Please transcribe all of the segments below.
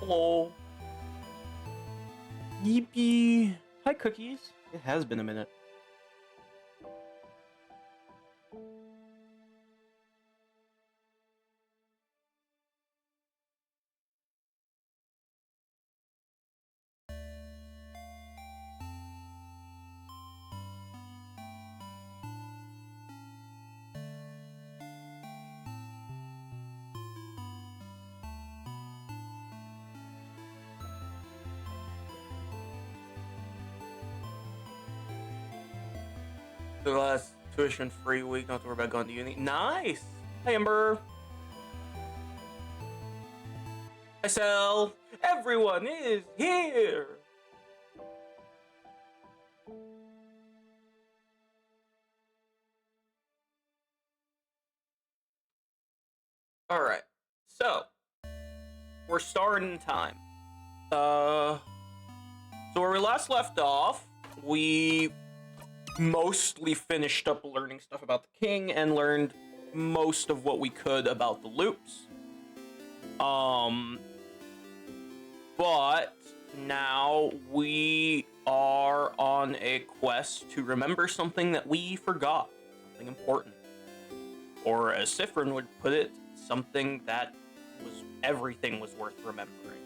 Hello. Yeepy. Hi, Cookies. It has been a minute. The last tuition-free week, not to worry about going to uni. Nice! Hi, Ember. Hi, Cell. Everyone is here! Alright, so we're starting time. So where we last left off, we mostly finished up learning stuff about the king and learned most of what we could about the loops. But now we are on a quest to remember something that we forgot, something important. Or as Sifrin would put it, something that everything was worth remembering.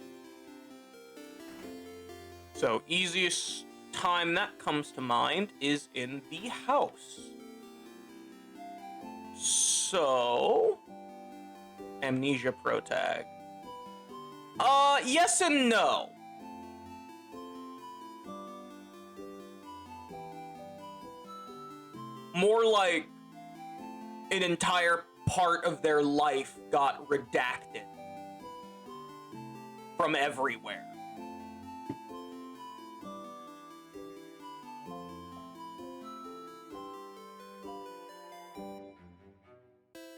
So easiest time that comes to mind is in the house. So, Amnesia Protag. Yes and no. More like an entire part of their life got redacted from everywhere.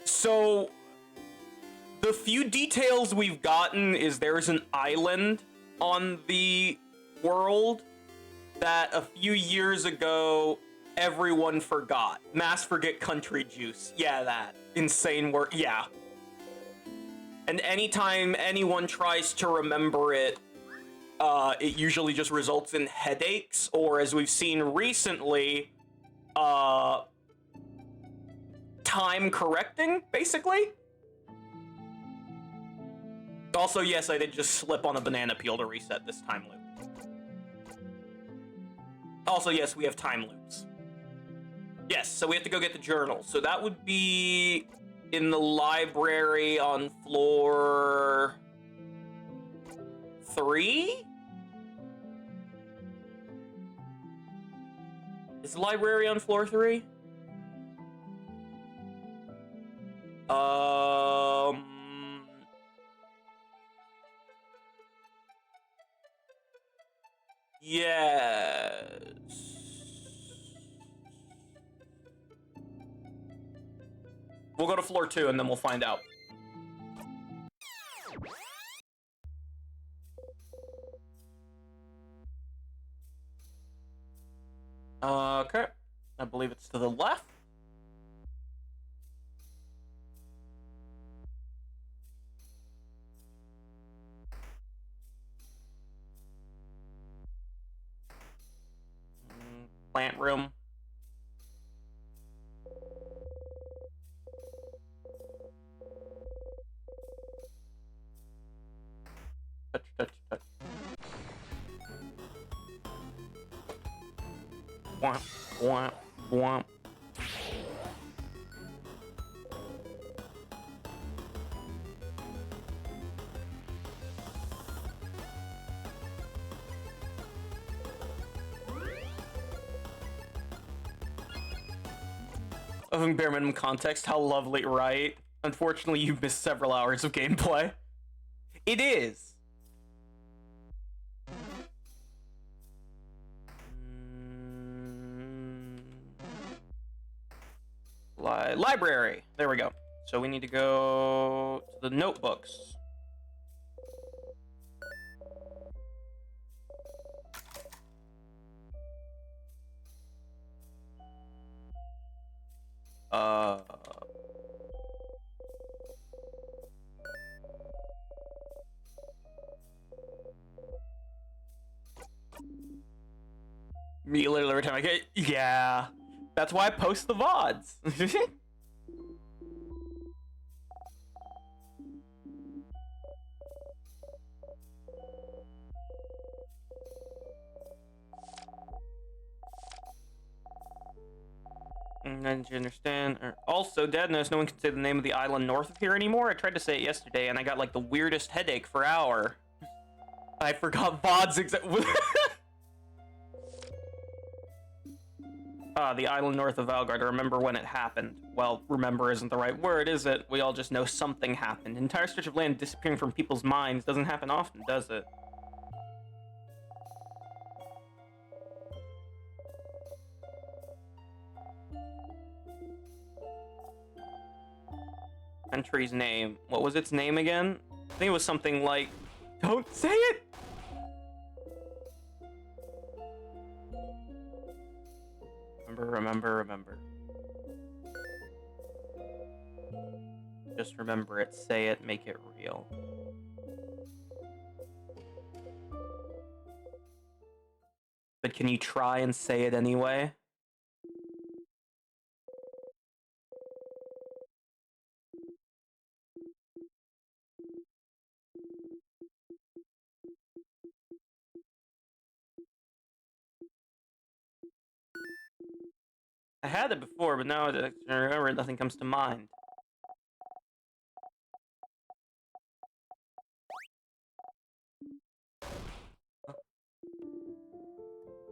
So, the few details we've gotten is there's an island on the world that a few years ago everyone forgot. Mass forget country juice. Yeah, that. Insane word. Yeah. And anytime anyone tries to remember it, it usually just results in headaches, or as we've seen recently, time correcting, basically. Also, yes, I did just slip on a banana peel to reset this time loop. Also, yes, we have time loops. Yes, so we have to go get the journal. So that would be in the library on floor 3? Is the library on floor 3? Yes. We'll go to floor 2 and then we'll find out. Okay. I believe it's to the left. Plant room. Touch, touch, touch. Womp, womp, womp. Of bare minimum context, how lovely, right? Unfortunately, you've missed several hours of gameplay. It is. Library. There we go. So we need to go to the notebooks. Me literally every time I get, yeah. That's why I post the VODs. Did you understand? Also, Dad knows no one can say the name of the island north of here anymore. I tried to say it yesterday, and I got like the weirdest headache for an hour. I forgot VODs the island north of Valgard. I remember when it happened. Well, remember isn't the right word, is it? We all just know something happened. An entire stretch of land disappearing from people's minds doesn't happen often, does it? Country's name. What was its name again? I think it was something like... Don't say it! Remember. Just remember it, say it, make it real. But can you try and say it anyway? I had it before, but now I remember nothing comes to mind.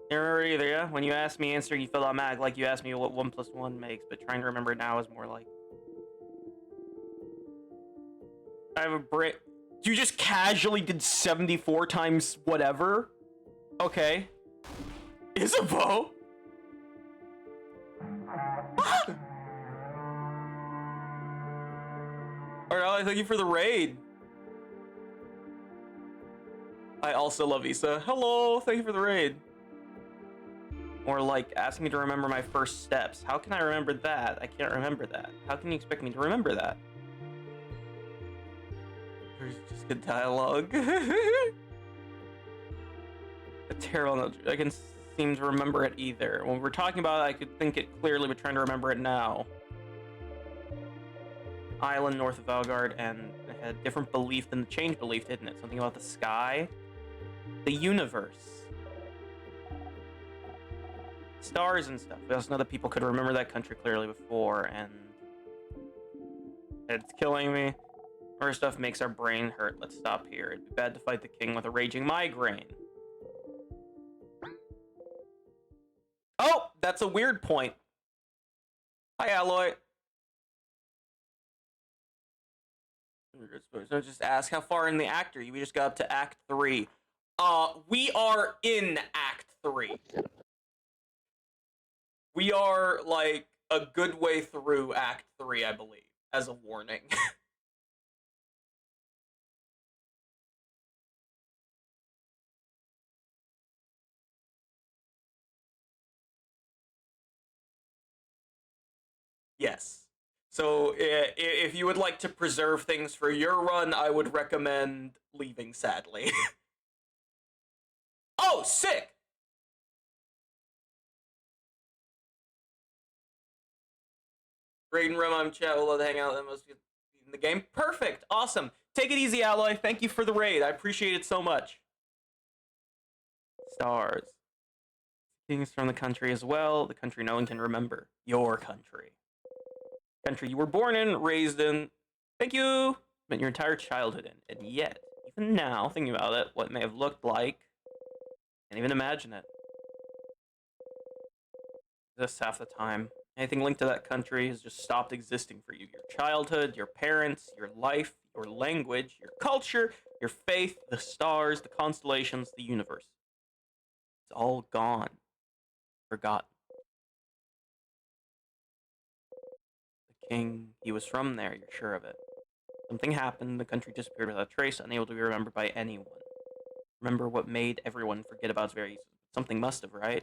You remember either, yeah? When you asked me answer, you felt automatic, like you asked me what 1 + 1 makes, but trying to remember it now is more like... I have a break. You just casually did 74 times whatever? Okay. Isabeau? Alright, thank you for the raid. I also love Issa. Hello, thank you for the raid. Or like asking me to remember my first steps. How can I remember that? I can't remember that. How can you expect me to remember that? There's just good dialogue. A terrible note. I can seem to remember it either. When we're talking about it, I could think it clearly, but trying to remember it now. Island north of Valgard, and it had a different belief than the change belief, didn't it? Something about the sky, the universe, stars and stuff. We also know that people could remember that country clearly before, and it's killing me. More stuff makes our brain hurt. Let's stop here. It'd be bad to fight the king with a raging migraine. Oh, that's a weird point. Hi, Alloy. So just ask how far in the act are you? We just got up to Act 3. We are in Act 3. We are, like, a good way through Act 3, I believe, as a warning. Yes. So, if you would like to preserve things for your run, I would recommend leaving, sadly. Oh, sick! Raiden Rum, I'm chat. We'll love to hang out. That must be in the game. Perfect. Awesome. Take it easy, Alloy. Thank you for the raid. I appreciate it so much. Stars. Things from the country as well. The country no one can remember. Your country. Country you were born in, raised in. Thank you. Spent your entire childhood in. And yet, even now, thinking about it, what it may have looked like, can't even imagine it. This half the time. Anything linked to that country has just stopped existing for you. Your childhood, your parents, your life, your language, your culture, your faith, the stars, the constellations, the universe. It's all gone. Forgotten. The king, he was from there, you're sure of it. Something happened, the country disappeared without a trace, unable to be remembered by anyone. Remember what made everyone forget about its very existence. Something must have, right?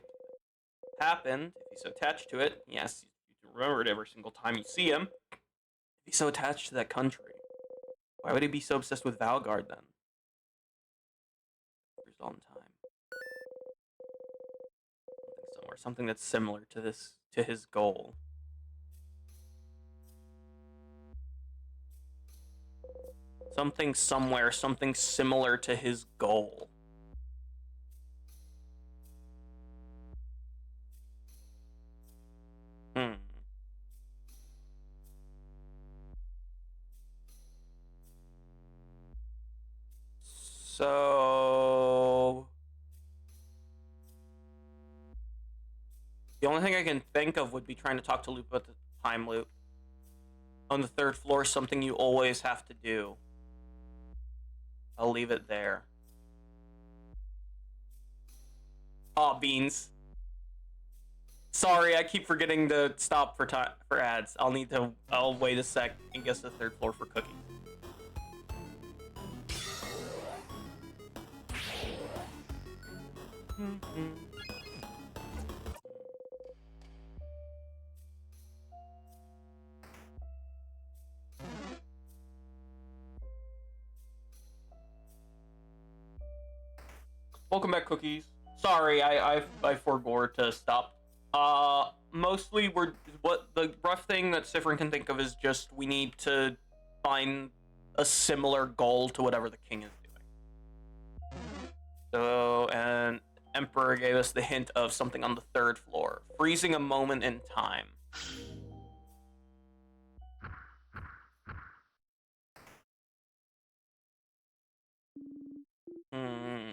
Happened, if he's so attached to it, yes, you remember it every single time you see him. If he's so attached to that country, why would he be so obsessed with Valgard then? Here's all in time. Something somewhere, something that's similar to this, to his goal. Something somewhere, something similar to his goal. Hmm. So the only thing I can think of would be trying to talk to Loop about the time loop. On the third floor, something you always have to do. I'll leave it there. Aw, beans. Sorry, I keep forgetting to stop for for ads. I'll wait a sec and guess the third floor for cookies. Welcome back, cookies. Sorry, I forbore to stop. Mostly what the rough thing that Sifrin can think of is just we need to find a similar goal to whatever the king is doing. So, and Emperor gave us the hint of something on the third floor, freezing a moment in time. Hmm.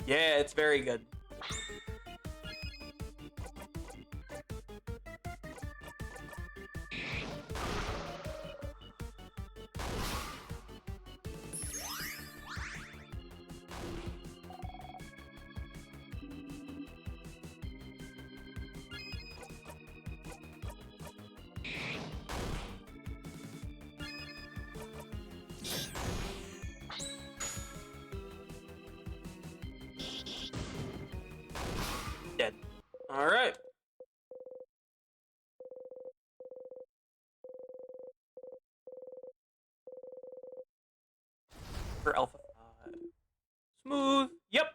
Yeah, it's very good. Dead. All right. For Alpha 5. Smooth. Yep.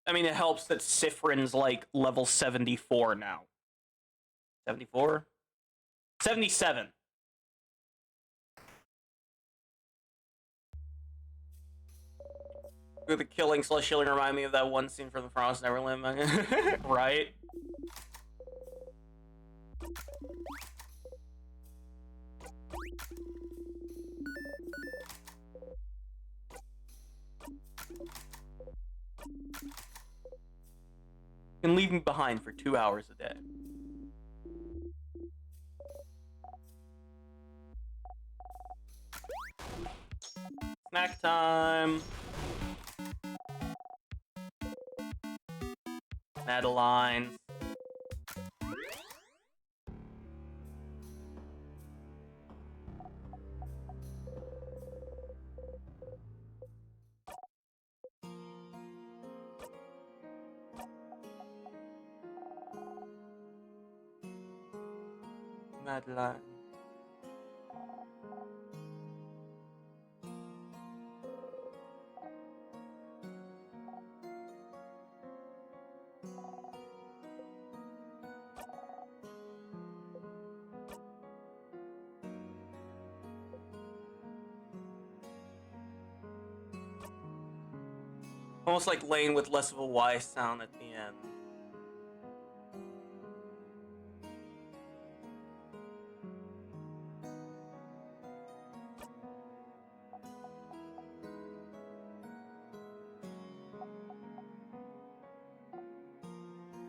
I mean, it helps that Sifrin's like level 74 now. 74? 77. The killing slash shilling remind me of that one scene from the Promised Neverland manga. Right? You can leave me behind for 2 hours a day. Snack time. Madeleines. Madeline. Almost like Lane with less of a Y sound at the end.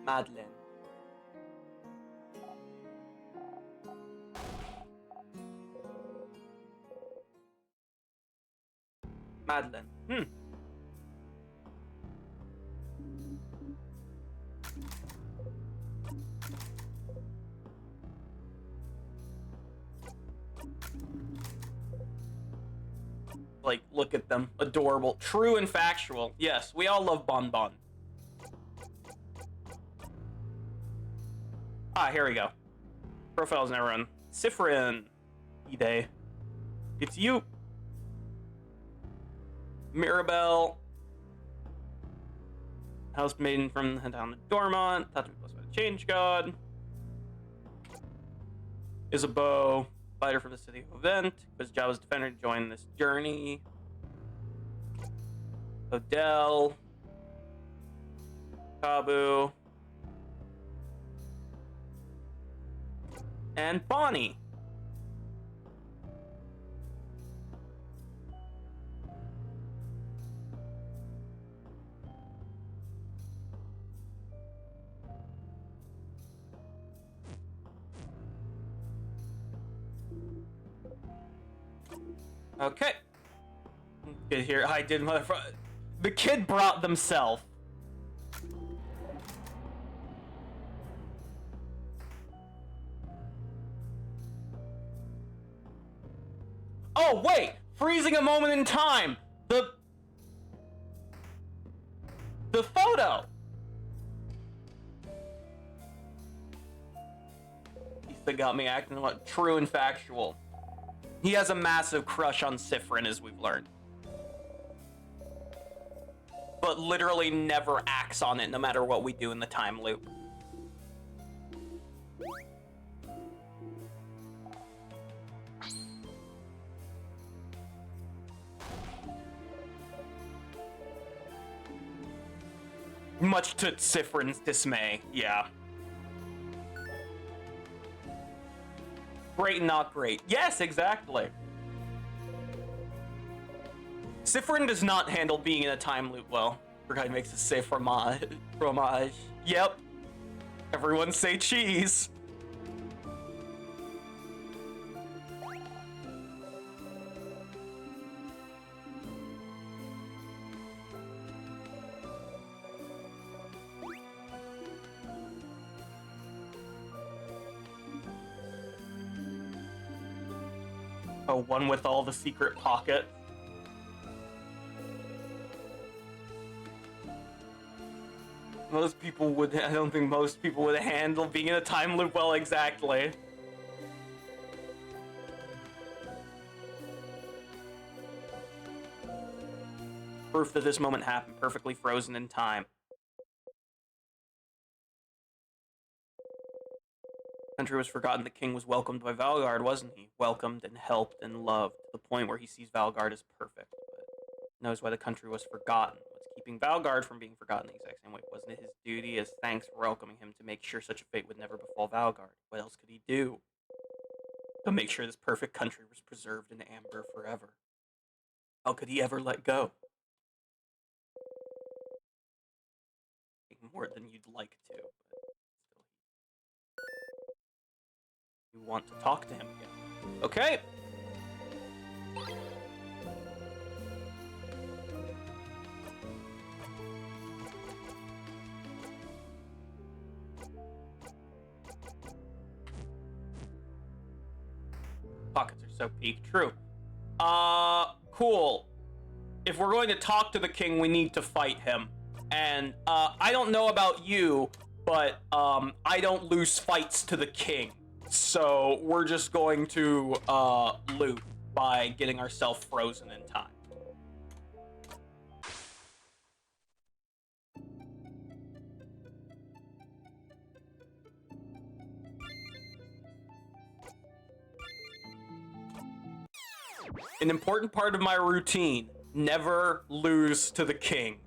Madeline. Madeline. Like, look at them. Adorable. True and factual. Yes, we all love Bon Bon. Ah, here we go. Profiles never run. Sifrin. E-Day. It's you. Mirabelle. Housemaiden from the town of Dormont. Thought to be blessed by the Change God. Isabeau. Fighter for the city event. Was Java's defender to join this journey. Odell. Kabu. And Bonnie. Okay. Good here. I did motherfucker. The kid brought themselves. Oh, wait! Freezing a moment in time! The photo! He got me acting like true and factual. He has a massive crush on Sifrin, as we've learned. But literally never acts on it, no matter what we do in the time loop. Much to Sifrin's dismay, yeah. Great and not great. Yes, exactly. Sifrin does not handle being in a time loop well. Forgot he makes it say fromage. Yep. Everyone say cheese. Oh, one with all the secret pockets. Most people would, I don't think most people would handle being in a time loop well, exactly. Proof that this moment happened, perfectly frozen in time. Country was forgotten, the king was welcomed by Valgard, wasn't he? Welcomed and helped and loved, to the point where he sees Valgard as perfect, but knows why the country was forgotten. What's keeping Valgard from being forgotten the exact same way? Wasn't it his duty as thanks for welcoming him to make sure such a fate would never befall Valgard? What else could he do to make sure this perfect country was preserved in amber forever? How could he ever let go? More than you'd like to, but still. You want to talk to him again. Okay. Pockets are so peak. True. Cool. If we're going to talk to the king, we need to fight him. And, I don't know about you, but, I don't lose fights to the king. So, we're just going to, loot by getting ourselves frozen in time. An important part of my routine, never lose to the king.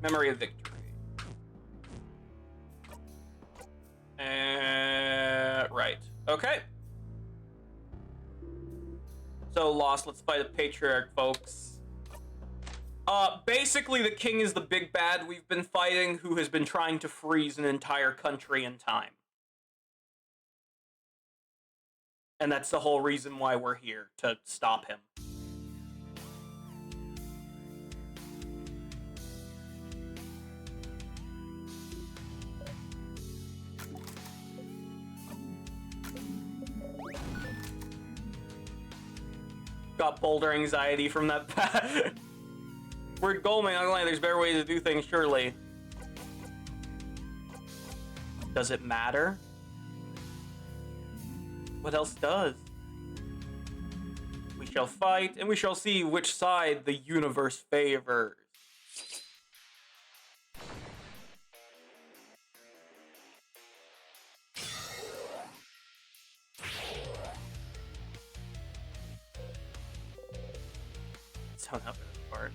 Memory of victory. Right. Okay. So lost. Let's fight a patriarch, folks. Basically, the king is the big bad we've been fighting, who has been trying to freeze an entire country in time. And that's the whole reason why we're here, to stop him. Got boulder anxiety from that path. Word goal, man. There's better ways to do things, surely. Does it matter? What else does? We shall fight, and we shall see which side the universe favors. Zone out for this part.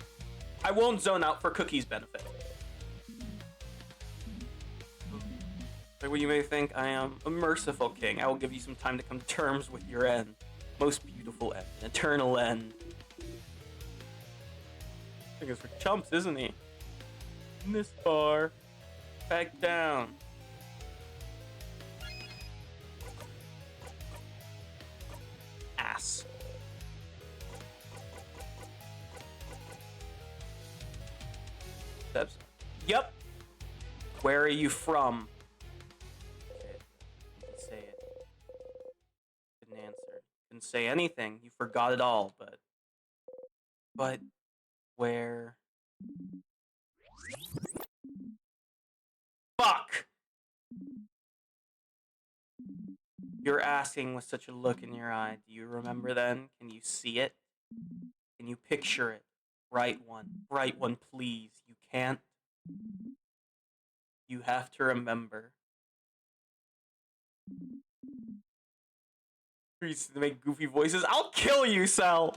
I won't zone out for Cookie's benefit. Like what you may think, I am a merciful king. I will give you some time to come to terms with your end. Most beautiful end. An eternal end. I think it's for chumps, isn't he? This far. Back down. Ass. Steps. Yep. Where are you from? Didn't say it. Didn't answer. Didn't say anything. You forgot it all, but where? Fuck! You're asking with such a look in your eye. Do you remember then? Can you see it? Can you picture it? Right one. Right one, please. You can't. You have to remember. He used to make goofy voices. I'll kill you, Sal!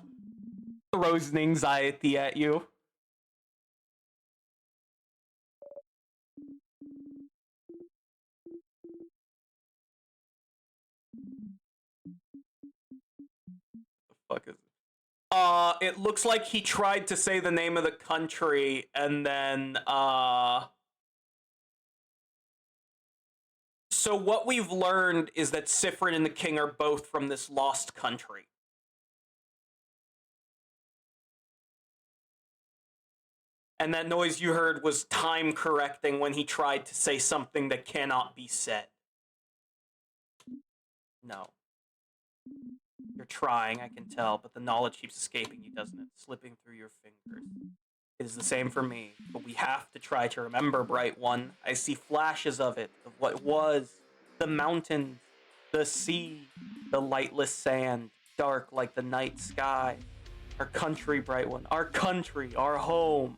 Throws an anxiety at you. The fuck is it? It looks like he tried to say the name of the country and then, So what we've learned is that Sifrin and the king are both from this lost country. And that noise you heard was time correcting when he tried to say something that cannot be said. No. You're trying, I can tell, but the knowledge keeps escaping you, doesn't it? Slipping through your fingers. It is the same for me, but we have to try to remember, Bright One. I see flashes of it, of what was. The mountains, the sea, the lightless sand, dark like the night sky. Our country, Bright One, our country, our home.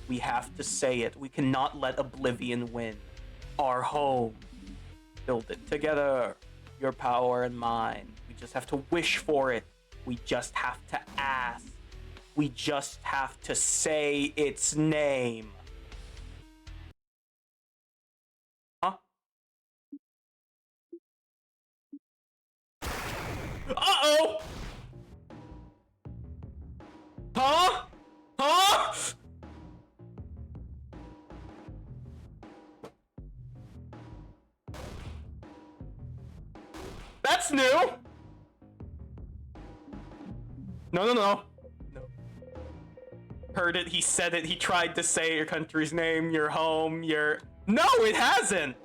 We have to say it. We cannot let oblivion win. Our home. Build it together. Your power and mine. We just have to wish for it. We just have to ask. We just have to say its name. Huh? Uh-oh! Huh? Huh? That's new! No, no, no. Heard it, he said it, he tried to say your country's name, your home, your... No, it hasn't!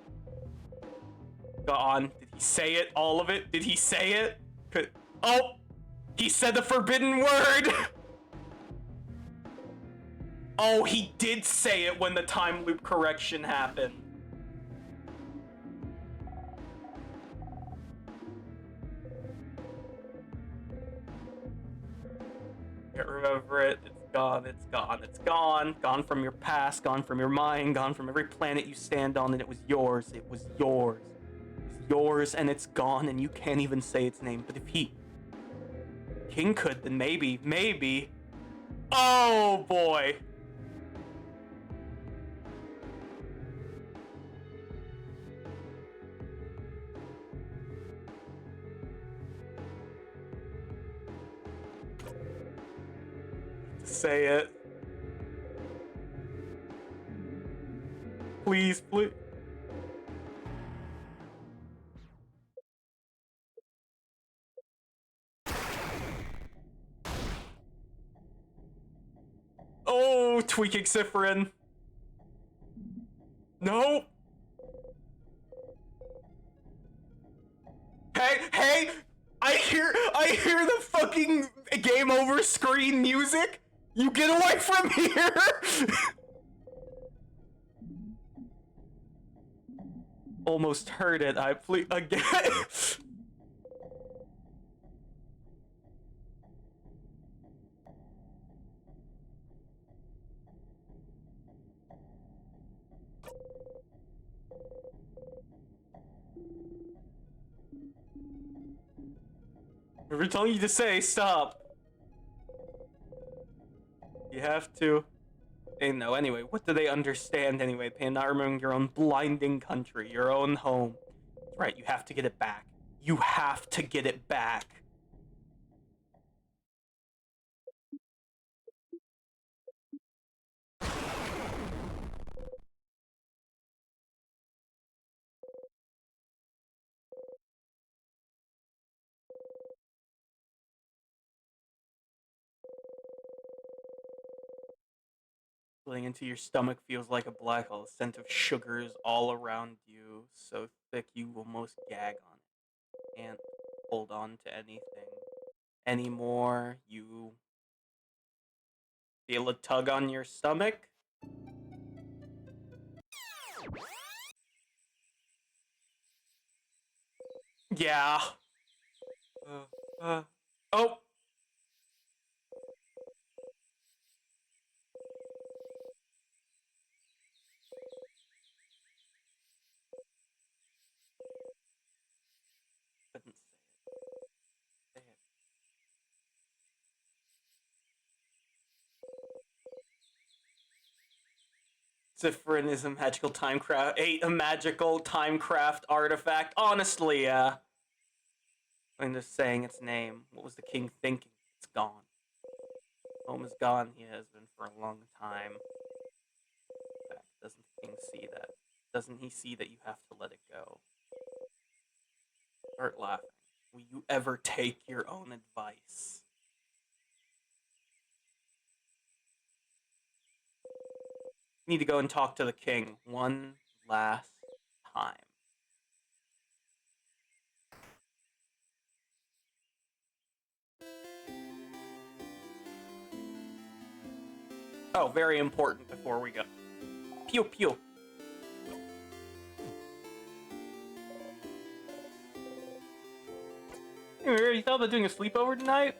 Go on. Did he say it? All of it? Did he say it? Oh! He said the forbidden word! Oh, he did say it when the time loop correction happened. Can't remember it. Gone, it's gone, it's gone. Gone from your past, gone from your mind, gone from every planet you stand on, and it was yours. It was yours. It was yours, and it's gone, and you can't even say its name. But if King could, then maybe. Oh, boy. say it. Please, please. Oh, tweaking Cypherin. No. Hey, I hear the fucking game over screen music. You get away from here. Almost heard it. I please again. We're telling you to say stop. You have to. They know anyway. What do they understand anyway? Not remembering your own blinding country, your own home. That's right. You have to get it back. You have to get it back. Spilling into your stomach feels like a black hole. The scent of sugar is all around you, so thick you almost gag on it. Can't hold on to anything anymore. You feel a tug on your stomach. Yeah. Oh. Couldn't say it. Say it. Cypherin is a magical a magical timecraft artifact. Honestly, I'm just saying its name. What was the king thinking? It's gone. Home is gone. He has been for a long time. In fact, doesn't the king see that? Doesn't he see that you have to let it go? Start laughing. Will you ever take your own advice? Need to go and talk to the king one last time. Oh, very important before we go. Pew pew. Hey, you thought about doing a sleepover tonight?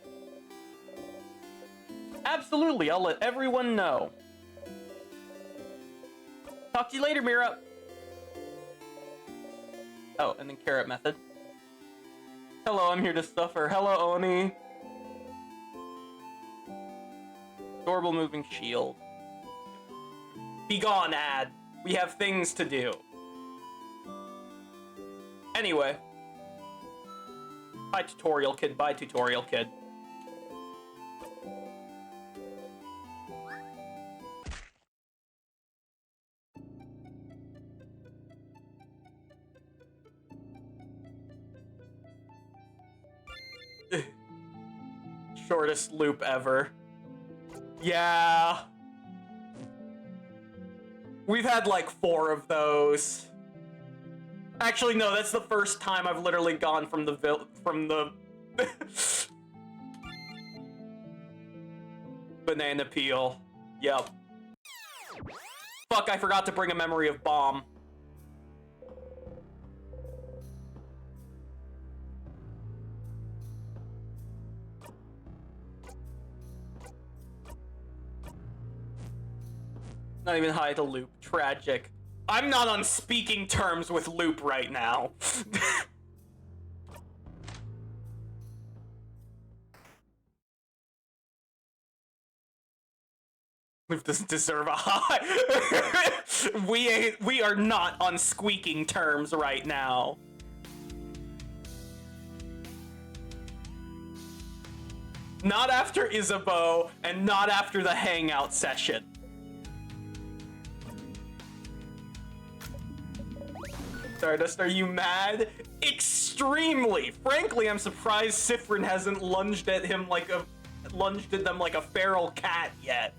Absolutely, I'll let everyone know. Talk to you later, Mira. Oh, and then carrot method. Hello, I'm here to suffer. Hello, Oni. Adorable moving shield. Be gone, ad. We have things to do. Anyway. Bye, tutorial kid. Bye, tutorial kid. Shortest loop ever. Yeah. We've had like 4 of those. Actually, no, that's the first time I've literally gone from the banana peel. Yep. Fuck, I forgot to bring a memory of bomb. Not even hi to Loop. Tragic. I'm not on speaking terms with Loop right now. Loop doesn't deserve a hi. We are not on squeaking terms right now. Not after Isabeau, and not after the hangout session. Stardust, are you mad? Extremely. Frankly, I'm surprised Sifrin hasn't lunged at them like a feral cat yet.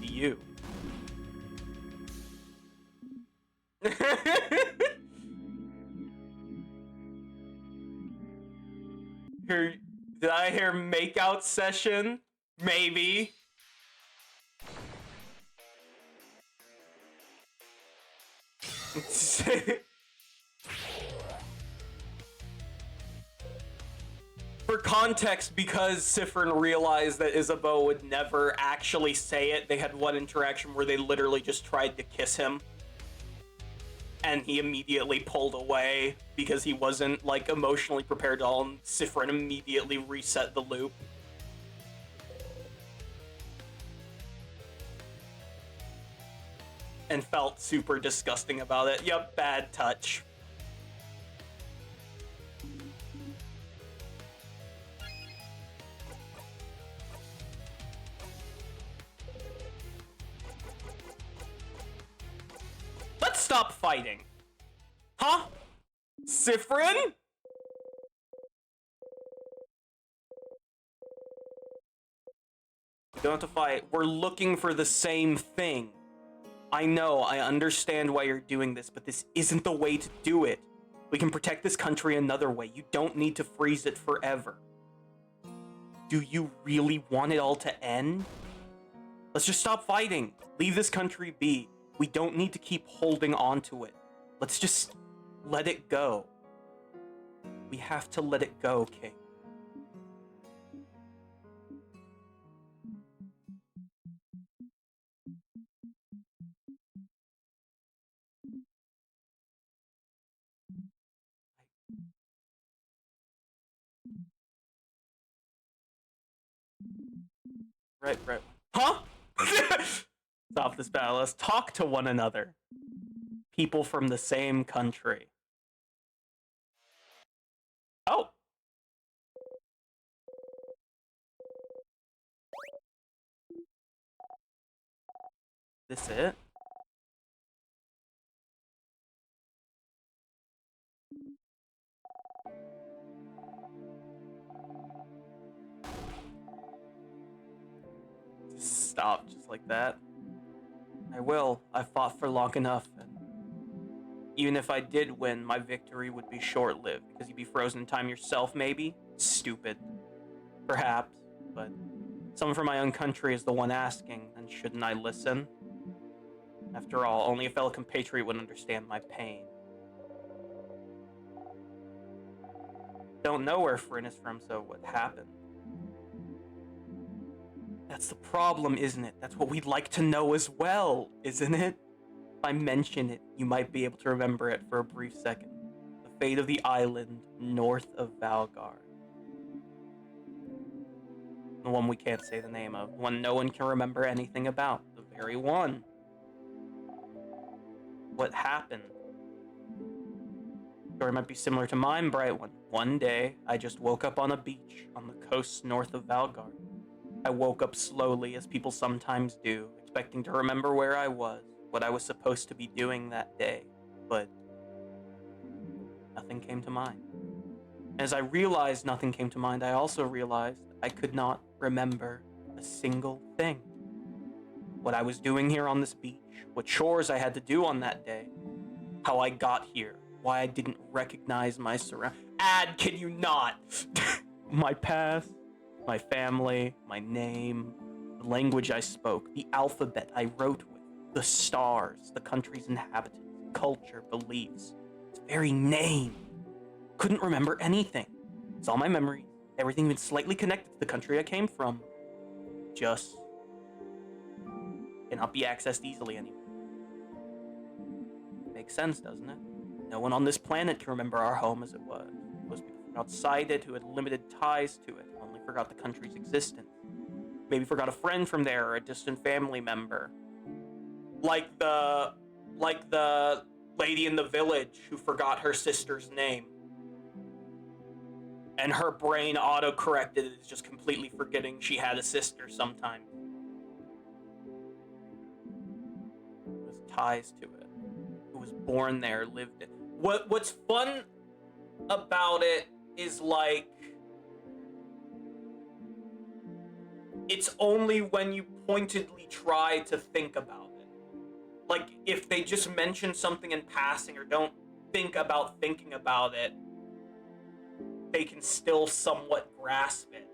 You. Did I hear makeout session? Maybe. For context, because Sifrin realized that Isabeau would never actually say it, they had one interaction where they literally just tried to kiss him. And he immediately pulled away because he wasn't, like, emotionally prepared at all, and Sifrin immediately reset the loop. And felt super disgusting about it. Yep, bad touch. Let's stop fighting. Huh? Sifrin? We don't have to fight. We're looking for the same thing. I know, I understand why you're doing this, but this isn't the way to do it. We can protect this country another way. You don't need to freeze it forever. Do you really want it all to end? Let's just stop fighting. Leave this country be. We don't need to keep holding on to it. Let's just let it go. We have to let it go, King. Right. Huh? Stop this battle. Let's talk to one another. People from the same country. Oh. This it? Stop just like that. I will. I fought for long enough, and even if I did win, my victory would be short-lived, because you'd be frozen in time yourself, maybe? Stupid. Perhaps, but someone from my own country is the one asking, and shouldn't I listen? After all, only a fellow compatriot would understand my pain. Don't know where Fryn is from, so what happened? That's the problem, isn't it? That's what we'd like to know as well, isn't it? If I mention it, you might be able to remember it for a brief second. The fate of the island north of Valgard. The one we can't say the name of. One no one can remember anything about. The very one. What happened? Story might be similar to mine, Bright One. One day, I just woke up on a beach on the coast north of Valgard. I woke up slowly, as people sometimes do, expecting to remember where I was, what I was supposed to be doing that day, but nothing came to mind. As I realized nothing came to mind, I also realized I could not remember a single thing. What I was doing here on this beach, what chores I had to do on that day, how I got here, why I didn't recognize my surroundings. Ad, can you not? My past, my family, my name, the language I spoke, the alphabet I wrote with, the stars, the country's inhabitants, culture, beliefs, its very name. Couldn't remember anything. It's all my memories, everything even slightly connected to the country I came from. Just cannot be accessed easily anymore. Makes sense, doesn't it? No one on this planet can remember our home as it was. Most people from outside it who had limited ties to it only forgot the country's existence. Maybe forgot a friend from there or a distant family member. Like the lady in the village who forgot her sister's name. and her brain auto-corrected is just completely forgetting she had a sister sometimes. There's ties to it. Who was born there, lived it. What's fun about it is, like, it's only when you pointedly try to think about it. Like, if they just mention something in passing or don't think about thinking about it, they can still somewhat grasp it.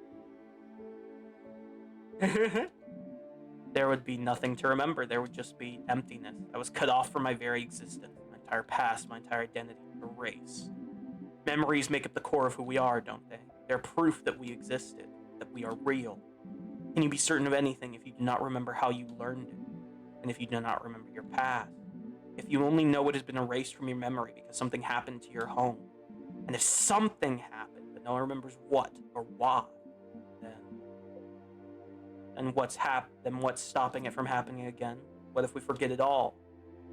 There would be nothing to remember. There would just be emptiness. I was cut off from my very existence. My entire past, my entire identity, erased. Memories make up the core of who we are, don't they? They're proof that we existed, that we are real. Can you be certain of anything if you do not remember how you learned it? And if you do not remember your past? If you only know what has been erased from your memory because something happened to your home? And if something happened, but no one remembers what or why, then what's stopping it from happening again? What if we forget it all?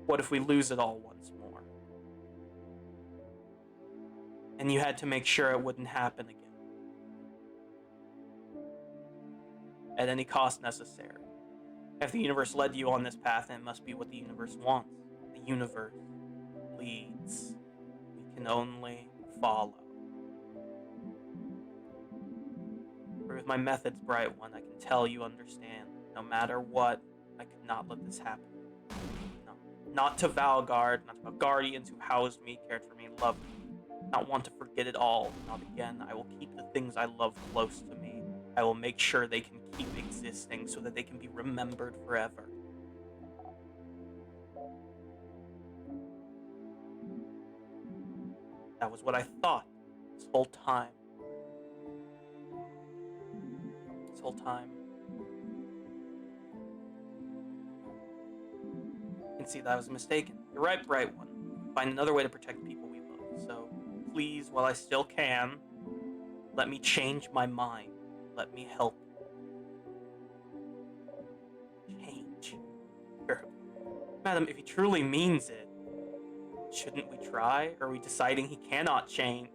What if we lose it all once more? And you had to make sure it wouldn't happen again. At any cost necessary. If the universe led you on this path, then it must be what the universe wants. The universe leads. We can only follow. For with my methods, Bright One, I can tell you understand. No matter what, I could not let this happen. No. Not to Valgard, not to Valgardians who housed me, cared for me, loved me. Not want to forget it all. Not again. I will keep the things I love close to me. I will make sure they can keep existing so that they can be remembered forever. That was what I thought this whole time. This whole time. You can see that I was mistaken. You're right, Bright One. Find another way to protect the people we love. So, please, while I still can, let me change my mind. Let me help you. Change. Madam, if he truly means it, shouldn't we try? Or are we deciding he cannot change?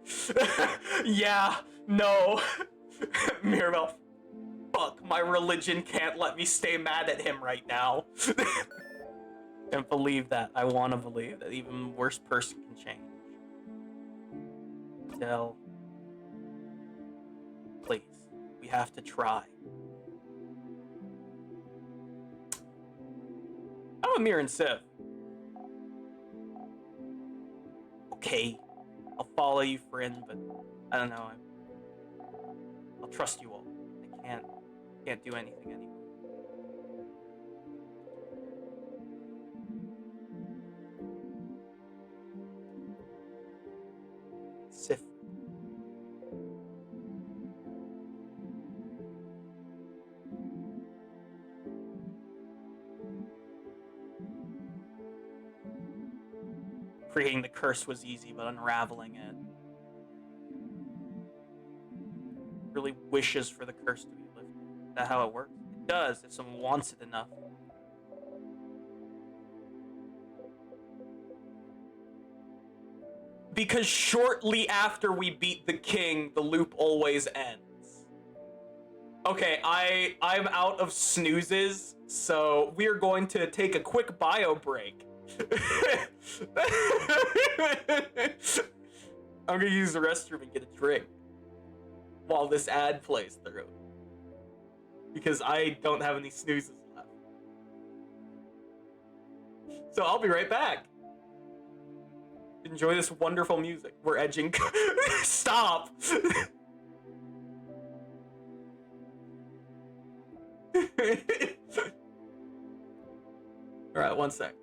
Yeah, no. Mirabelle, fuck, my religion can't let me stay mad at him right now. Can't believe that. I want to believe that even the worst person can change. Tell. Please, we have to try. I'm Amir and Civ. Okay, I'll follow you, friend, but I don't know. I'll trust you all. I can't do anything anymore. Sif. Creating the curse was easy, but unraveling it really wishes for the curse to be lifted. Is that how it works? It does, if someone wants it enough. Because shortly after we beat the king, the loop always ends. Okay, I'm out of snoozes, so we're going to take a quick bio break. I'm gonna use the restroom and get a drink while this ad plays through, because I don't have any snoozes left. So I'll be right back. Enjoy this wonderful music. We're edging. Stop! Alright, one sec.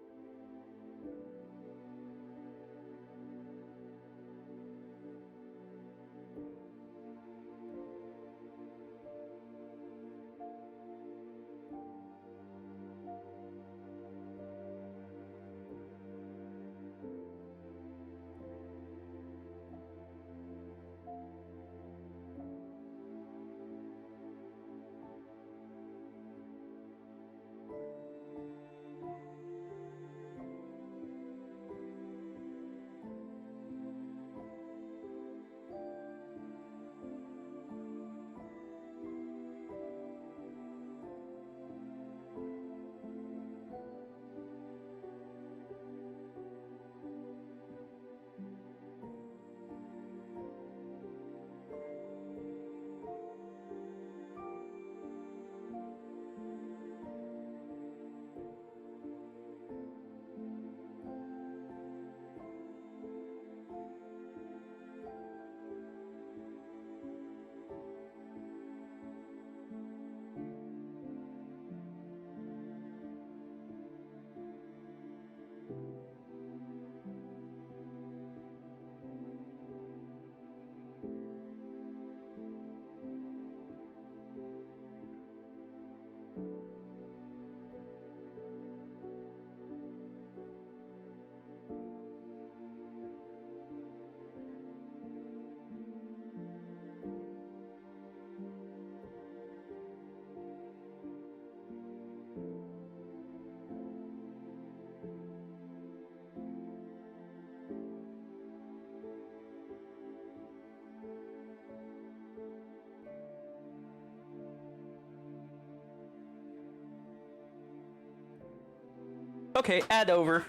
Okay, add over.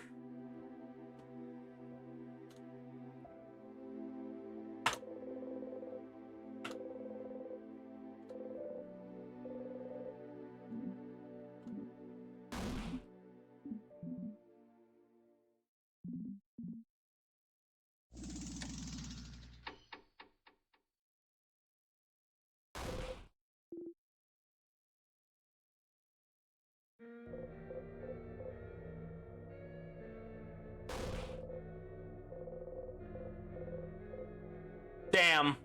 Damn.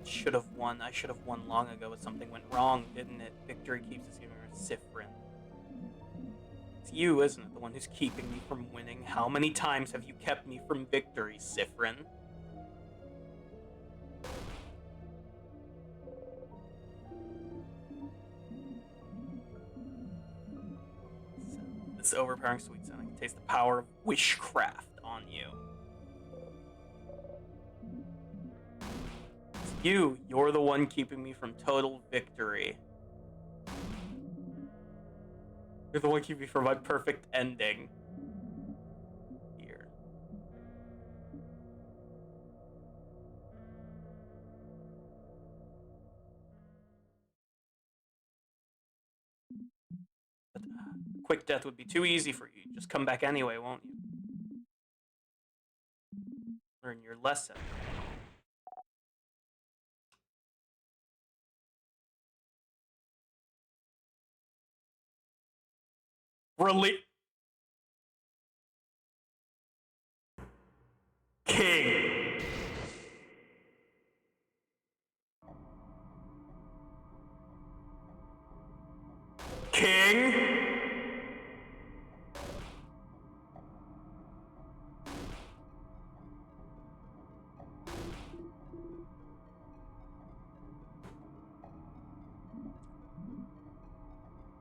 Should have won. I should have won long ago, but something went wrong, didn't it? Victory keeps us here, Sifrin. It's you, isn't it? The one who's keeping me from winning. How many times have you kept me from victory, Sifrin? This overpowering sweet sound. I can taste the power of wishcraft on you. It's you. You're the one keeping me from total victory. You're the one keeping me from my perfect ending. Here. But, quick death would be too easy for you. Just come back anyway, won't you? Learn your lesson. Really? King. King?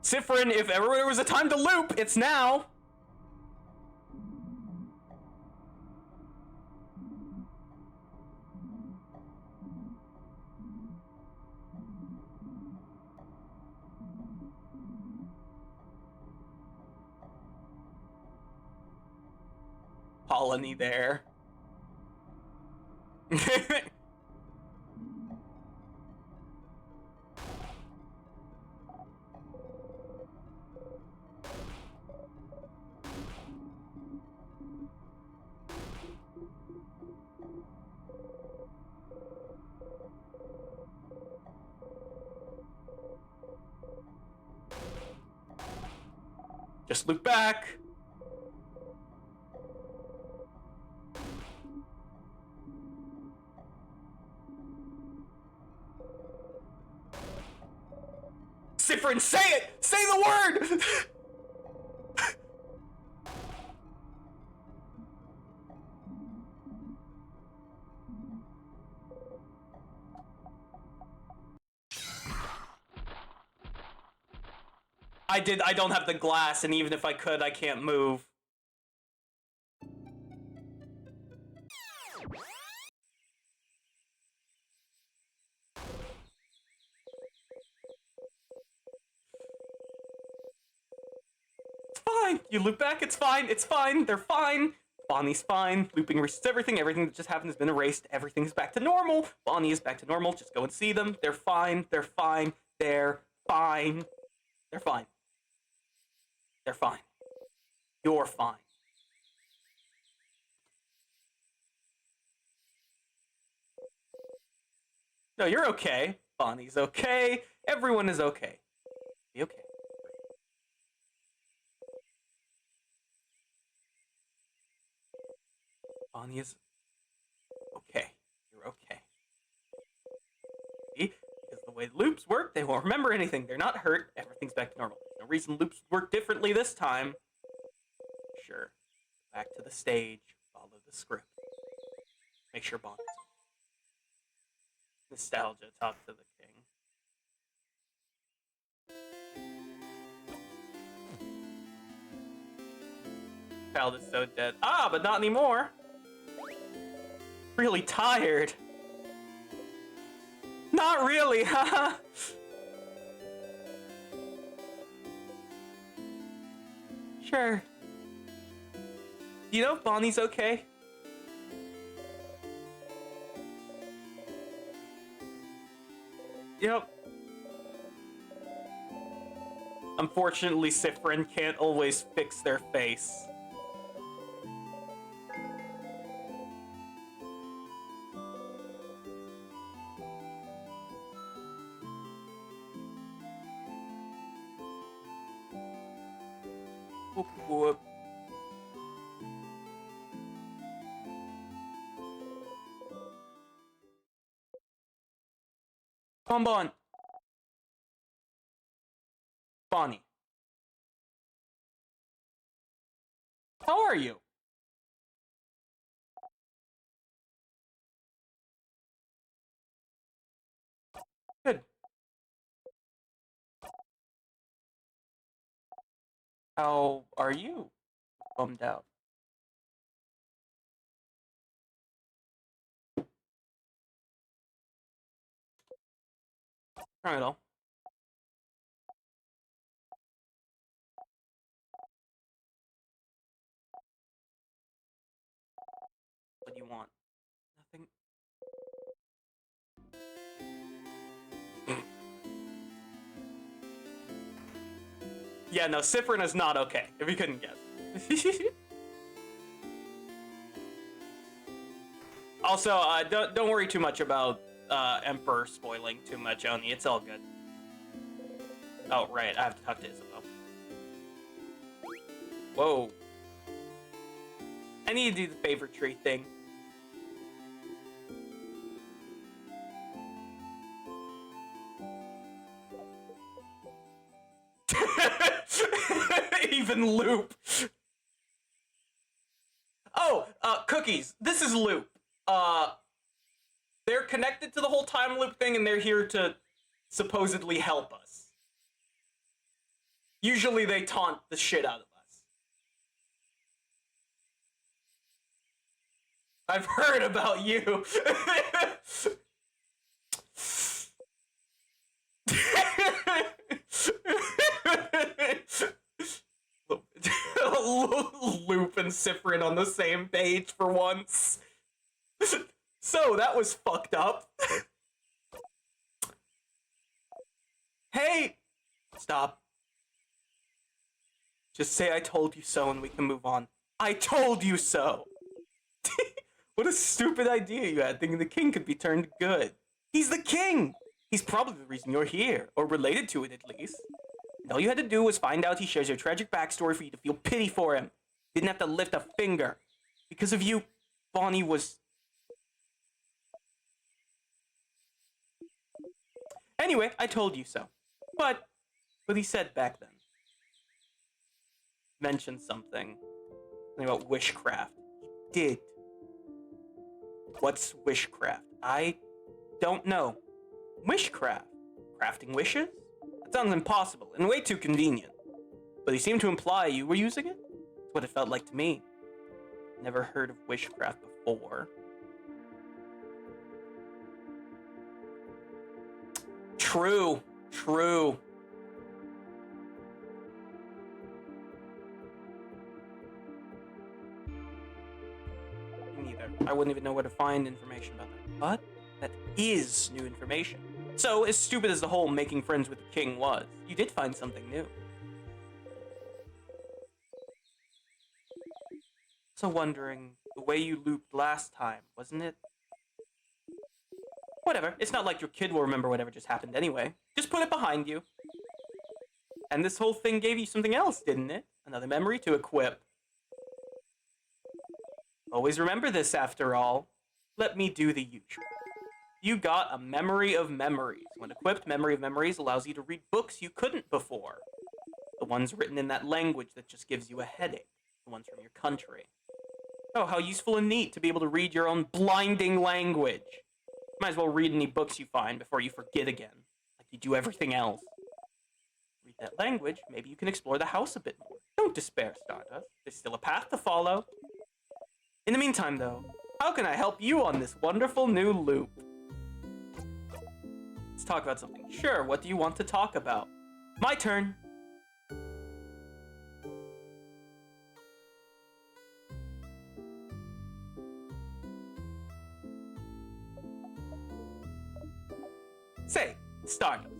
Sifrin, if ever there was a time to loop, it's now. Colony there. Just look back. Sifrin, say it! Say the word! I don't have the glass, and even if I could, I can't move. It's fine. You loop back, it's fine. It's fine. They're fine. Bonnie's fine. Looping resets everything. Everything that just happened has been erased. Everything's back to normal. Bonnie is back to normal. Just go and see them. They're fine. They're fine. They're fine. They're fine. They're fine. You're fine. No, you're okay. Bonnie's okay. Everyone is okay. Be okay. Bonnie is okay. You're okay. See? Because the way loops work, they won't remember anything. They're not hurt. Everything's back to normal. There's no reason loops work differently this time. Sure. Back to the stage. Follow the script. Make sure Bonnie's okay. Nostalgia. Talk to the king. Child is so dead. Ah, but not anymore. Really tired. Not really, haha. Sure. Do you know if Bonnie's okay? Yep. Unfortunately, Sifrin can't always fix their face. Whoop, whoop. Bonbon. Bonnie. How are you? Good. How are you? Bummed out. Not at all. What do you want? Nothing. Yeah, no, Sifrin is not okay, if you couldn't guess. Also, don't worry too much about Emperor spoiling too much, Oni. It's all good. Oh, right, I have to talk to Isabel. Whoa. I need to do the favorite tree thing. Even Loop. Oh, Cookies. This is Loop. They're connected to the whole time loop thing, and they're here to supposedly help us. Usually they taunt the shit out of us. I've heard about you. Loop and Sifrin on the same page for once. So, that was fucked up. Hey! Stop. Just say I told you so and we can move on. I told you so! What a stupid idea you had, thinking the king could be turned good. He's the king! He's probably the reason you're here, or related to it at least. And all you had to do was find out he shares your tragic backstory for you to feel pity for him. Didn't have to lift a finger. Because of you, Bonnie was... Anyway, I told you so. But, what he said back then. Mentioned something about wishcraft. He did. What's wishcraft? I don't know. Wishcraft? Crafting wishes? That sounds impossible and way too convenient. But he seemed to imply you were using it? That's what it felt like to me. Never heard of wishcraft before. True. True. Neither. I wouldn't even know where to find information about that. But that is new information. So, as stupid as the whole making friends with the king was, you did find something new. So wondering, the way you looped last time, wasn't it? Whatever. It's not like your kid will remember whatever just happened anyway. Just put it behind you. And this whole thing gave you something else, didn't it? Another memory to equip. Always remember this, after all. Let me do the usual. You got a memory of memories. When equipped, memory of memories allows you to read books you couldn't before. The ones written in that language that just gives you a headache. The ones from your country. Oh, how useful and neat to be able to read your own blinding language. Might as well read any books you find before you forget again, like you do everything else. Read that language, maybe you can explore the house a bit more. Don't despair, Stardust. There's still a path to follow. In the meantime, though, how can I help you on this wonderful new loop? Let's talk about something. Sure, what do you want to talk about? My turn. Say, Stardust,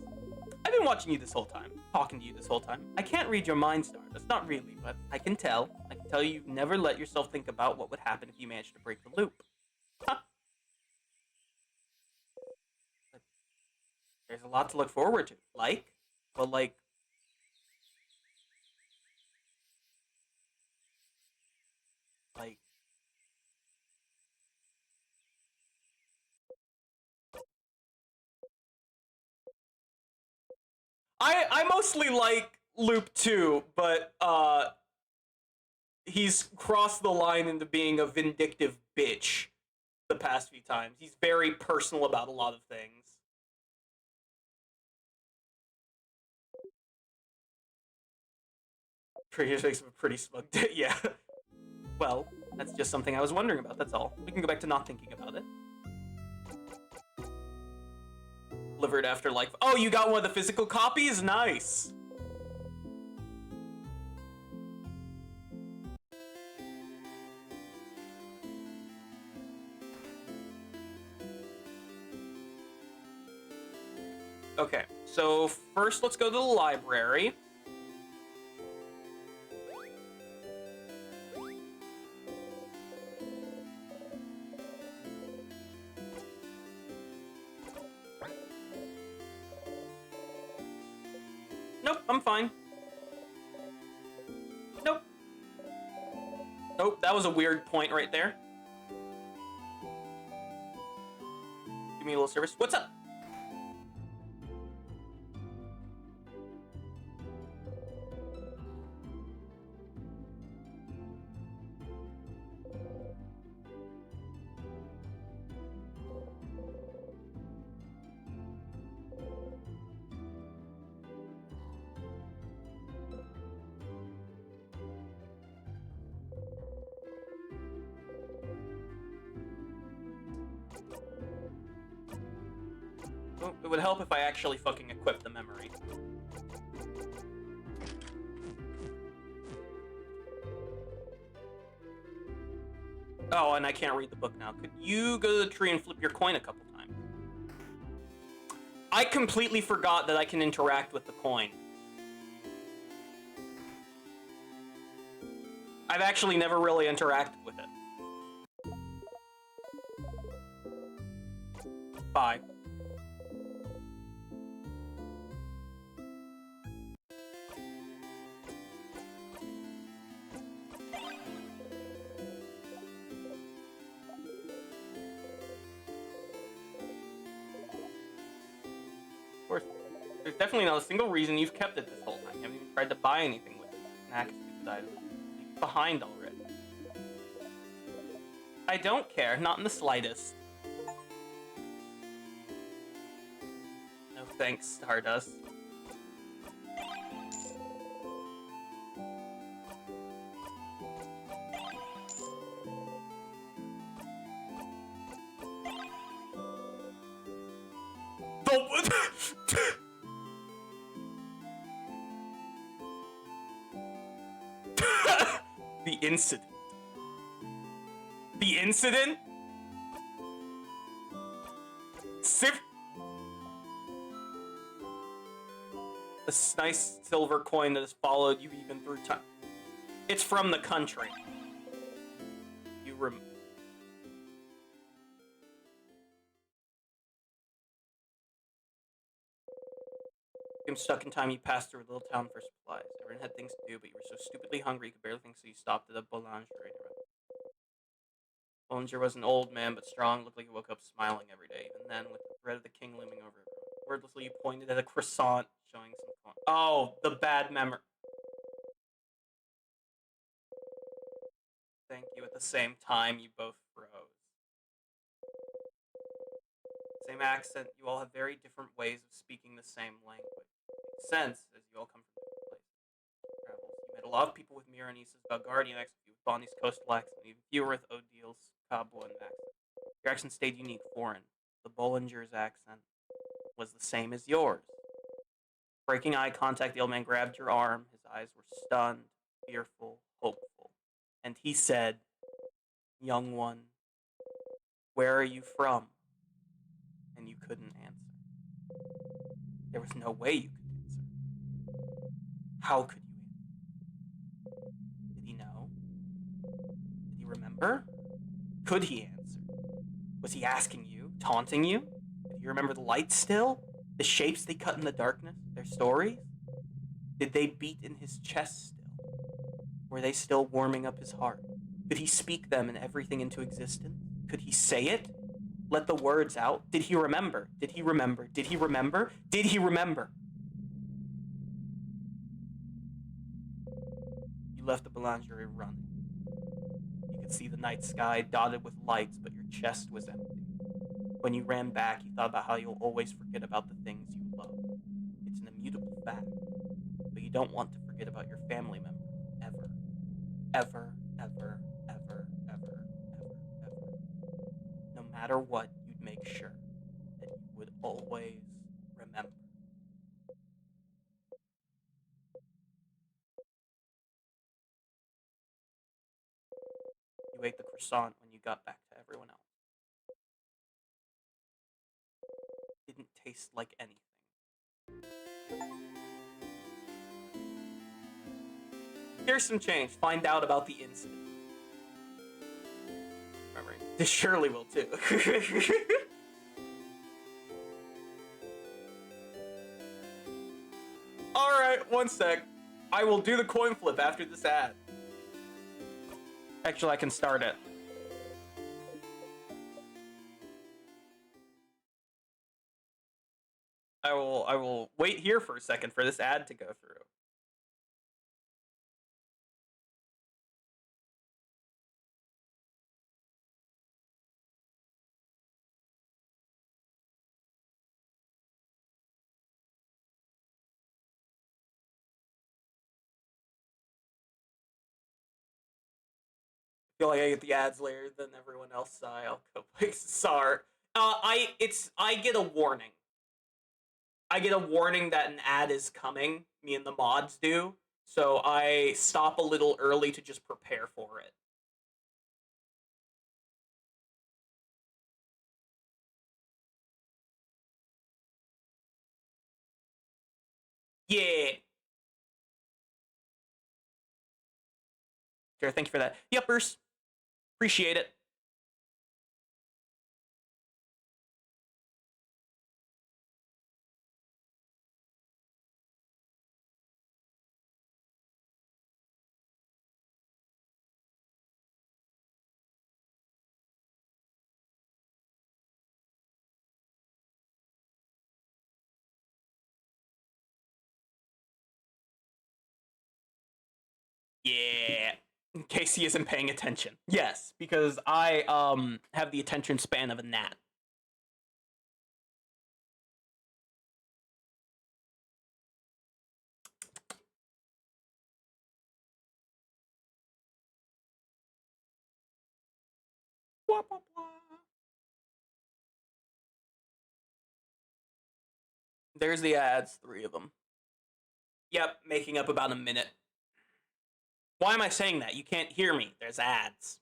I've been watching you this whole time, talking to you this whole time. I can't read your mind, Stardust, not really, but I can tell. I can tell you've never let yourself think about what would happen if you managed to break the loop. Huh. But there's a lot to look forward to. Like? Well, like... Like... I mostly like Loop 2, but, he's crossed the line into being a vindictive bitch the past few times. He's very personal about a lot of things. Pretty makes him a pretty smug yeah. Well, that's just something I was wondering about, that's all. We can go back to not thinking about it. Delivered after like... Oh, you got one of the physical copies? Nice! Okay, so first let's go to the library. Nope, I'm fine. Nope. Nope, that was a weird point right there. Give me a little service. What's up? Well, it would help if I actually fucking equipped the memory. Oh, and I can't read the book now. Could you go to the tree and flip your coin a couple times? I completely forgot that I can interact with the coin. I've actually never really interacted with it. Bye. Of course, there's definitely not a single reason you've kept it this whole time. You haven't even tried to buy anything with it. Nah, stupid item. Leave it behind already. I don't care, not in the slightest. No thanks, Stardust. The incident. The incident? A nice silver coin that has followed you even through time. It's from the country. You I'm stuck in time. You passed through a little town for supplies. Everyone had things to do, but you were so stupidly hungry you could barely think, so you stopped at a boulangerie. Bollinger was an old man, but strong, looked like he woke up smiling every day. Even then, with the threat of the king looming over him. Wordlessly, you pointed at a croissant, showing some corn. Oh, the bad memory. Thank you. At the same time, you both froze. Same accent. You all have very different ways of speaking the same language. Makes sense, as you all come from different places. Travels. You met a lot of people with Miranese, Belgardian accent, with Bonnie's coastal accent, even fewer with Odil's Caboan accent. Your accent stayed unique, foreign. The Bollinger's accent was the same as yours. Breaking eye contact, the old man grabbed your arm. His eyes were stunned, fearful, hopeful. And he said, "Young one, where are you from?" And you couldn't answer. There was no way you could answer. How could you answer? Did he know? Did he remember? Could he answer? Was he asking you, taunting you? Did he remember the lights still? The shapes they cut in the darkness? Their stories? Did they beat in his chest still? Were they still warming up his heart? Could he speak them and everything into existence? Could he say it? Let the words out? Did he remember? Did he remember? Did he remember? Did he remember? You left the boulangerie running. You could see the night sky dotted with lights, but your chest was empty. When you ran back, you thought about how you'll always forget about the things you love. It's an immutable fact, but you don't want to forget about your family member, ever. Ever, ever, ever, ever, ever, ever. No matter what, you'd make sure that you would always remember. You ate the croissant when you got back to everyone else. It didn't taste like anything. Here's some change. Find out about the incident. Remember, this surely will too. Alright, one sec. I will do the coin flip after this ad. Actually, I can start it. I will wait here for a second for this ad to go through. Feel like I get the ads later than everyone else. I'll go like sorry. I get a warning. I get a warning that an ad is coming. Me and the mods do. So I stop a little early to just prepare for it. Yeah. Sure, thank you for that. Yuppers. Appreciate it. Yeah. In case he isn't paying attention. Yes, because I have the attention span of a gnat. Blah, blah, blah. There's the ads, 3 of them. Yep, making up about a minute. Why am I saying that? You can't hear me. There's ads.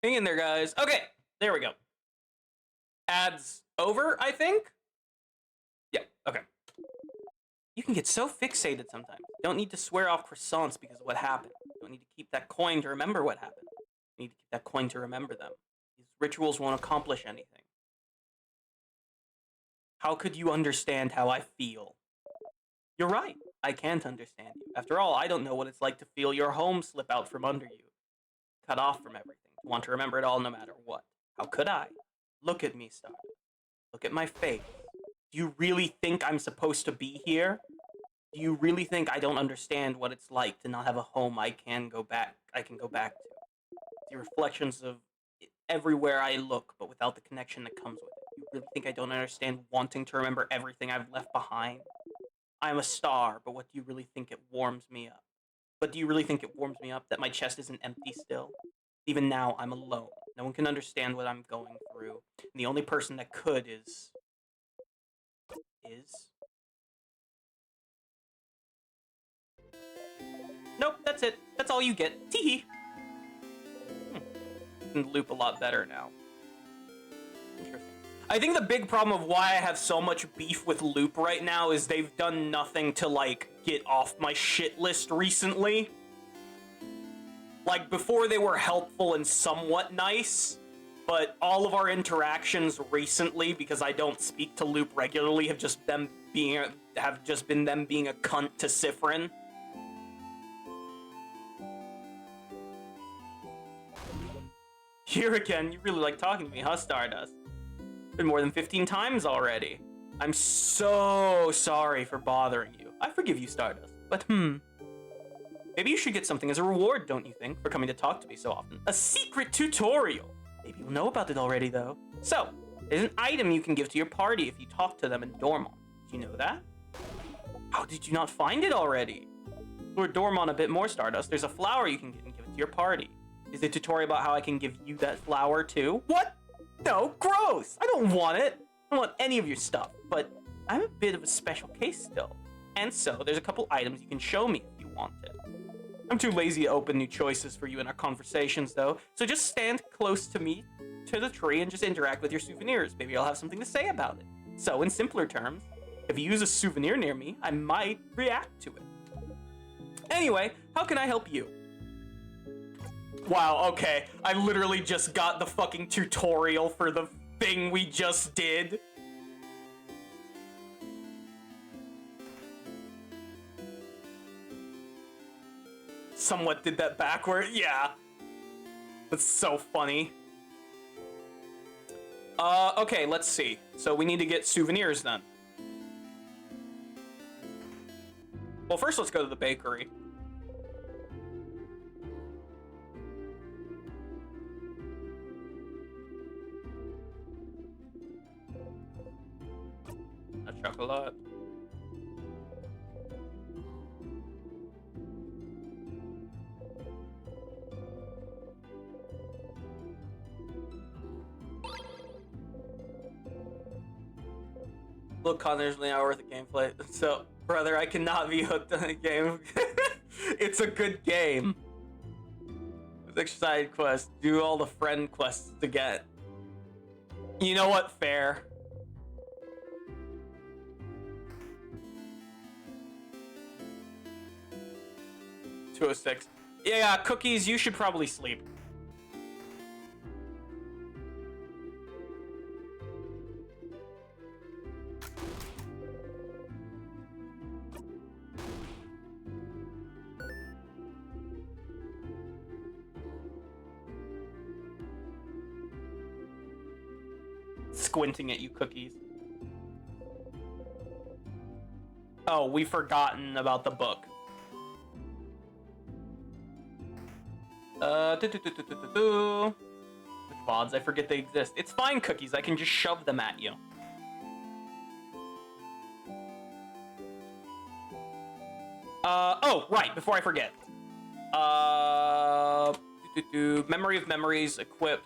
Hang in there, guys. Okay, there we go. Ads over, I think? Yeah, okay. You can get so fixated sometimes. You don't need to swear off croissants because of what happened. You don't need to keep that coin to remember what happened. You need to keep that coin to remember them. These rituals won't accomplish anything. How could you understand how I feel? You're right. I can't understand you. After all, I don't know what it's like to feel your home slip out from under you. Cut off from everything. To want to remember it all no matter what. How could I? Look at me, Star. Look at my face. Do you really think I'm supposed to be here? Do you really think I don't understand what it's like to not have a home I can go back to? The reflections of everywhere I look, but without the connection that comes with it. You really think I don't understand wanting to remember everything I've left behind? I'm a star, but what do you really think it warms me up? But do you really think it warms me up that my chest isn't empty still? Even now, I'm alone. No one can understand what I'm going through. And the only person that could is... Nope, that's it. That's all you get. Teehee. Can loop a lot better now. Interesting. I think the big problem of why I have so much beef with Loop right now is they've done nothing to, like, get off my shit list recently. Like, before they were helpful and somewhat nice, but all of our interactions recently, because I don't speak to Loop regularly, have just been them being a cunt to Sifrin. Here again, you really like talking to me, huh, Stardust? Been more than 15 times already. I'm so sorry for bothering you. I forgive you, Stardust, but maybe you should get something as a reward, don't you think, for coming to talk to me so often? A secret tutorial! Maybe you'll know about it already, though. So, there's an item you can give to your party if you talk to them in Dormont. Do you know that? How did you not find it already? Lure Dormont a bit more, Stardust. There's a flower you can get and give it to your party. Is the tutorial about how I can give you that flower, too? What? No, gross! I don't want it! I don't want any of your stuff, but I'm a bit of a special case still. And so, there's a couple items you can show me if you want it. I'm too lazy to open new choices for you in our conversations, though, so just stand close to me, to the tree, and just interact with your souvenirs. Maybe I'll have something to say about it. So, in simpler terms, if you use a souvenir near me, I might react to it. Anyway, how can I help you? Wow, okay. I literally just got the fucking tutorial for the thing we just did. Somewhat did that backward, yeah. That's so funny. Okay, let's see. So we need to get souvenirs then. Well, first let's go to the bakery. Chocolate. Look, Connor's an hour worth of gameplay. So, brother, I cannot be hooked on a game. It's a good game. It's extra side quest. Do all the friend quests to get. You know what? Fair. 206. Yeah, Cookies, you should probably sleep. Squinting at you, Cookies. Oh, we've forgotten about the book. Which VODs? I forget they exist. It's fine, Cookies. I can just shove them at you. Oh, right. Before I forget. Memory of Memories equipped.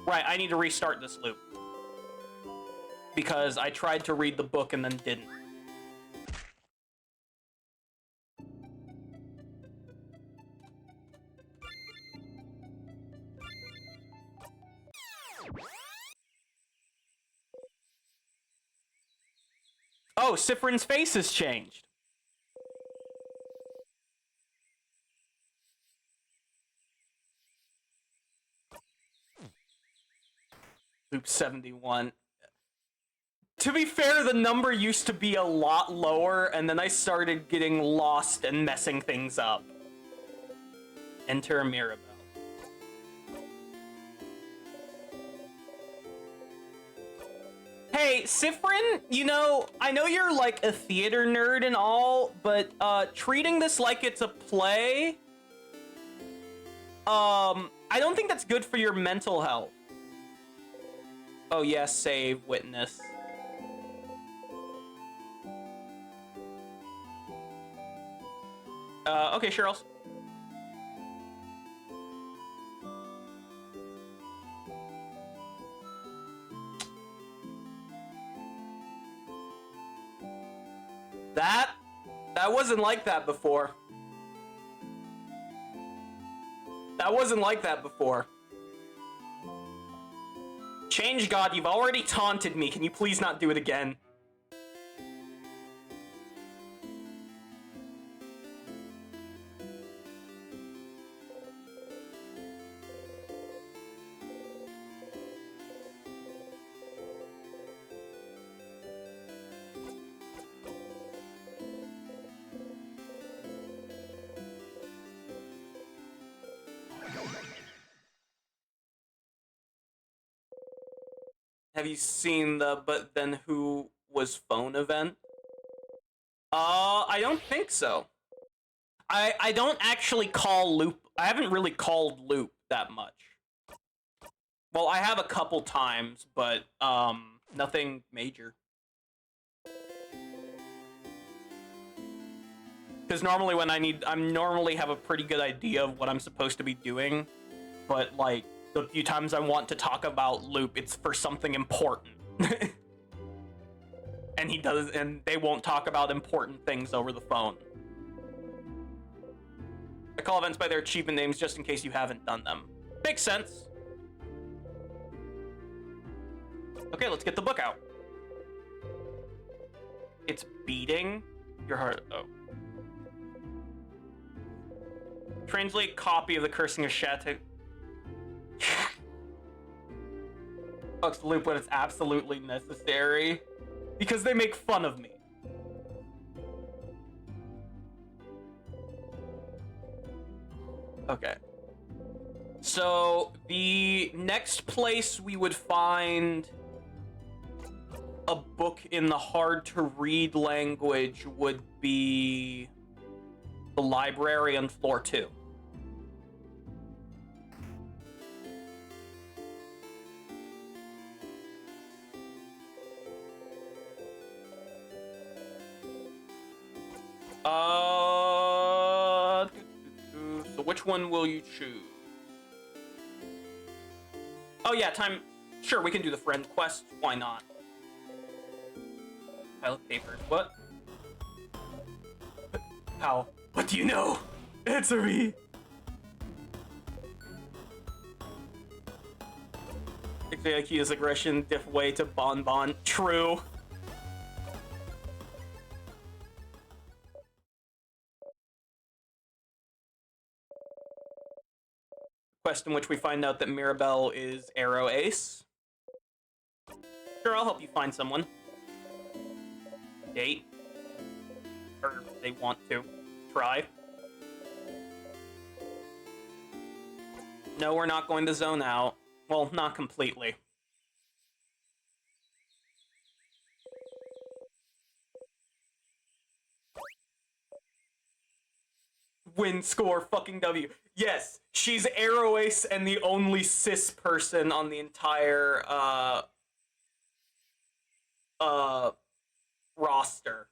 Right, I need to restart this loop. Because I tried to read the book and then didn't. Oh, Sifrin's face has changed. Loop 71. To be fair, the number used to be a lot lower, and then I started getting lost and messing things up. Enter Mirabelle. Hey, Sifrin, you know, I know you're like a theater nerd and all, but treating this like it's a play, I don't think that's good for your mental health. Oh yes, save, witness. Okay, Cheryl. That wasn't like that before. That wasn't like that before. Change God, you've already taunted me. Can you please not do it again? Have you seen the But Then Who Was Phone event? I don't think so. I don't actually call Loop. I haven't really called Loop that much. Well, I have a couple times, but nothing major. Because normally when I normally have a pretty good idea of what I'm supposed to be doing, but like the few times I want to talk about Loop, it's for something important. And they won't talk about important things over the phone. I call events by their achievement names just in case you haven't done them. Makes sense. Okay, let's get the book out. It's beating your heart. Oh. Translate copy of the Cursing of Shatte. Fucks Loop when it's absolutely necessary. Because they make fun of me. Okay. So, the next place we would find a book in the hard-to-read language would be the library on floor 2. So which one will you choose? Oh yeah, time. Sure, we can do the friend quest. Why not? Pile of papers. What? How? What do you know? Answer me. Ikea's aggression, diff way to Bon Bon. True. Quest in which we find out that Mirabelle is Arrow Ace. Sure, I'll help you find someone. Date. Or if they want to. Try. No, we're not going to zone out. Well, not completely. Win, score, fucking W. Yes, she's Arrow Ace and the only cis person on the entire, roster.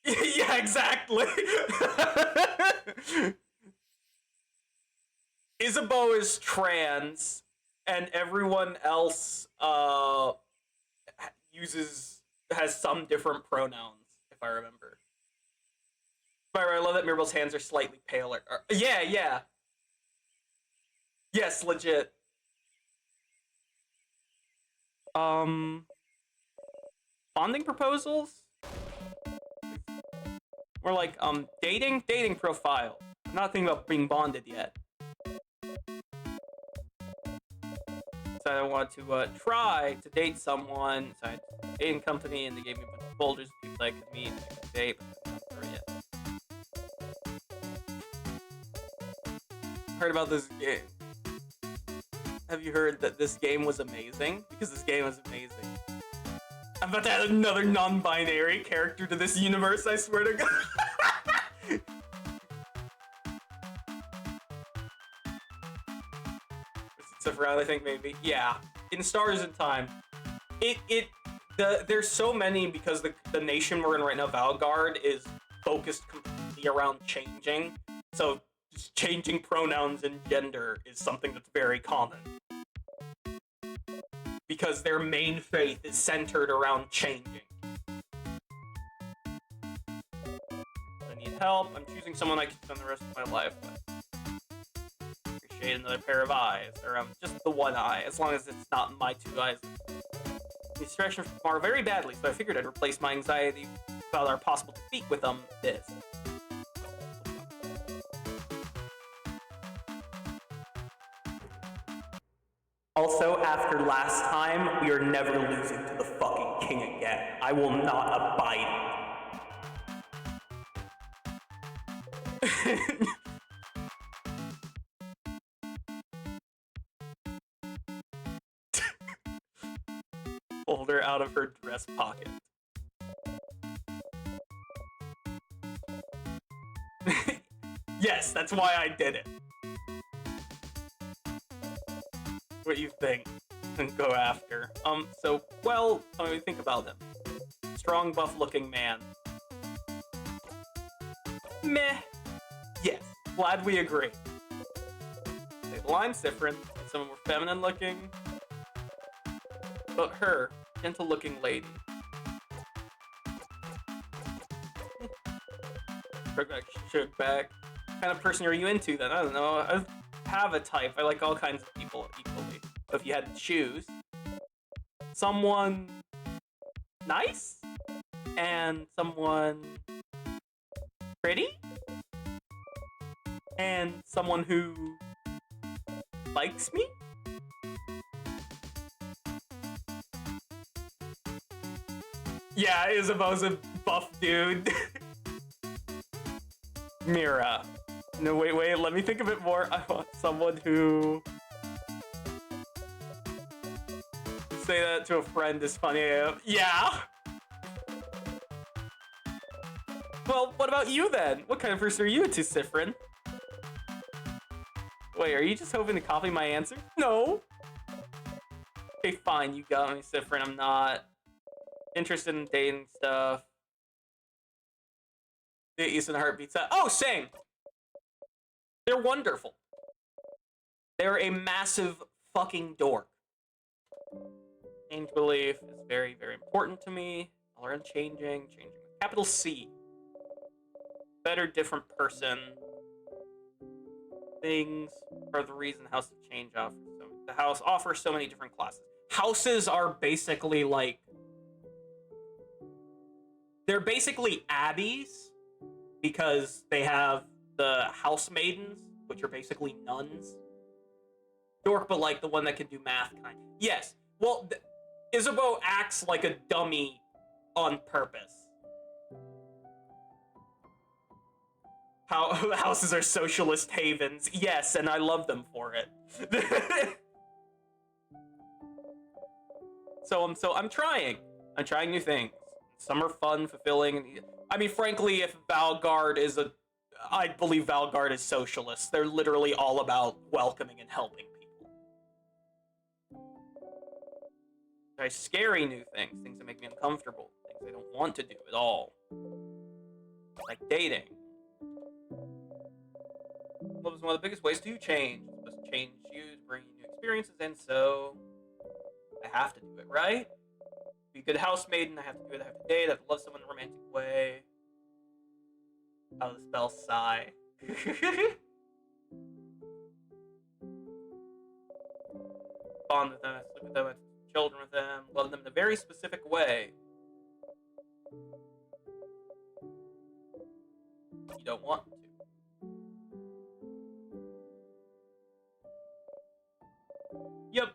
Yeah, exactly. Isabeau is trans, and everyone else, has some different pronouns, if I remember. I love that Mirabelle's hands are slightly paler. Yeah, yeah. Yes, legit. bonding proposals? More like, dating profile. I'm not thinking about being bonded yet. So I want to try to date someone. So I had a dating company, and they gave me a bunch of folders of people I could meet and I could date, but I'm not sure yet. Heard about this game. Have you heard that this game was amazing? Because this game is amazing. I'm about to add another non-binary character to this universe, I swear to God. Except for I think maybe, yeah. In Stars and Time, there's so many because the nation we're in right now, Valgard, is focused completely around changing. So just changing pronouns and gender is something that's very common. Because their main faith is centered around changing. I need help. I'm choosing someone I can spend the rest of my life with. Appreciate another pair of eyes, or just the one eye, as long as it's not my two eyes. These distractions from tomorrow very badly, so I figured I'd replace my anxiety about our possible defeat with this. Also, after last time, we are never losing to the fucking king again. I will not abide it. Pulled her out of her dress pocket. Yes, that's why I did it. What you think and go after. So, well, let me think about them. Strong, buff-looking man. Meh. Yes, glad we agree. The line's different. Someone more feminine-looking. But her, gentle-looking lady. Shug back. What kind of person are you into then? I don't know. I have a type. I like all kinds of people equally. So if you had to choose, someone nice and someone pretty and someone who likes me. Yeah, Isabeau's a buff dude. Mira. No, wait, let me think a bit more. I want someone who... Say that to a friend is funny. Yeah! Well, what about you then? What kind of person are you into, Sifrin? Wait, are you just hoping to copy my answer? No! Okay, fine, you got me, Sifrin. I'm not interested in dating stuff. The Eastern Heartbeats. Oh, same! They're wonderful. They're a massive fucking dork. Change belief is very, very important to me. I'll learn changing with capital C. Better, different person. Things are the reason House of Change offers. So the house offers so many different classes. Houses are basically like... They're basically abbeys because they have the house maidens, which are basically nuns. Dork, but like the one that can do math kind. Yes. Well, Isabeau acts like a dummy on purpose. Houses are socialist havens. Yes, and I love them for it. So I'm trying. I'm trying new things. Some are fun, fulfilling. I mean, frankly, if Valgard is I believe Valgard is socialist. They're literally all about welcoming and helping people. Try scary new things that make me uncomfortable, things I don't want to do at all. Like dating. Love is one of the biggest ways to change. It's supposed to change you, to bring you new experiences, and so I have to do it, right? To be a good housemaiden, I have to do it, I have to date, I have to love someone in a romantic way. How to spell sigh. Bond with them, I sleep with them, I have children with them, love them in a very specific way. You don't want to. Yep.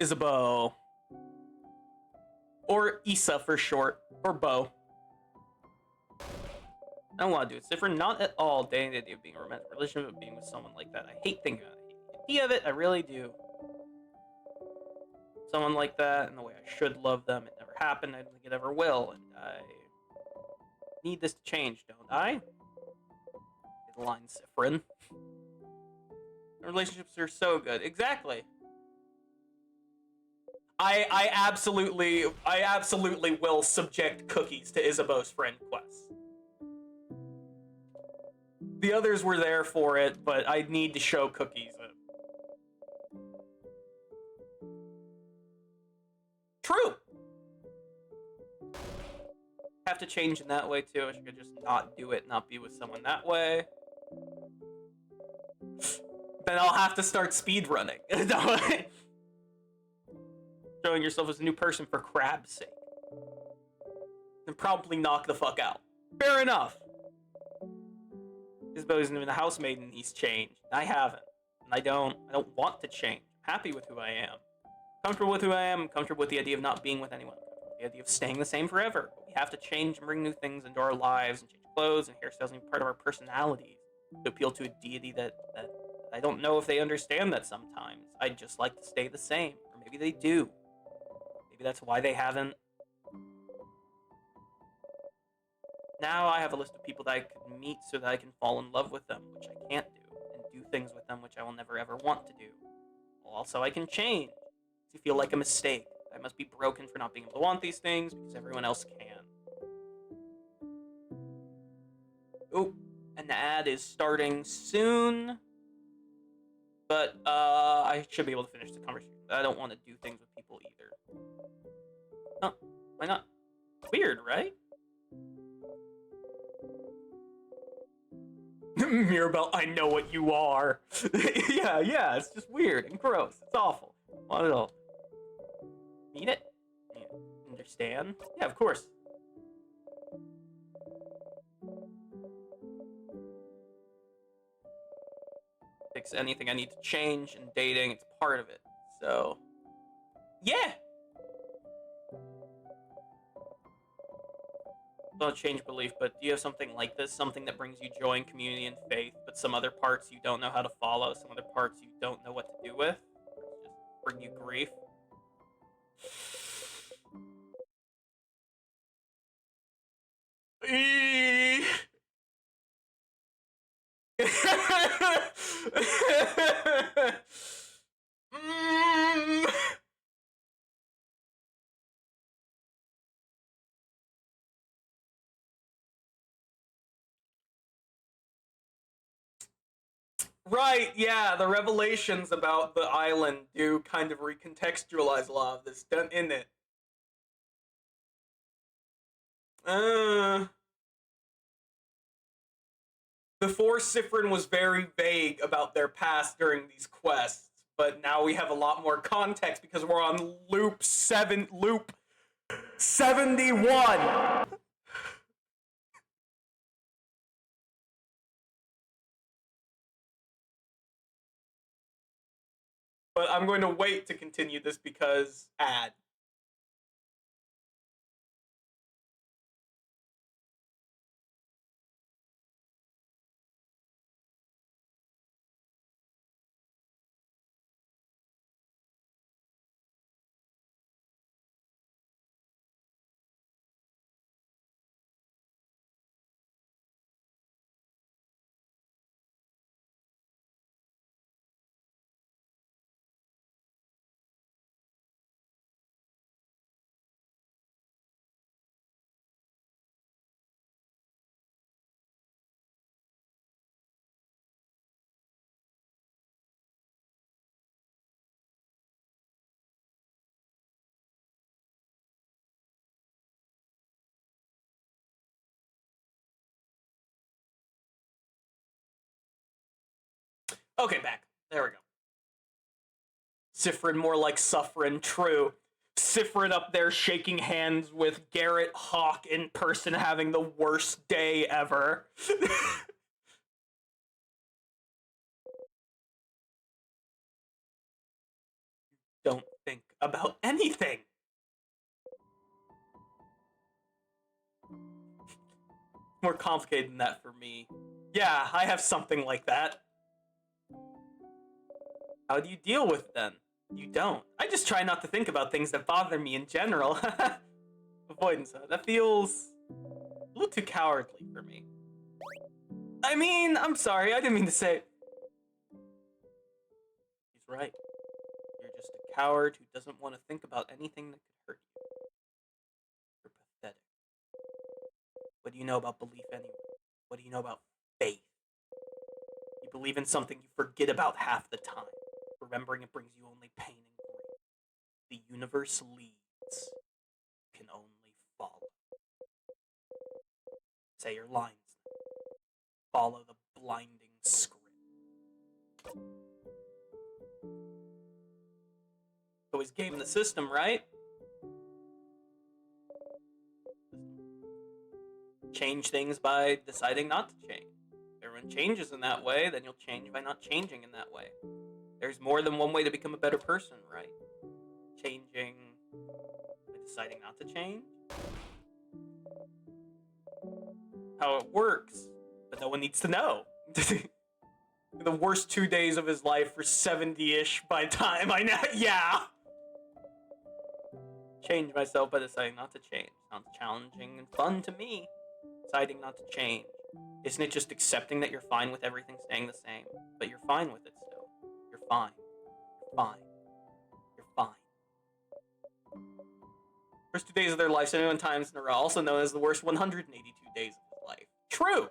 Isabeau. Or Issa for short. Or Bo. I don't want to do it. Different, not at all dating the idea of being in a romantic relationship, but being with someone like that. I hate thinking about it. I hate the idea of it. I really do. Someone like that, and the way I should love them. It never happened. I don't think it ever will. And I need this to change, don't I? The line, Sifrin. Relationships are so good. Exactly. I absolutely will subject cookies to Isabeau's friend quest. The others were there for it, but I need to show cookies. True. Have to change in that way too. I should just not do it, not be with someone that way. Then I'll have to start speedrunning. Showing yourself as a new person for crab's sake. And probably knock the fuck out. Fair enough. Isabeau isn't even a housemaid and he's changed. I haven't. And I don't want to change. I'm happy with who I am. Comfortable with who I am. I'm comfortable with the idea of not being with anyone. The idea of staying the same forever. But we have to change and bring new things into our lives and change clothes and hairstyles and be part of our personalities to appeal to a deity that I don't know if they understand that sometimes. I'd just like to stay the same. Or maybe they do. Maybe that's why they haven't. Now I have a list of people that I could meet so that I can fall in love with them, which I can't do, and do things with them which I will never ever want to do. Also, I can change. To feel like a mistake. I must be broken for not being able to want these things because everyone else can. Oh, and the ad is starting soon. But I should be able to finish the conversation. I don't want to do things with people either. Huh, why not? Weird, right? Mirabelle, I know what you are. yeah, it's just weird and gross. It's awful. Not at all. Mean it? Yeah. Understand? Yeah, of course. Fix anything I need to change in dating. It's part of it. So, yeah. Don't change belief, but do you have something like this? Something that brings you joy and community and faith, but some other parts you don't know how to follow, some other parts you don't know what to do with? Or just bring you grief? Right, yeah, the revelations about the island do kind of recontextualize a lot of this, in it. Before Sifrin was very vague about their past during these quests, but now we have a lot more context because we're on loop 71. But I'm going to wait to continue this because ad. Okay, back. There we go. Sifrin more like suffering, true. Sifrin up there shaking hands with Garrett Hawk in person having the worst day ever. Don't think about anything. More complicated than that for me. Yeah, I have something like that. How do you deal with it then? You don't. I just try not to think about things that bother me in general. Avoidance. That feels a little too cowardly for me. I mean, I'm sorry, I didn't mean to say. He's right. You're just a coward who doesn't want to think about anything that could hurt you. You're pathetic. What do you know about belief anyway? What do you know about faith? You believe in something you forget about half the time. Remembering it brings you only pain and grief. The universe leads. You can only follow. Say your lines. Follow the blinding script. Always game the system, right? Change things by deciding not to change. If everyone changes in that way, then you'll change by not changing in that way. There's more than one way to become a better person, right? Changing by deciding not to change. How it works, but no one needs to know. The worst 2 days of his life for 70-ish by time I know. Yeah. Change myself by deciding not to change. Sounds challenging and fun to me. Deciding not to change. Isn't it just accepting that you're fine with everything staying the same? But you're fine with it still. You're fine. You're fine. You're fine. First 2 days of their life, 71 times in a row, also known as the worst 182 days of his life. True!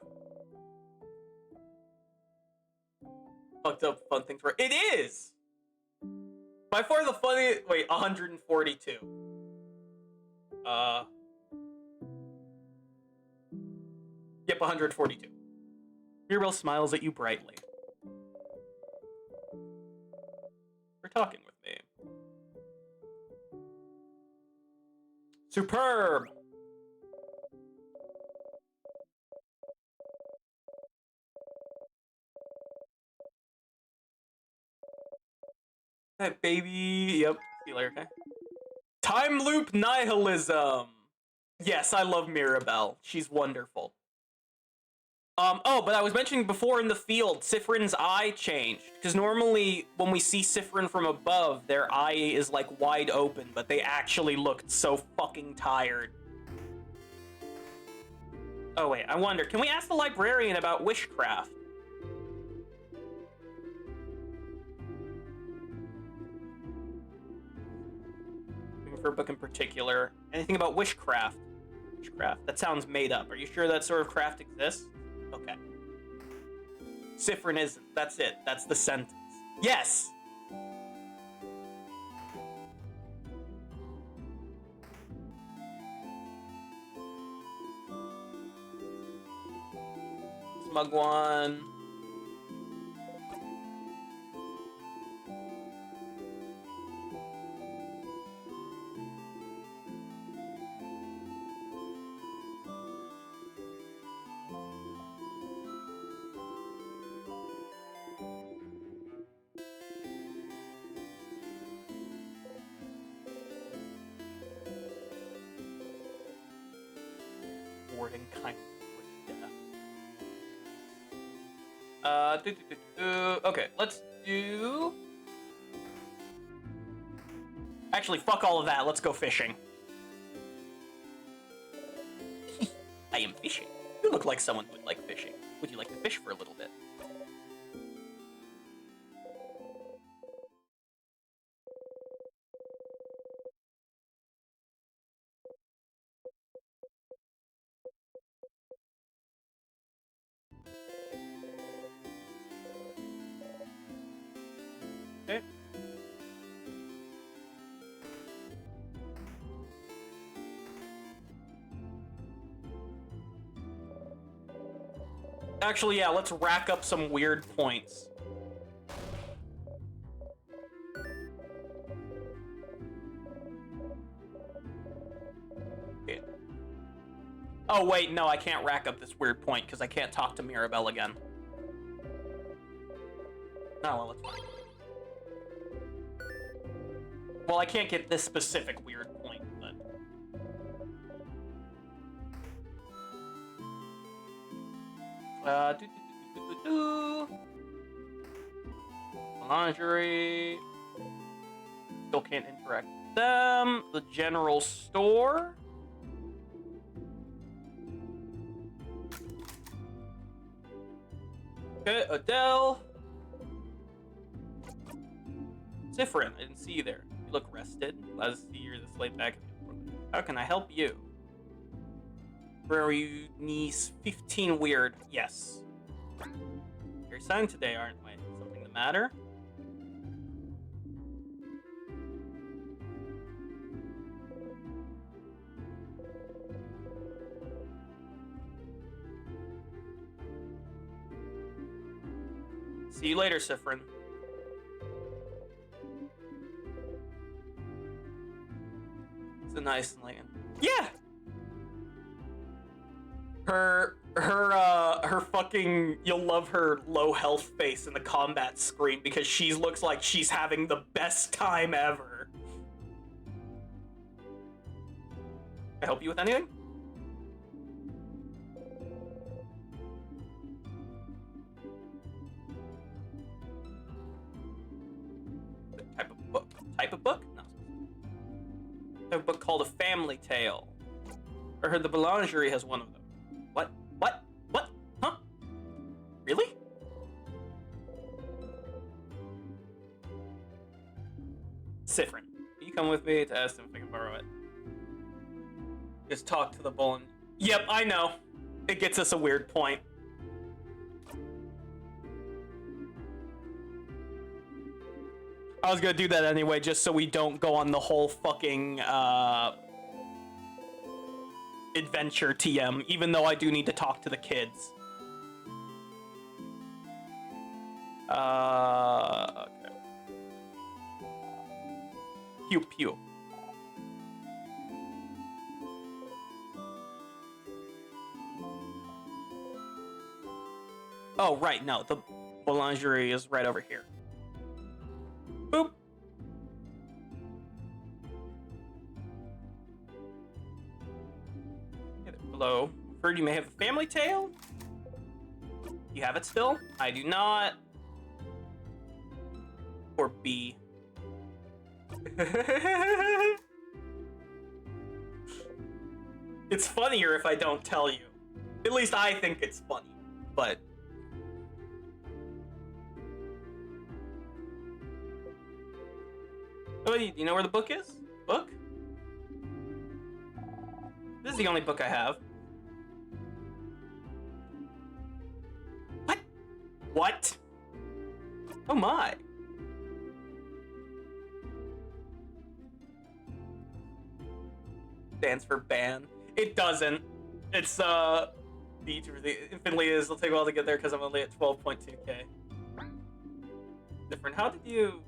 Fucked up fun things for it is! By far the funniest. Wait, 142. Yep, 142. Mirabelle smiles at you brightly. For talking with me. Superb! That baby. Yep. See you later, okay? Time loop nihilism. Yes, I love Mirabelle. She's wonderful. Oh, but I was mentioning before in the field, Sifrin's eye changed. Because normally, when we see Sifrin from above, their eye is, like, wide open, but they actually looked so fucking tired. Oh, wait, I wonder, can we ask the librarian about witchcraft? Looking for a book in particular. Anything about witchcraft? Witchcraft. That sounds made up. Are you sure that sort of craft exists? Okay. Sifrin isn't. That's it. That's the sentence. Yes! Smugwan. Wording kind of okay, let's do. Actually, fuck all of that. Let's go fishing. I am fishing. You look like someone who would like fishing. Would you like to fish for a little bit? Okay. Actually, yeah, let's rack up some weird points. Oh, wait, no, I can't rack up this weird point because I can't talk to Mirabelle again. Oh, well, it's fine. Well, I can't get this specific weird point, but... Lingerie. Still can't interact with them. The general store. Okay, Adele. Zifrin, I didn't see you there. You look rested. Glad to see you're this late back. How can I help you? Where are you, niece? 15 weird. Yes. You're signed today, aren't we? Something the matter? See you later, Zifrin. It's a nice land. Yeah. Her fucking, you'll love her low health face in the combat screen because she looks like she's having the best time ever. Can I help you with anything? Type of book? Type of book? No. Type of book called A Family Tale. I heard the Boulangerie has one of them. What? What? What? Huh? Really? Zifrin, can you come with me to ask him if I can borrow it? Just talk to the Boulangerie. Yep, I know. It gets us a weird point. I was gonna do that anyway, just so we don't go on the whole fucking, adventure TM, even though I do need to talk to the kids. Okay. Pew pew. Oh, right, no, the Boulangerie is right over here. Boop. Hello. Heard you may have a family tale? You have it still? I do not. Or B. It's funnier if I don't tell you. At least I think it's funny, but... Oh, do you know where the book is? Book? This is the only book I have. What? What? Oh my. Stands for ban. It doesn't. It's, beach infinitely is. It'll take a while to get there because I'm only at 12.2k. Different. How did you...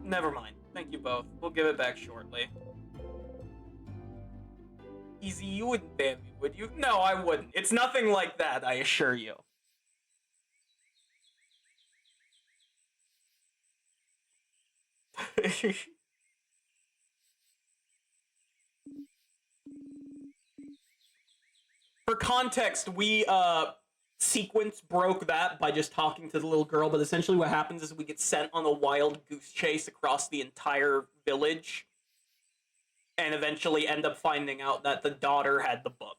Never mind. Thank you both. We'll give it back shortly. Easy, you wouldn't ban me, would you? No, I wouldn't. It's nothing like that, I assure you. For context, we, sequence broke that by just talking to the little girl, but essentially what happens is we get sent on a wild goose chase across the entire village and eventually end up finding out that the daughter had the book.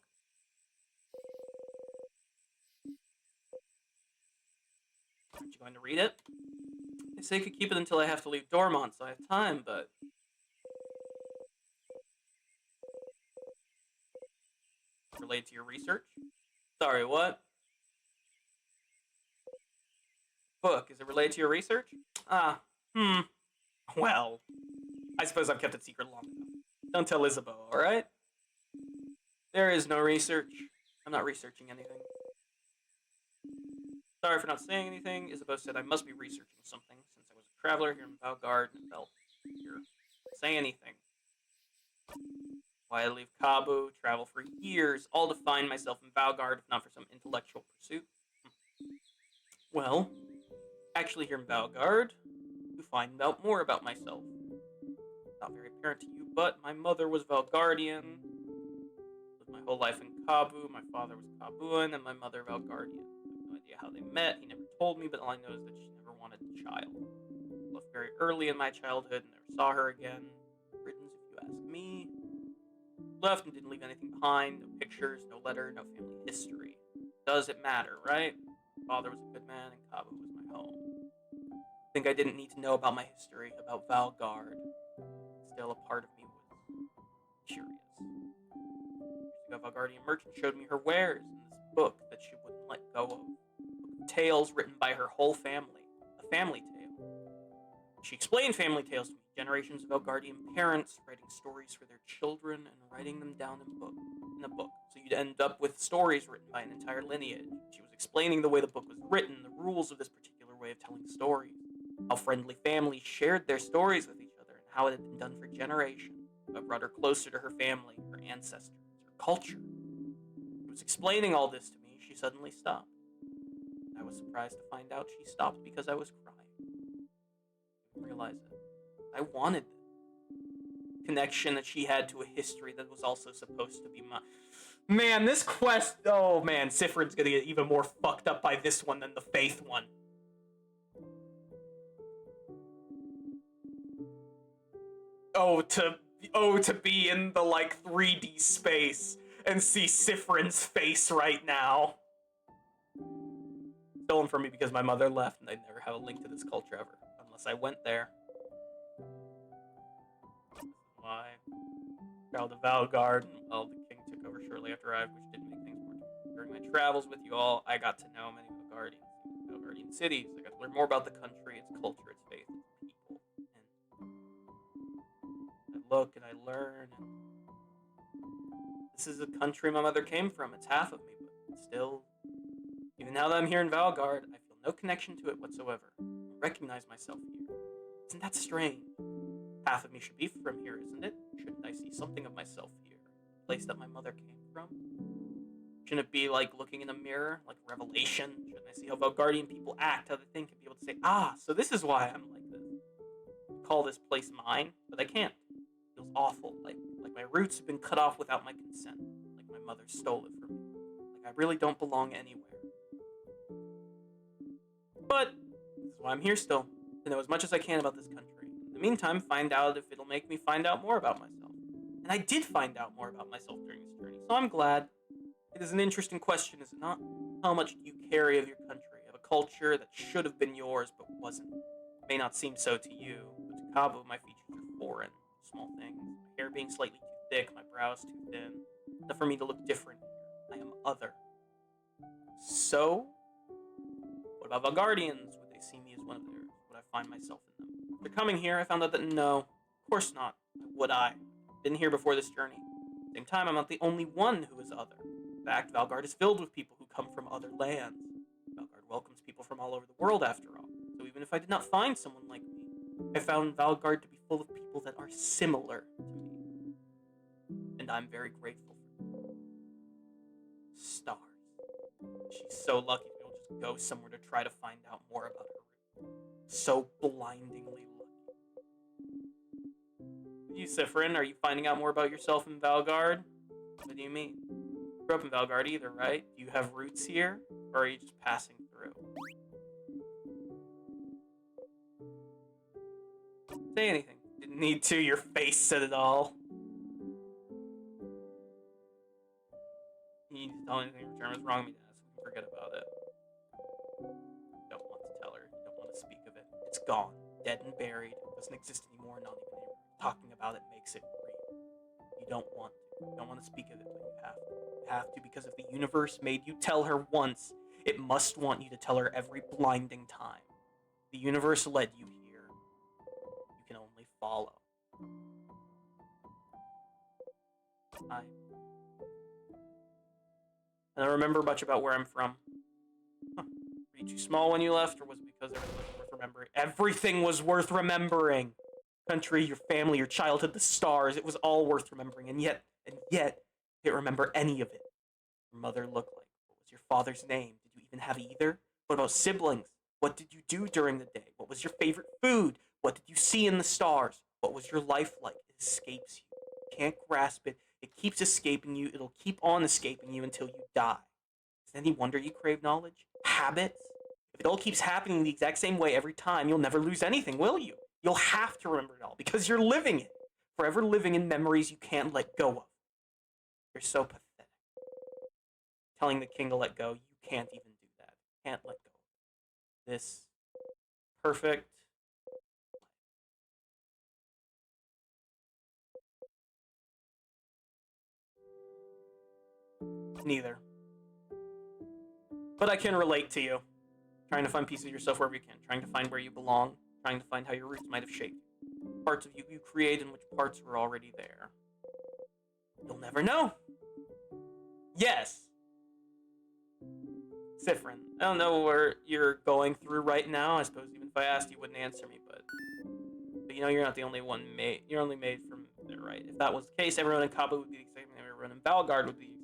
Aren't you going to read it? They say you could keep it until I have to leave Dormont, so I have time, but... Related to your research? Sorry, what? Book, is it related to your research? Well, I suppose I've kept it secret long enough. Don't tell Isabeau, alright? There is no research. I'm not researching anything. Sorry for not saying anything. Isabeau said I must be researching something since I was a traveler here in Valgard and felt here. Say anything. Why I leave Cabo, travel for years, all to find myself in Valgard, if not for some intellectual pursuit. Well, actually here in Valgard, to find out more about myself. Not very apparent to you, but my mother was Valgardian. Lived my whole life in Kabu. My father was Kabuan, and my mother Valgardian. I have no idea how they met. He never told me, but all I know is that she never wanted a child. Left very early in my childhood and never saw her again. Britons, if you ask me. Left and didn't leave anything behind. No pictures, no letter, no family history. Does it matter, right? Father was a good man, and Kabu was my home. I think I didn't need to know about my history, about Valgard. Still, a part of me was curious. Years ago, Valgardian merchant showed me her wares in this book that she wouldn't let go of. Tales written by her whole family. A family tale. She explained family tales to me. Generations of Valgardian parents writing stories for their children and writing them down in a book. So you'd end up with stories written by an entire lineage. She was explaining the way the book was written, the rules of this particular way of telling stories, how friendly families shared their stories with each other, and how it had been done for generations. What brought her closer to her family, her ancestors, her culture. She was explaining all this to me. She suddenly stopped. I was surprised to find out she stopped because I was crying. I didn't realize it. I wanted the connection that she had to a history that was also supposed to be mine. Man, this quest... Oh, man, Sifrin's gonna get even more fucked up by this one than the Faith one. Oh, to be in the, like, 3D space and see Sifrin's face right now. Stolen from me because my mother left, and I'd never have a link to this culture ever, unless I went there. Why? Child of Valgard, well, the king took over shortly after I arrived, which didn't make things more difficult. During my travels with you all, I got to know many Valgardian cities. I got to learn more about the country, its culture, its faith, its people. And I look and I learn, and this is a country my mother came from. It's half of me, but still, even now that I'm here in Valgard, I feel no connection to it whatsoever. I don't recognize myself here. Isn't that strange? Half of me should be from here, isn't it? Shouldn't I see something of myself here? The place that my mother came from? Shouldn't it be like looking in a mirror, like revelation? Shouldn't I see how Valgardian people act, how they think, and be able to say, ah, so this is why I'm like this. Call this place mine, but I can't. It feels awful, like my roots have been cut off without my consent, like my mother stole it from me, like I really don't belong anywhere. But this is why I'm here still, to know as much as I can about this country. In the meantime, find out if it'll make me find out more about myself. And I did find out more about myself during this journey, so I'm glad. It is an interesting question, is it not? How much do you carry of your country, of a culture that should have been yours but wasn't? It may not seem so to you, but to Cabo, my features are foreign, small things. My hair being slightly too thick, my brows too thin. Enough for me to look different here. I am other. So, what about Valgardians? Would they see me as one of theirs? Would I find myself in them? After coming here, I found out that no, of course not. Would I? Been here before this journey. At the same time, I'm not the only one who is other. In fact, Valgard is filled with people who come from other lands. Valgard welcomes people from all over the world, after all. So even if I did not find someone like me, I found Valgard to be full of people that are similar to me. And I'm very grateful for them. Stars. She's so lucky to be able to just go somewhere to try to find out more about her. So blindingly lucky. You, Sifrin, are you finding out more about yourself in Valgard? What do you mean? You grew up in Valgard either, right? Do you have roots here? Or are you just passing through? Say anything. Didn't need to, your face said it all. You need to tell anything in return. What's wrong with me to ask? We can forget about it. You don't want to tell her. You don't want to speak of it. It's gone. Dead and buried. It doesn't exist anymore. Not even anymore. Talking about it makes it real. You don't want to. You don't want to speak of it, but you have to. You have to because if the universe made you tell her once, it must want you to tell her every blinding time. The universe led you here. You can only follow. I don't remember much about where I'm from. Huh. Were you too small when you left, or was it because everything was worth remembering? Everything was worth remembering! Country, your family, your childhood, the stars, it was all worth remembering, and yet and yet you can't remember any of it. Your mother looked like? What was your father's name? Did you even have either? What about siblings? What did you do during the day? What was your favorite food? What did you see in the stars? What was your life like? It escapes you. You can't grasp it. It keeps escaping you. It'll keep on escaping you until you die. Is it any wonder you crave knowledge? Habits? If it all keeps happening the exact same way every time, you'll never lose anything, will you? You'll have to remember it all because you're living it. Forever living in memories you can't let go of. You're so pathetic. Telling the king to let go, you can't even do that. You can't let go of this perfect. Neither. But I can relate to you. Trying to find pieces of yourself wherever you can. Trying to find where you belong. Trying to find how your roots might have shaped you. Parts of you created and which parts were already there. You'll never know. Yes. Sifrin, I don't know where you're going through right now. I suppose even if I asked, you wouldn't answer me, but you know you're not the only one made. You're only made from there, right? If that was the case, everyone in Kabu would be the same, and everyone in Valgard would be the same.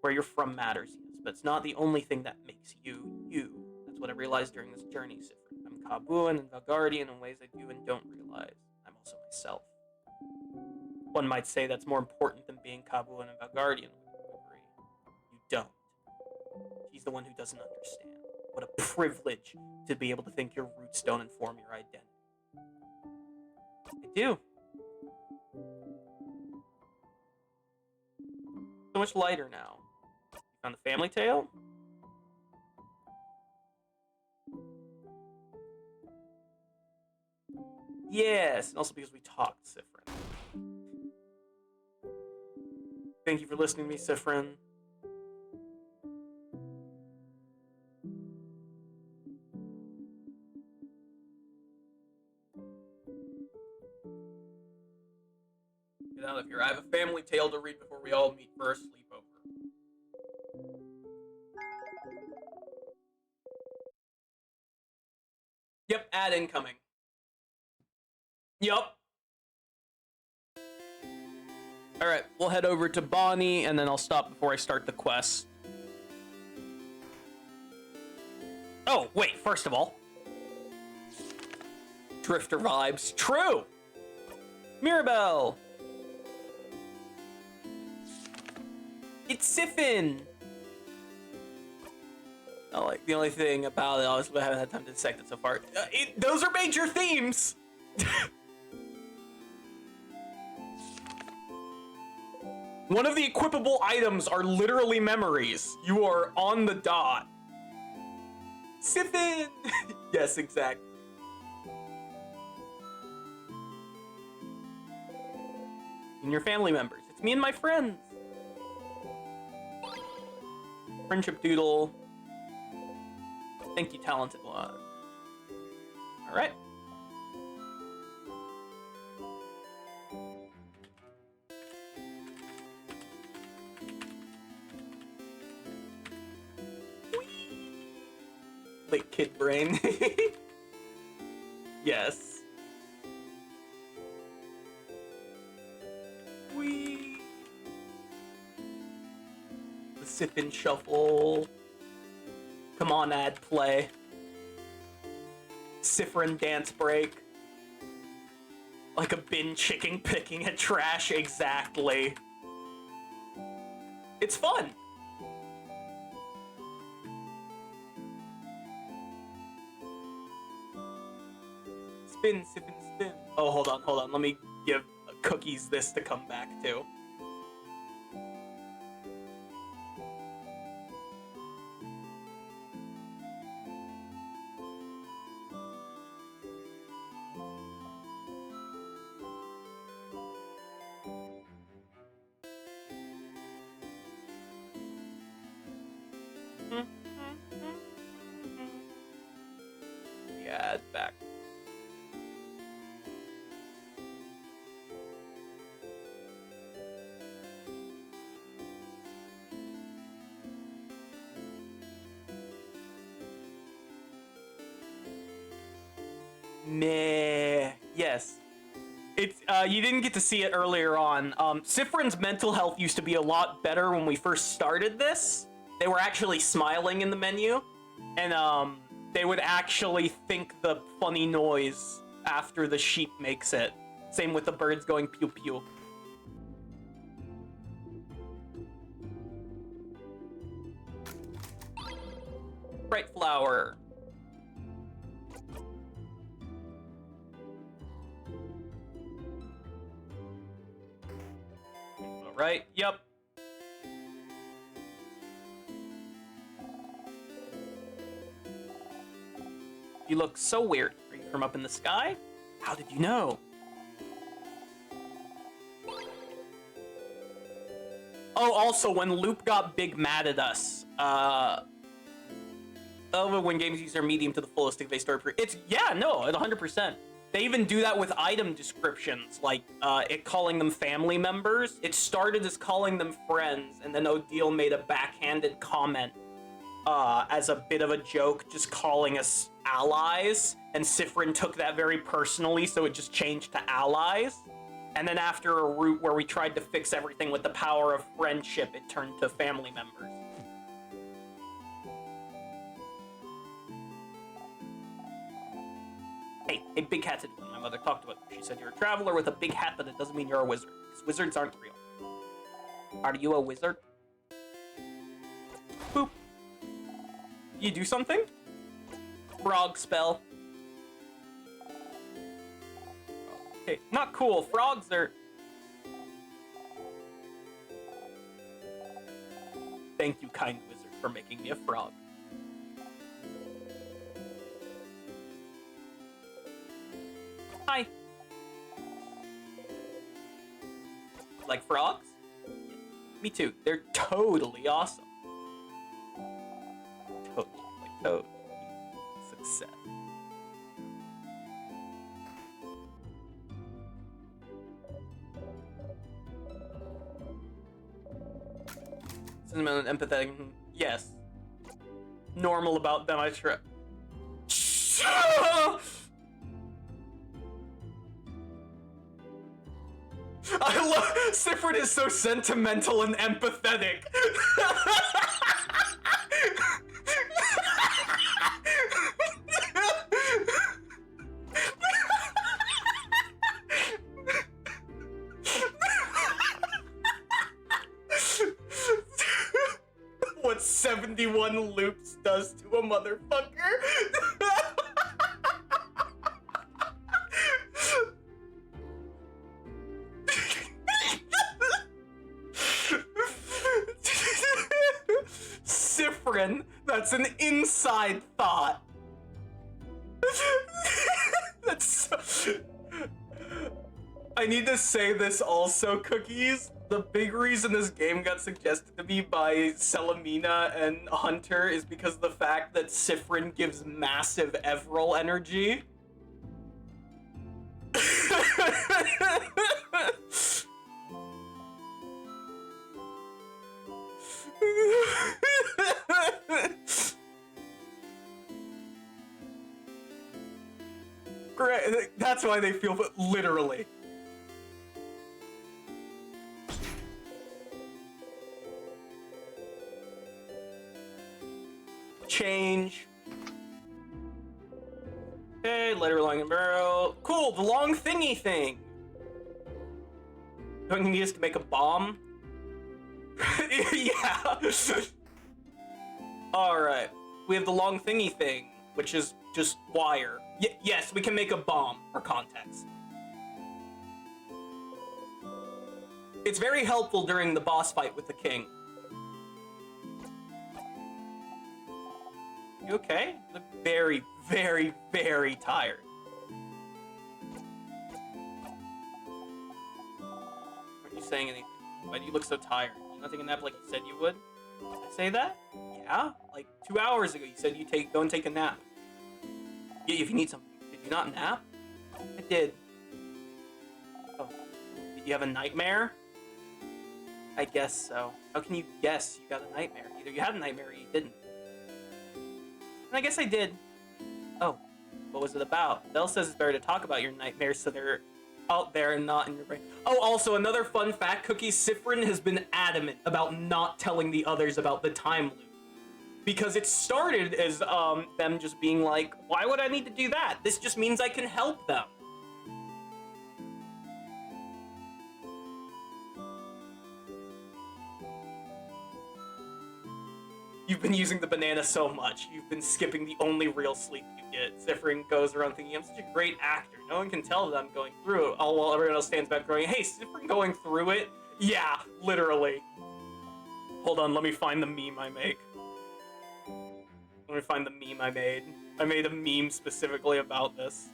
Where you're from matters, yes, but it's not the only thing that makes you you. That's what I realized during this journey, Sifrin. I'm Kabuan and Valgardian in ways I do and don't realize. I'm also myself. One might say that's more important than being Kabuan and Valgardian. Would you agree? You don't. He's the one who doesn't understand. What a privilege to be able to think your roots don't inform your identity. They do. So much lighter now. You found the family tale? Yes, and also because we talked, Sifrin. Thank you for listening to me, Sifrin. Get out of here. I have a family tale to read before we all meet for a sleepover. Yep, ad incoming. Yup. Alright, we'll head over to Bonnie, and then I'll stop before I start the quest. Oh, wait, first of all. Drifter vibes. True! Mirabelle! It's Siffin! Oh, like, the only thing about it, I haven't had time to dissect it so far. Those are major themes! One of the equipable items are literally memories. You are on the dot. Siffin! Yes, exactly. And your family members. It's me and my friends. Friendship doodle. Thank you, talented one. All right. Like kid brain. Yes. Wee. The sip and shuffle. Come on, ad play. Sifrin dance break. Like a bin chicken picking at trash, exactly. It's fun. Spin, sippin', spin. Oh, hold on. Let me give Cookies this to come back to. Yeah, it's back. Meh. Yes. It's you didn't get to see it earlier on. Sifrin's mental health used to be a lot better when we first started this. They were actually smiling in the menu, and they would actually think the funny noise after the sheep makes it. Same with the birds going pew pew. Bright flower. All right. Yep. You look so weird. Are you from up in the sky? How did you know? Oh, also, when Loop got big mad at us, when games use their medium to the fullest, if they story it's, yeah, no, 100%. They even do that with item descriptions, like it calling them family members. It started as calling them friends, and then Odile made a backhanded comment as a bit of a joke, just calling us allies, and Sifrin took that very personally, so it just changed to allies. And then after a route where we tried to fix everything with the power of friendship, it turned to family members. Hey, big cat's when my mother talked about you. She said you're a traveler with a big hat, but it doesn't mean you're a wizard, because wizards aren't real. Are you a wizard? Boop. You do something? Frog spell. Okay, not cool. Frogs are... Thank you, kind wizard, for making me a frog. Hi. Like frogs? Yeah, me too. They're totally awesome. Totally, like toad. Success. Sentimental and empathetic. Yes. Normal about them, I try. I love Sifrin is so sentimental and empathetic. What 71 loops does to a motherfucker. Sifrin, that's an inside thought. That's so... I need to say this also, Cookies. The big reason this game got suggested to me by Salamina and Hunter is because of the fact that Sifrin gives massive Everil energy. Great. That's why they feel, but literally. Change. Okay, letter long and barrel. Cool, the long thingy thing. Don't you need us to make a bomb? Yeah. Alright. We have the long thingy thing, which is just wire. Yes, we can make a bomb, for context. It's very helpful during the boss fight with the king. You okay? You look very, very, very tired. Aren't you saying anything? Why do you look so tired? You not taking a nap like you said you would? Did I say that? Yeah? Like 2 hours ago you said you go and take a nap. Yeah, if you need something. Did you not nap? I did. Oh. Did you have a nightmare? I guess so. How can you guess you got a nightmare? Either you had a nightmare or you didn't. And I guess I did. Oh, what was it about? Belle says it's better to talk about your nightmares so they're out there and not in your brain. Oh, also, another fun fact, Cookie Sifrin has been adamant about not telling the others about the time loop. Because it started as them just being like, why would I need to do that? This just means I can help them. You've been using the banana so much, you've been skipping the only real sleep you get. Sifrin goes around thinking, I'm such a great actor. No one can tell that I'm going through it. All while everyone else stands back going, hey, Sifrin going through it? Yeah, literally. Hold on, let me find the meme I make. Let me find the meme I made. I made a meme specifically about this.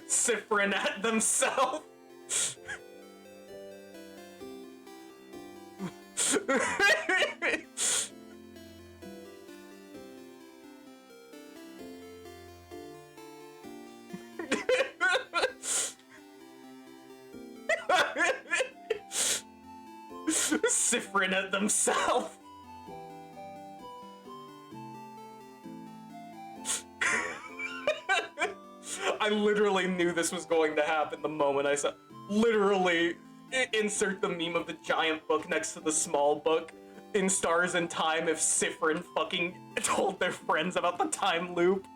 Sifrin at themselves. Sifrin at themselves. I literally knew this was going to happen the moment I saw. Literally, insert the meme of the giant book next to the small book in Stars and Time if Sifrin fucking told their friends about the time loop.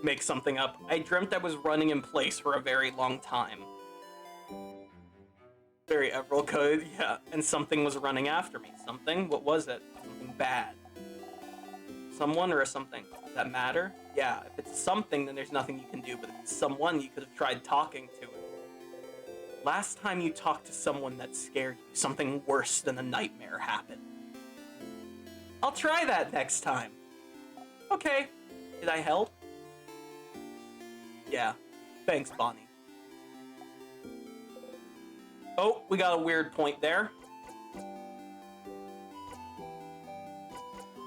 Make something up. I dreamt I was running in place for a very long time. Very Everil code, yeah. And something was running after me. Something? What was it? Something bad. Someone or a something? Does that matter? Yeah, if it's something, then there's nothing you can do, but if it's someone, you could have tried talking to it. Last time you talked to someone that scared you, something worse than a nightmare happened. I'll try that next time. Okay. Did I help? Yeah. Thanks, Bonnie. Oh, we got a weird point there. Can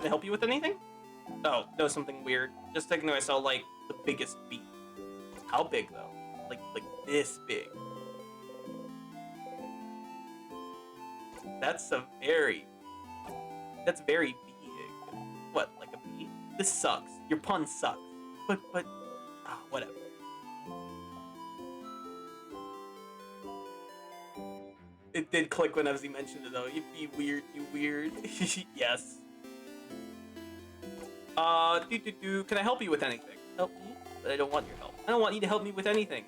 I help you with anything? Oh, no, something weird. Just taking I saw, like, the biggest bee. How big, though? Like this big. That's very big. What, like a bee? This sucks. Your pun sucks. But, whatever. It did click when Evzy mentioned it, though. You be weird, you weird. Yes. Can I help you with anything? Help me? But I don't want your help. I don't want you to help me with anything.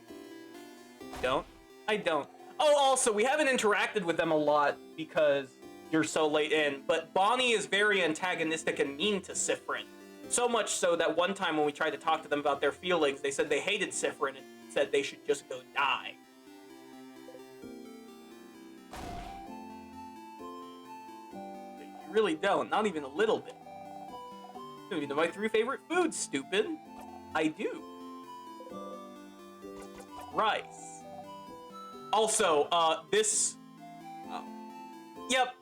You don't? I don't. Oh, also, we haven't interacted with them a lot because you're so late in, but Bonnie is very antagonistic and mean to Sifrin. So much so that one time when we tried to talk to them about their feelings, they said they hated Sifrin and said they should just go die. You really don't. Not even a little bit. You know my 3 favorite foods, stupid. I do. Rice. Also, this... Oh. Yep.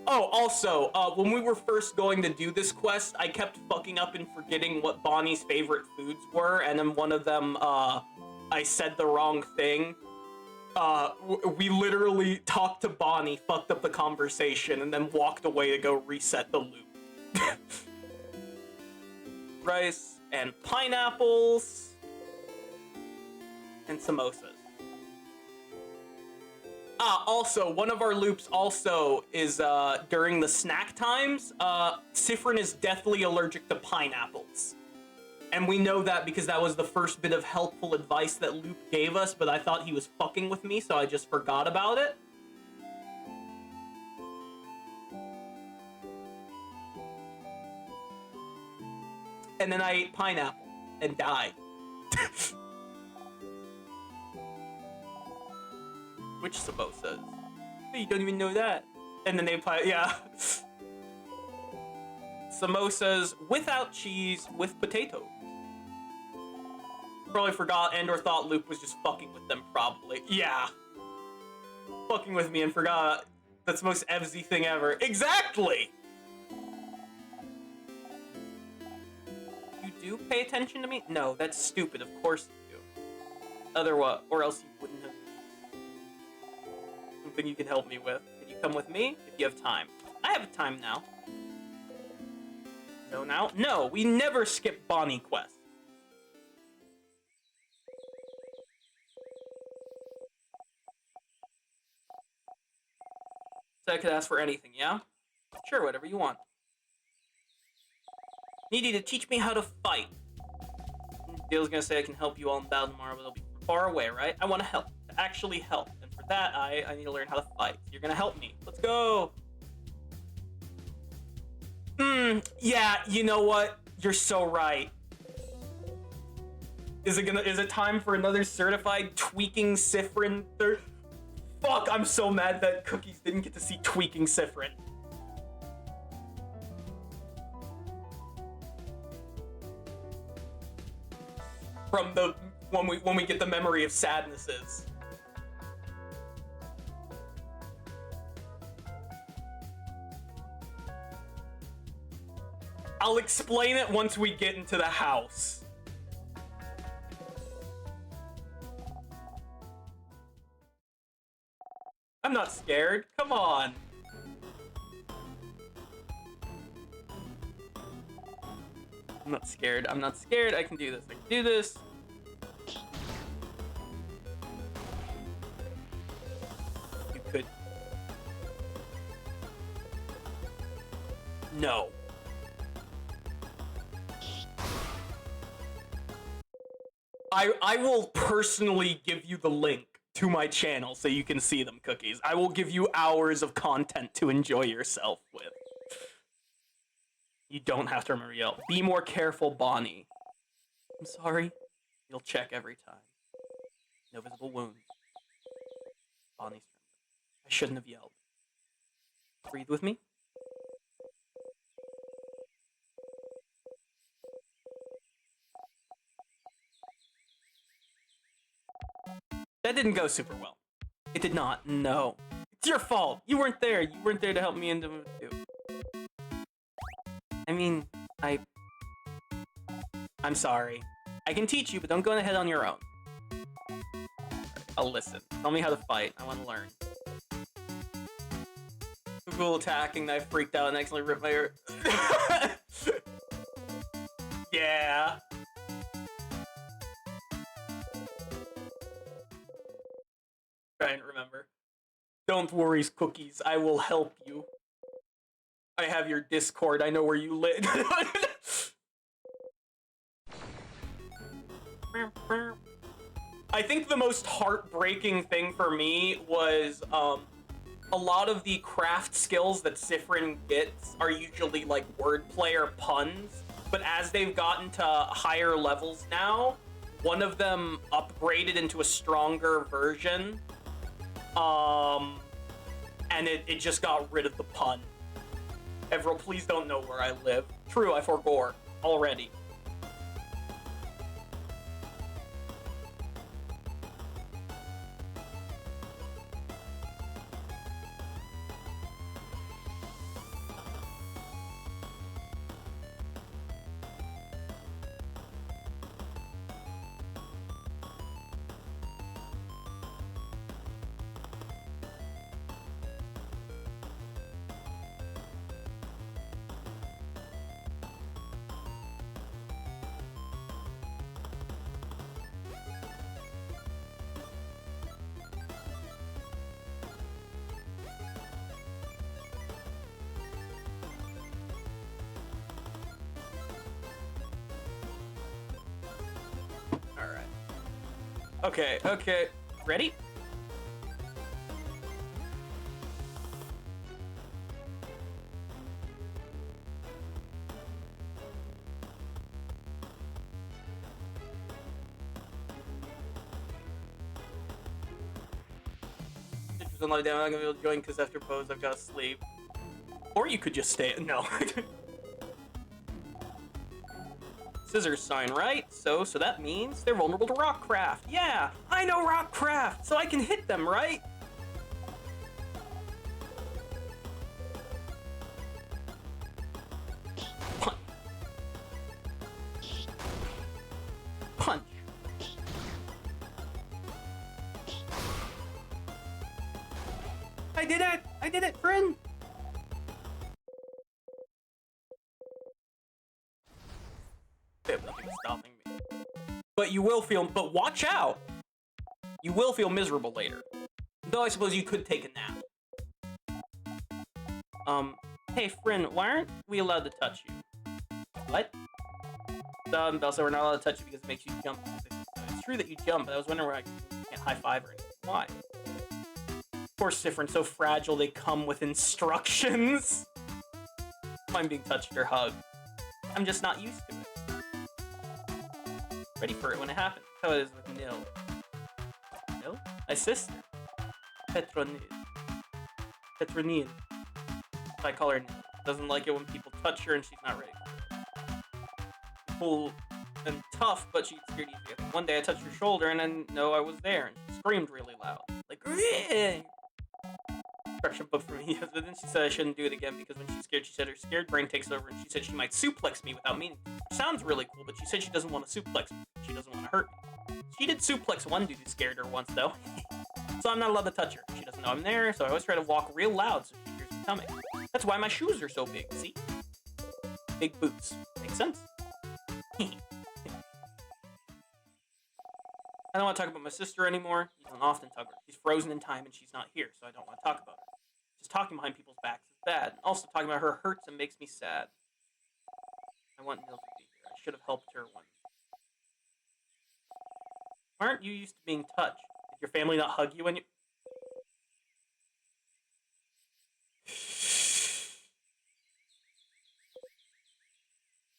Oh, also, when we were first going to do this quest, I kept fucking up and forgetting what Bonnie's favorite foods were, and then one of them, I said the wrong thing. We literally talked to Bonnie, fucked up the conversation, and then walked away to go reset the loop. Rice and pineapples and samosas. Also, one of our loops also is during the snack times, Sifrin is deathly allergic to pineapples. And we know that because that was the first bit of helpful advice that Loop gave us, but I thought he was fucking with me, so I just forgot about it. And then I ate pineapple and died. Which samosas? You don't even know that. And then they yeah. Samosas without cheese with potatoes. Probably forgot and or thought Luke was just fucking with them, probably. Yeah. Fucking with me and forgot. That's the most Evzy thing ever. Exactly! You do pay attention to me? No, that's stupid. Of course you do. Otherwise, or else you wouldn't have. Something you can help me with. Can you come with me if you have time? I have time now. No, now? No, we never skip Bonnie quest. So I could ask for anything, yeah? Sure, whatever you want. Need you to teach me how to fight. Dale's gonna say I can help you all in battle tomorrow, but it'll be far away, right? I want to help. To actually help. And for that, I need to learn how to fight. So you're gonna help me. Let's go! Yeah, you know what? You're so right. Is it time for another certified tweaking Siffrin? Fuck, I'm so mad that Cookies didn't get to see tweaking Siffrin. From the when we get the memory of sadnesses. I'll explain it once we get into the house. I'm not scared. Come on. I'm not scared. I'm not scared. I can do this. I can do this. You could. No. I will personally give you the link to my channel so you can see them, Cookies. I will give you hours of content to enjoy yourself with. You don't have to remember yell. Be more careful, Bonnie. I'm sorry. You'll check every time. No visible wounds. Bonnie's friendly. I shouldn't have yelled. Breathe with me. That didn't go super well. It did not. No. It's your fault. You weren't there. You weren't there to help me into move 2. I mean, I'm sorry. I can teach you, but don't go ahead on your own. I'll listen. Tell me how to fight. I want to learn. Google attacking knife freaked out and accidentally ripped my ear. Yeah. Trying to remember. Don't worry, Cookies. I will help you. I have your Discord. I know where you live. I think the most heartbreaking thing for me was a lot of the craft skills that Siffrin gets are usually like wordplay or puns, but as they've gotten to higher levels now, one of them upgraded into a stronger version, and it just got rid of the pun. Everil, please don't know where I live. True, I forgore already. Okay, okay. Ready? I'm not gonna be able to join because after pose I've got to sleep. Or you could just stay. No. Scissors sign, right? So that means they're vulnerable to rockcraft. Yeah, I know rockcraft, so I can hit them, right? Punch. Punch. I did it! I did it, friend! you will feel, but watch out! You will feel miserable later. Though I suppose you could take a nap. Hey, Fryn, why aren't we allowed to touch you? What? Bell said we're not allowed to touch you because it makes you jump. It's true that you jump, but I was wondering why I can't high-five or anything. Why? Of course, different, so fragile they come with instructions. I'm being touched or hugged. I'm just not used to it. Ready for it when it happens. That's how it is with Nil. Nil? My sister. Petronil. Petronil. I call her Nil. Doesn't like it when people touch her and she's not ready for it. Cool and tough, but she's scared easily. One day I touched her shoulder and I didn't know I was there, and she screamed really loud. Like, "Ree!" Instruction book for me. But then she said I shouldn't do it again because when she's scared, she said her scared brain takes over, and she said she might suplex me without meaning to. Which sounds really cool, but she said she doesn't want to suplex me. She doesn't want to hurt me. She did suplex one dude who scared her once, though. So I'm not allowed to touch her. She doesn't know I'm there, so I always try to walk real loud so she hears me coming. That's why my shoes are so big, see? Big boots. Makes sense. I don't want to talk about my sister anymore. You don't often talk about her. She's frozen in time and she's not here, so I don't want to talk about her. Just talking behind people's backs is bad. Also, talking about her hurts and makes me sad. I want Nil to be here. I should have helped her once. Why aren't you used to being touched? Did your family not hug you when you...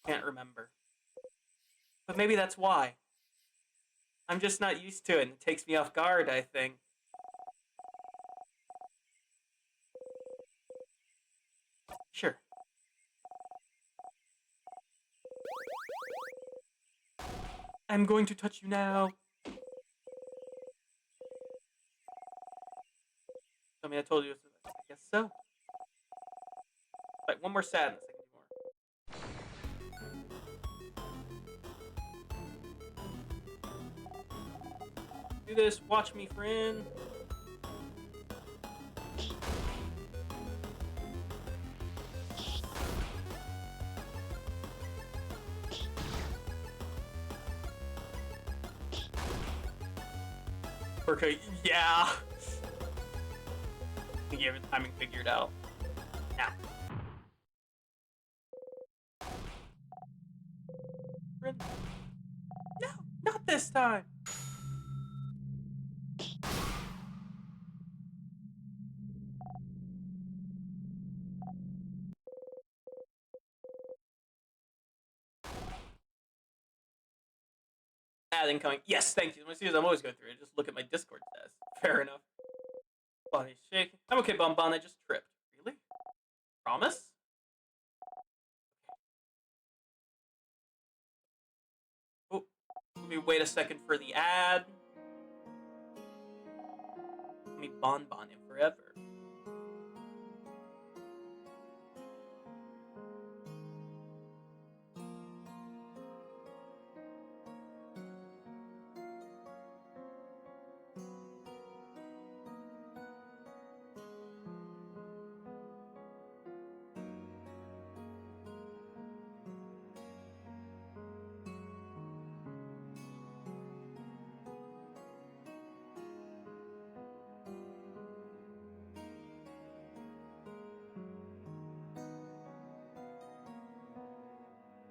Can't remember. But maybe that's why. I'm just not used to it, and it takes me off guard, I think. Sure. I'm going to touch you now. Tell me I told you. I guess so. Right, one more sadness. I can do more. Do this. Watch me, friend. Okay, yeah. I think you have the timing figured out. Now. Friend. No, not this time. Ad incoming. Yes, thank you. I'm always going through it. Just look at my Discord test. Fair enough. Body shaking. I'm okay, Bon Bon. I just tripped. Really? Promise? Oh, let me wait a second for the ad. Let me Bon Bon him forever.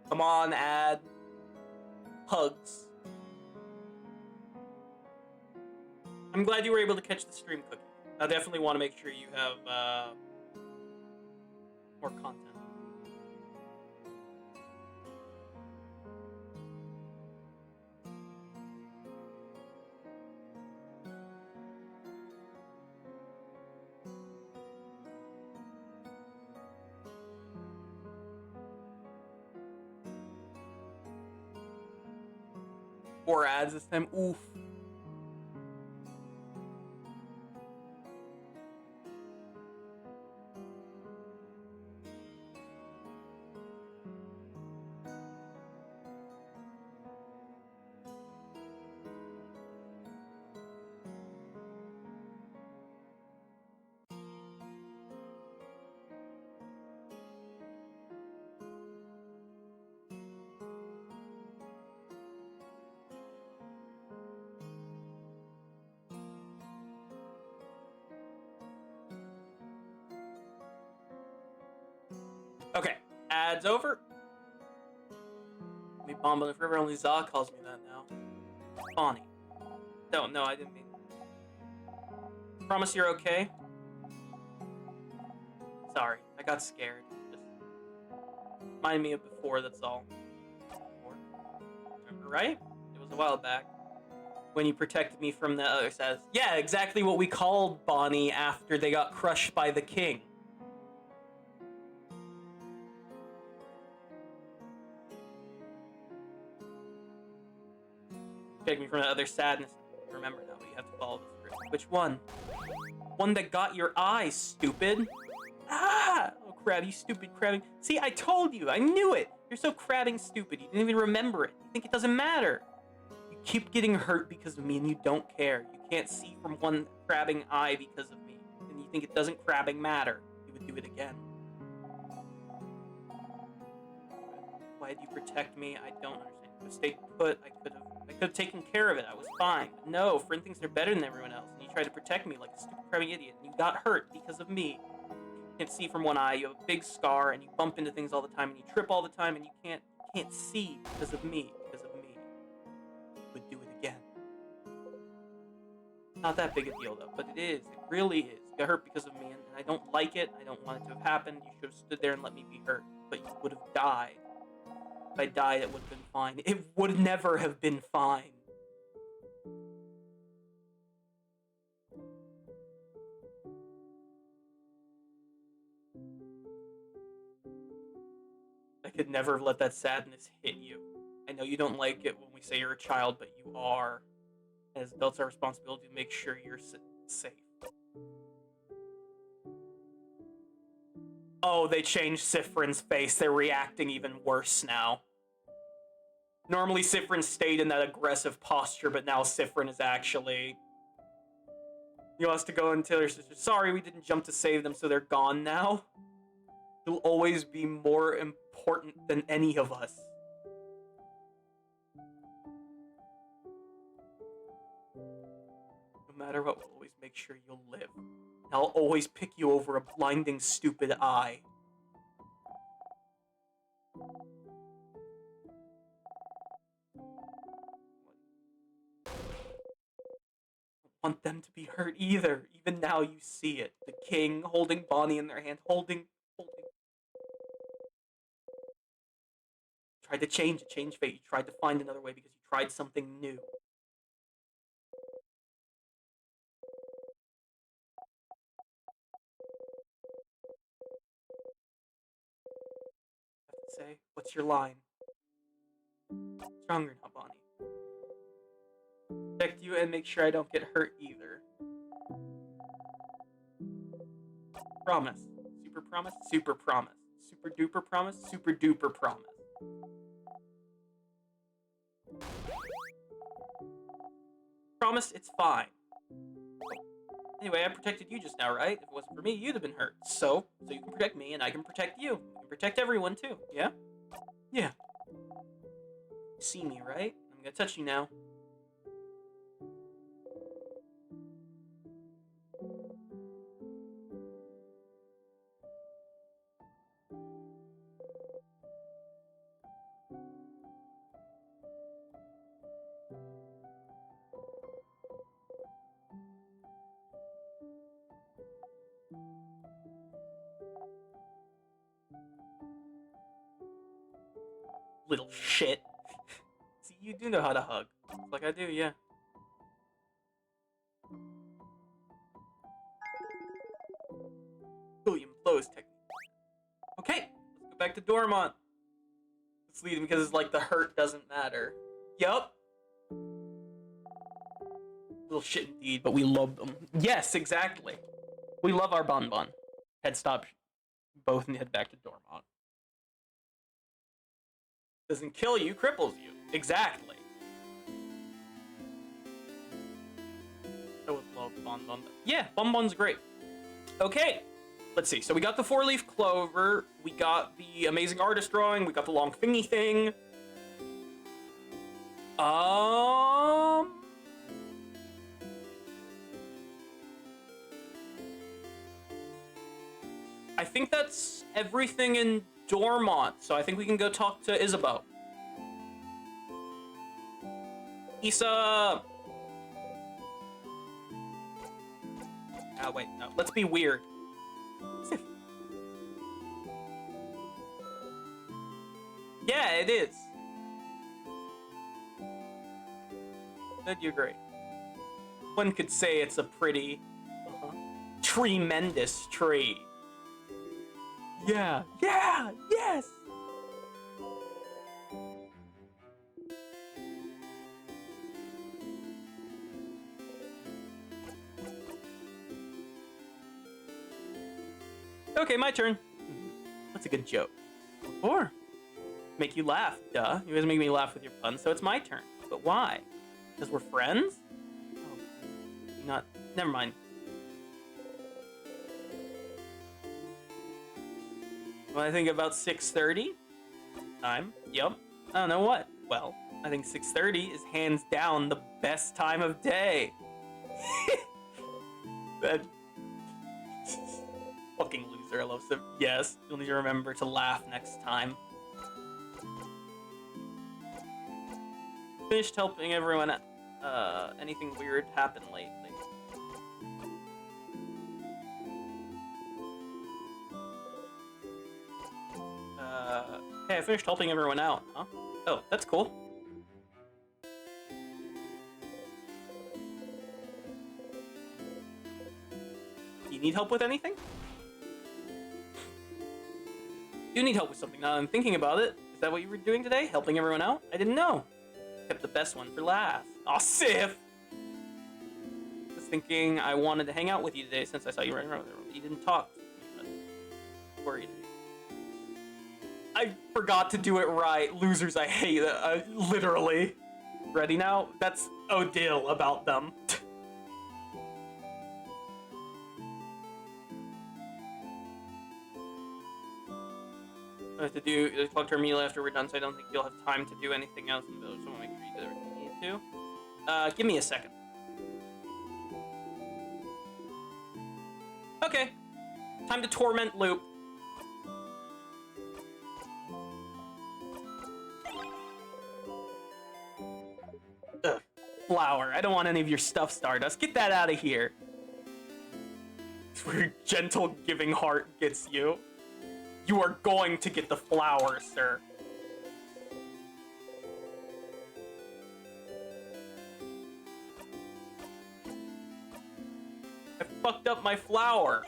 Come on, ad. Hugs. I'm glad you were able to catch the stream cookie. I definitely want to make sure you have more content. Four ads this time. Oof. Okay, ads over. Me Bonbon Forever, only Za calls me that now. Bonnie. No, I didn't mean. Promise you're okay? Sorry, I got scared. Just remind me of before, that's all. Before. Remember, right? It was a while back. When you protected me from the other side. Yeah, exactly what we called Bonnie after they got crushed by the king. Protect me from the other sadness. Remember now, you have to follow this through. Which one? One that got your eye, stupid. Ah! Oh, crab, you stupid crabbing. See, I told you, I knew it. You're so crabbing stupid, you didn't even remember it. You think it doesn't matter. You keep getting hurt because of me and you don't care. You can't see from one crabbing eye because of me. And you think it doesn't crabbing matter. You would do it again. Why did you protect me? I don't understand. If I stayed put, I could have taken care of it. I was fine. But no, friend thinks they're better than everyone else. And you tried to protect me like a stupid crabbing idiot. And you got hurt because of me. You can't see from one eye. You have a big scar and you bump into things all the time and you trip all the time and you can't see because of me. Because of me. You would do it again. Not that big a deal though, but it is. It really is. You got hurt because of me and I don't like it. I don't want it to have happened. You should have stood there and let me be hurt. But you would have died. If I died, it would have been fine. It would never have been fine. I could never let that sadness hit you. I know you don't like it when we say you're a child, but you are. As adults, our responsibility to make sure you're safe. Oh, they changed Sifrin's face. They're reacting even worse now. Normally, Sifrin stayed in that aggressive posture, but now Sifrin is actually... He wants to go and tell her sister, sorry, we didn't jump to save them, so they're gone now. You'll always be more important than any of us. No matter what, we'll always make sure you'll live. And I'll always pick you over a blinding, stupid eye. Want them to be hurt either. Even now you see it. The king holding Bonnie in their hand, holding. Tried to change fate. You tried to find another way because you tried something new. I have to say, what's your line? Stronger now, Bonnie. Protect you and make sure I don't get hurt either. Promise. Super promise? Super promise. Super duper promise? Super duper promise. Promise it's fine. Anyway, I protected you just now, right? If it wasn't for me, you'd have been hurt. So you can protect me and I can protect you. You can protect everyone too, yeah? Yeah. You see me, right? I'm gonna touch you now. Little shit. See, you do know how to hug. Like I do, yeah. William Blows technique. Okay, let's go back to Dormont. Let's leave him because it's like the hurt doesn't matter. Yup. Little shit indeed, but we love them. Yes, exactly. We love our Bonbon. Head stop both and head back to Dormont. Doesn't kill you, cripples you. Exactly. I would love Bonbon. Yeah, Bonbon's great. Okay, let's see. So we got the 4-leaf clover. We got the amazing artist drawing. We got the long thingy thing. I think that's everything in Dormont, so I think we can go talk to Isabeau. Issa! Oh, wait, no. Let's be weird. Yeah, it is. Would you agree? One could say it's a pretty... tremendous tree. Yeah, yeah, yes! Okay, my turn. That's a good joke. Or make you laugh, duh. You guys make me laugh with your puns, so it's my turn. But why? Because we're friends? Oh, not. Never mind. When I think about 6:30 time, yep. I don't know what. Well, I think 6:30 is hands down the best time of day. That fucking loser. I love Sim. Yes, you'll need to remember to laugh next time. Finished helping everyone. Anything weird happened lately? Hey, I finished helping everyone out, huh? Oh, that's cool. Do you need help with anything? You need help with something now I'm thinking about it. Is that what you were doing today? Helping everyone out? I didn't know. Kept the best one for last. Aw, Sif! Just thinking I wanted to hang out with you today since I saw you running around the room. You didn't talk to me, but worried. I forgot to do it right. Losers, I hate it. Literally. Ready now? That's Odile about them. I have to talk to Armila after we're done, so I don't think you'll have time to do anything else in the village, so I'll make sure you do everything you need to. Give me a second. Okay. Time to torment Loop. Ugh. Flower. I don't want any of your stuff, Stardust. Get that out of here. It's where gentle giving heart gets you. You are going to get the flower, sir. I fucked up my flower.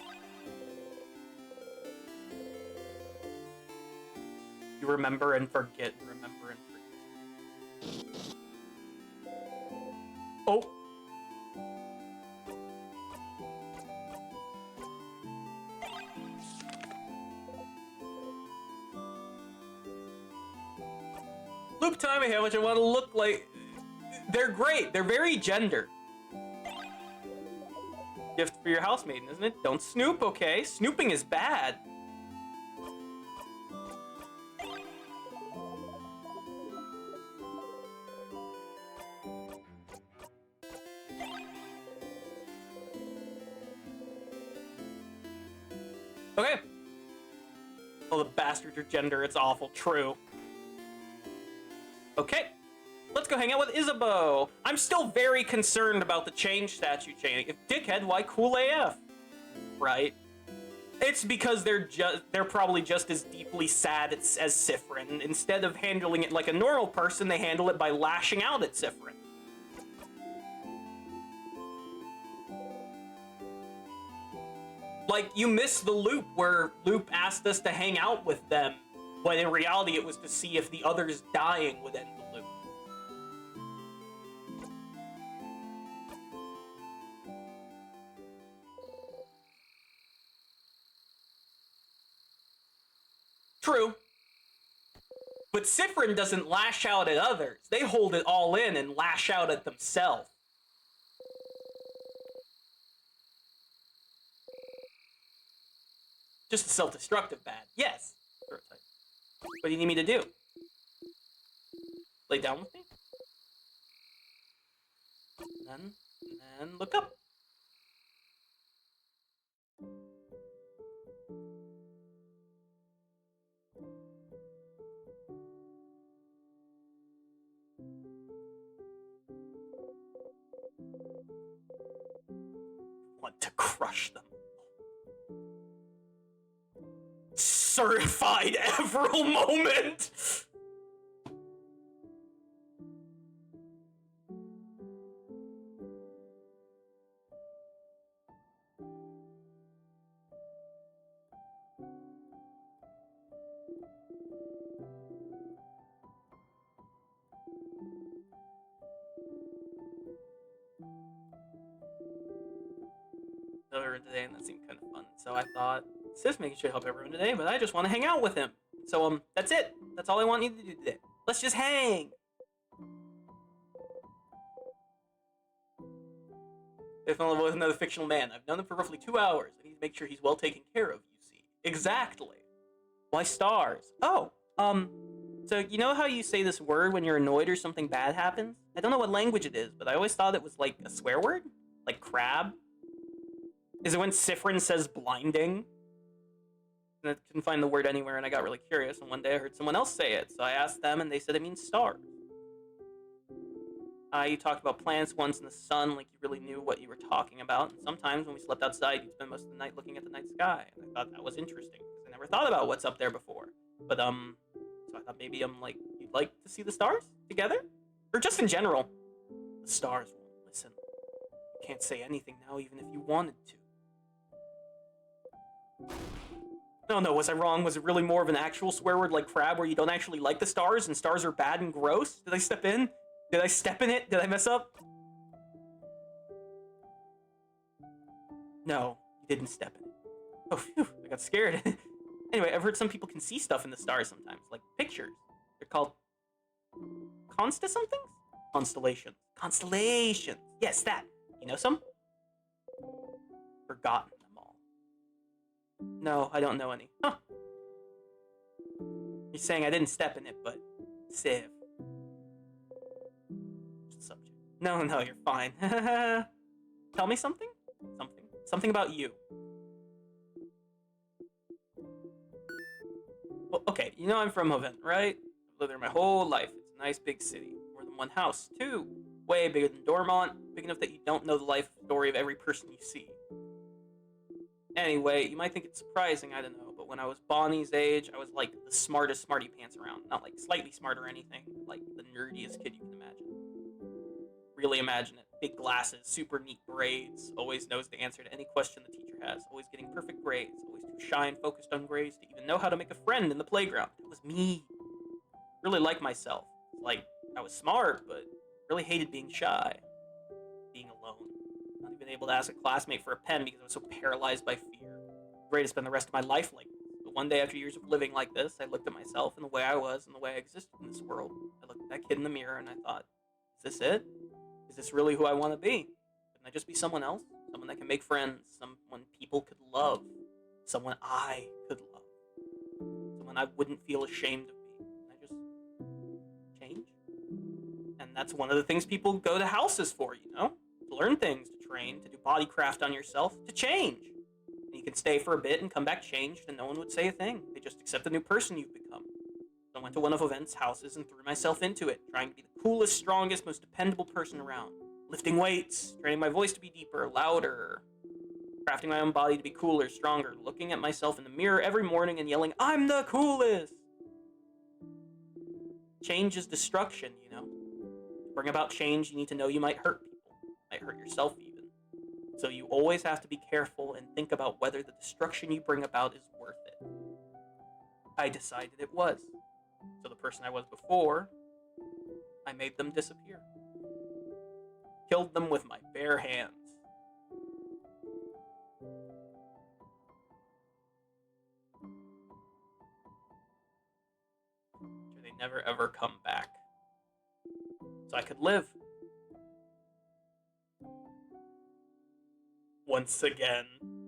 You remember and forget, remember and forget. Oh. Loop time, how much I want to look like. They're great. They're very gendered. Gift for your housemaiden, isn't it? Don't snoop, okay? Snooping is bad. Okay. Oh, the bastards are gender. It's awful. True. Okay. Let's go hang out with Isabeau. I'm still very concerned about the change statue chaining. If dickhead, why cool AF? Right? It's because they're probably just as deeply sad as Sifrin. Instead of handling it like a normal person, they handle it by lashing out at Sifrin. Like, you missed the loop where Loop asked us to hang out with them, when in reality it was to see if the others dying would end the loop. True. But Sifrin doesn't lash out at others. They hold it all in and lash out at themselves. Just self-destructive bad. Yes. What do you need me to do? Lay down with me? And then look up. crush them. Certified Everil moment! Earlier today, and that seemed kind of fun. So I thought, Sis making sure to help everyone today, but I just want to hang out with him. So that's it. That's all I want you to do today. Let's just hang. I fell in love with another fictional man. I've known him for roughly 2 hours. I need to make sure he's well taken care of, you see. Exactly. Why stars? Oh, so you know how you say this word when you're annoyed or something bad happens? I don't know what language it is, but I always thought it was like a swear word? Like crab? Is it when Sifrin says blinding? And I couldn't find the word anywhere, and I got really curious, and one day I heard someone else say it, so I asked them, and they said it means stars. You talked about planets once in the sun, like you really knew what you were talking about, and sometimes when we slept outside, you'd spend most of the night looking at the night sky, and I thought that was interesting, because I never thought about what's up there before. But, so I thought maybe, like, you'd like to see the stars together? Or just in general. The stars won't listen. You can't say anything now, even if you wanted to. No, was I wrong? Was it really more of an actual swear word like crab where you don't actually like the stars and stars are bad and gross? Did I step in? Did I step in it? Did I mess up? No, you didn't step in it. Oh, phew, I got scared. Anyway, I've heard some people can see stuff in the stars sometimes, like pictures. They're called somethings? Constellations. Constellations. Yes, that. You know some? Forgotten. No, I don't know any. Huh. You're saying I didn't step in it, but Civ. Subject. No, you're fine. Tell me something? Something about you. Well, okay, you know I'm from Hoven, right? I've lived there my whole life. It's a nice big city. More than one house, too. Way bigger than Dormont. Big enough that you don't know the life story of every person you see. Anyway, you might think it's surprising, I don't know, but when I was Bonnie's age, I was like the smartest smarty pants around. Not like slightly smart or anything, but like the nerdiest kid you can imagine. Really imagine it. Big glasses, super neat braids, always knows the answer to any question the teacher has, always getting perfect grades, always too shy and focused on grades to even know how to make a friend in the playground. That was me. Really liked myself. Like, I was smart, but really hated being shy. Being alone. Not even able to ask a classmate for a pen because I was so paralyzed by fear. Great to spend the rest of my life like this. But one day after years of living like this, I looked at myself and the way I was and the way I existed in this world. I looked at that kid in the mirror and I thought, is this it? Is this really who I want to be? Couldn't I just be someone else? Someone that can make friends, someone people could love, someone I could love, someone I wouldn't feel ashamed of being. Can I just change? And that's one of the things people go to houses for, you know? To learn things, to train, to do body craft on yourself, to change. And you can stay for a bit and come back changed and no one would say a thing. They just accept the new person you've become. So I went to one of Event's houses and threw myself into it, trying to be the coolest, strongest, most dependable person around. Lifting weights, training my voice to be deeper, louder, crafting my own body to be cooler, stronger, looking at myself in the mirror every morning and yelling, I'm the coolest! Change is destruction, you know? To bring about change, you need to know you might hurt people. Might hurt yourself even. So you always have to be careful and think about whether the destruction you bring about is worth it. I decided it was. So the person I was before, I made them disappear. Killed them with my bare hands. They never ever come back. So I could live. Once again,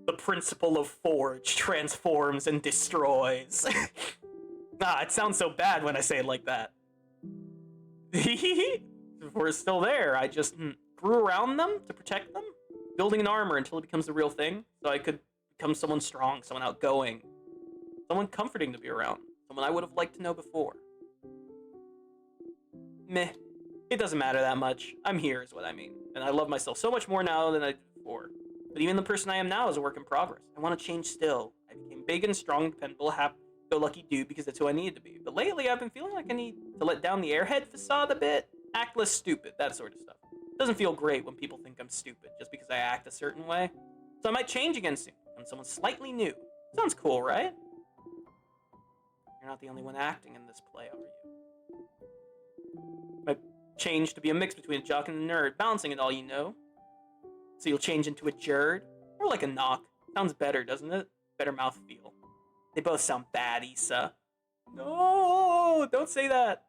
the principle of Forge transforms and destroys. It sounds so bad when I say it like that. We're still there. I just grew around them to protect them, building an armor until it becomes the real thing, so I could become someone strong, someone outgoing, someone comforting to be around, someone I would have liked to know before. Meh. It doesn't matter that much. I'm here is what I mean. And I love myself so much more now than I did before. But even the person I am now is a work in progress. I want to change still. I became big and strong, dependable, happy-go-lucky dude because that's who I needed to be. But lately, I've been feeling like I need to let down the airhead facade a bit, act less stupid, that sort of stuff. It doesn't feel great when people think I'm stupid just because I act a certain way. So I might change again soon, become someone slightly new. Sounds cool, right? You're not the only one acting in this play, are you? Might change to be a mix between a jock and a nerd, balancing it all, you know. So you'll change into a jerd? Or like a knock. Sounds better, doesn't it? Better mouthfeel. They both sound bad, Issa. No, don't say that.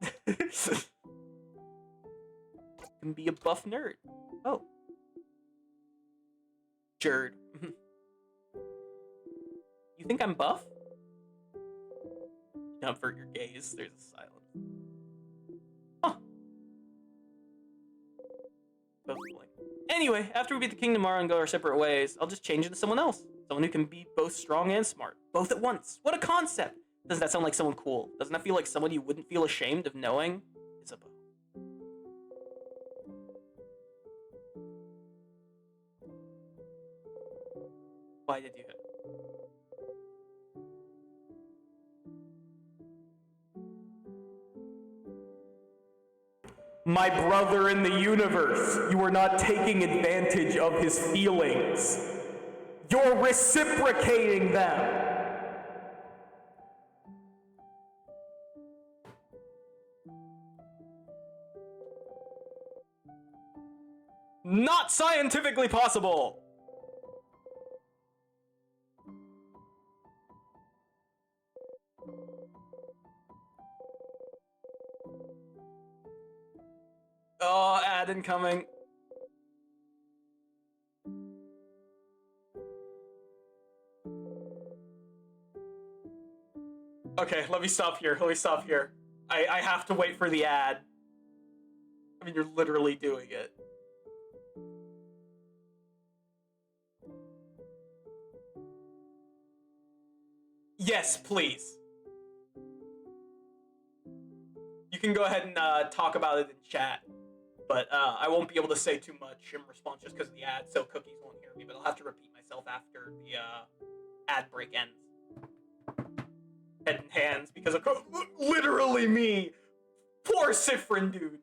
Can be a buff nerd. Oh. Jerd. You think I'm buff? You avert your gaze. There's a silence. Huh. Both blink. Anyway, after we beat the king tomorrow and go our separate ways, I'll just change into someone else. Someone who can be both strong and smart. Both at once. What a concept! Doesn't that sound like someone cool? Doesn't that feel like someone you wouldn't feel ashamed of knowing? Isabel. Why did you hit? My brother in the universe, you are not taking advantage of his feelings. You're reciprocating them. Not scientifically possible. Oh, ad incoming. Okay, let me stop here. I have to wait for the ad. I mean, you're literally doing it. Yes, please. You can go ahead and talk about it in chat, but I won't be able to say too much in response just because of the ad, so Cookies won't hear me, but I'll have to repeat myself after the ad break ends. Head and hands, because of literally me! Poor Sifrin, dude!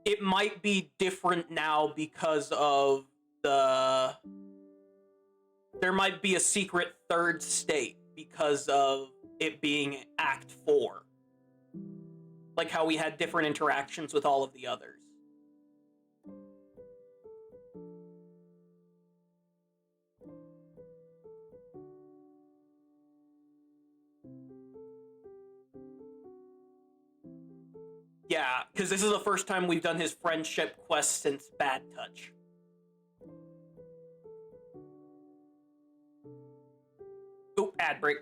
It might be different now because of the... There might be a secret third state because of it being Act 4. Like how we had different interactions with all of the others. Yeah, because this is the first time we've done his friendship quest since Bad Touch. Oh, ad break.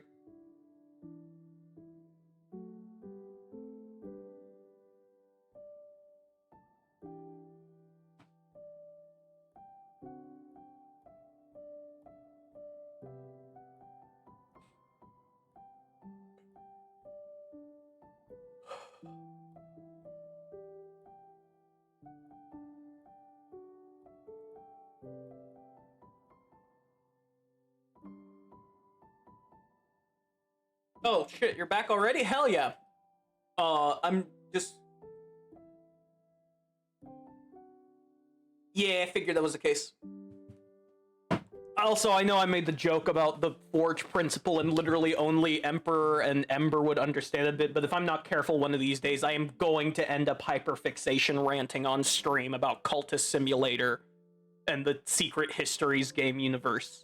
Oh shit, you're back already? Hell yeah. I'm just... Yeah, I figured that was the case. Also, I know I made the joke about the Forge principle and literally only Emperor and Ember would understand a bit, but if I'm not careful one of these days, I am going to end up hyperfixation ranting on stream about Cultist Simulator and the Secret Histories game universe.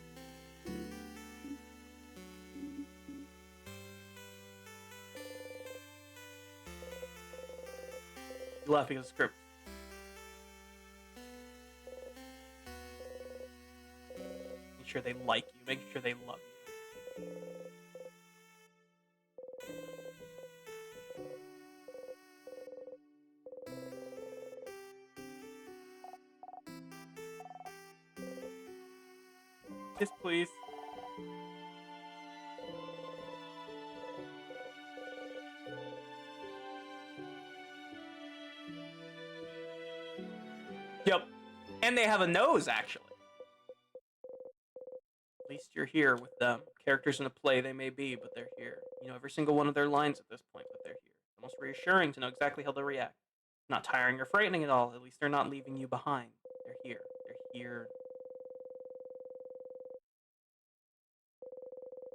You're laughing at the script. Making sure they like you, making sure they love you. Yes, please. Yep. And they have a nose, actually. At least you're here with them. Characters in a play they may be, but they're here. You know every single one of their lines at this point, but they're here. It's almost reassuring to know exactly how they'll react. Not tiring or frightening at all. At least they're not leaving you behind. They're here. They're here.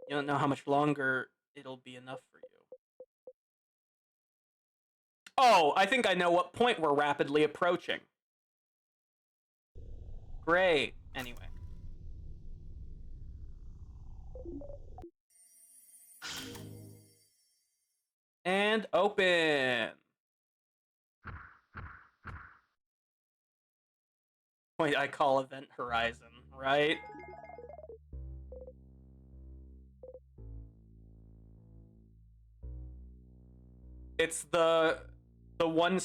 You don't know how much longer it'll be enough for you. Oh, I think I know what point we're rapidly approaching. Great. Anyway. And open. Point I call Event Horizon, right? It's the one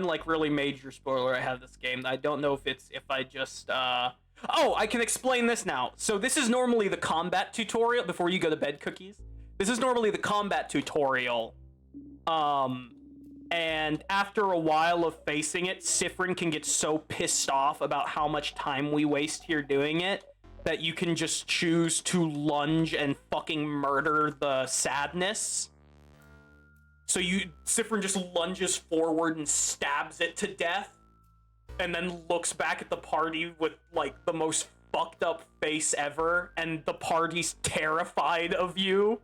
like really major spoiler I have this game. I don't know if I just oh, I can explain this now. So this is normally the combat tutorial before you go to bed, Cookies. This is normally the combat tutorial. And after a while of facing it, Sifrin can get so pissed off about how much time we waste here doing it that you can just choose to lunge and fucking murder the sadness. So Sifrin just lunges forward and stabs it to death, and then looks back at the party with like the most fucked up face ever, and the party's terrified of you.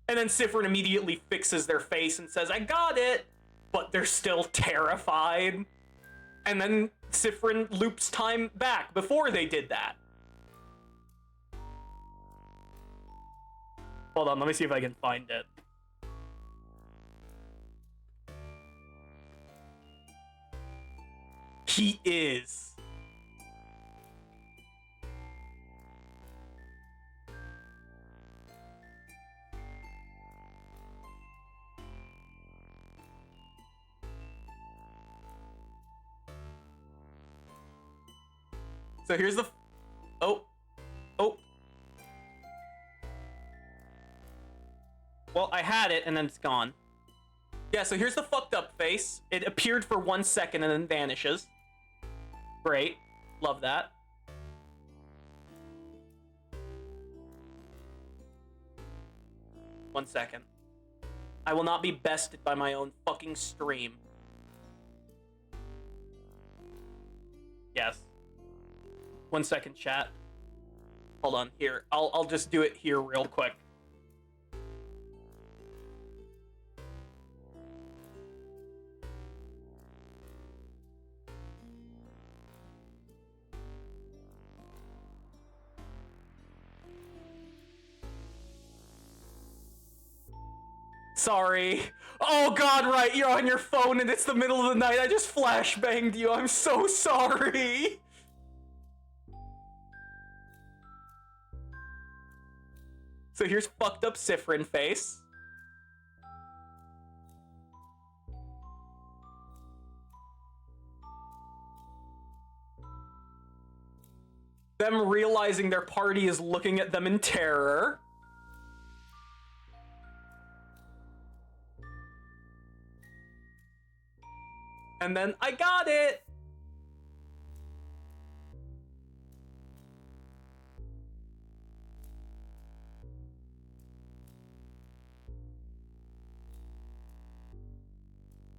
And then Sifrin immediately fixes their face and says, "I got it," but they're still terrified. And then Sifrin loops time back before they did that. Hold on, let me see if I can find it. He is. So here's the... Oh. Well, I had it, and then it's gone. Yeah, so here's the fucked up face. It appeared for 1 second and then vanishes. Great. Love that. One second. I will not be bested by my own fucking stream. Yes. 1 second, chat. Hold on, here. I'll just do it here real quick. Sorry. Oh god, right, you're on your phone and it's the middle of the night. I just flashbanged you. I'm so sorry. So here's fucked up Sifrin face. Them realizing their party is looking at them in terror. And then, I got it!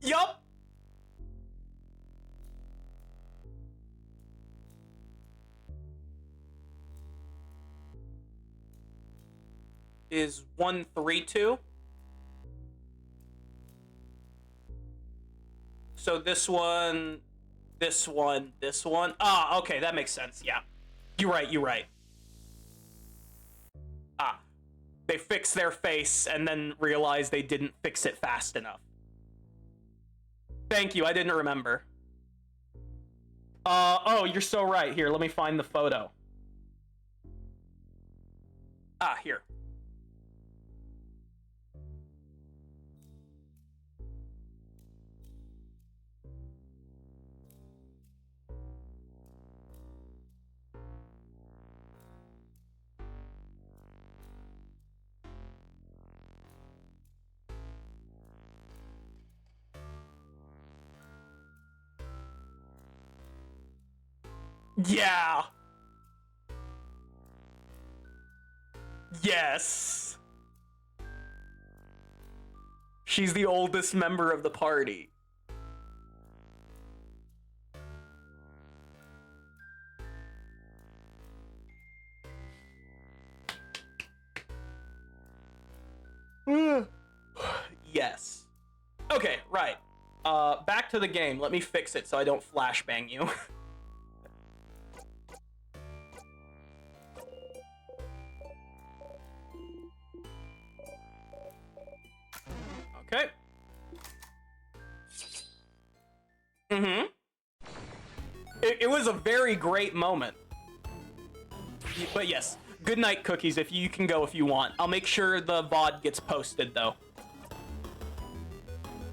Yup! Is 132? So this one, this one, this one. Ah, okay, that makes sense, yeah. You're right. Ah. they fix their face and then realize they didn't fix it fast enough. Thank you, I didn't remember. Oh, you're so right. Here, let me find the photo. Ah, here. Yeah. Yes. She's the oldest member of the party. Yes. Okay, right. Back to the game. Let me fix it so I don't flashbang you. Okay. Mm-hmm. It was a very great moment. But yes, good night, Cookies. If you can go if you want. I'll make sure the VOD gets posted, though.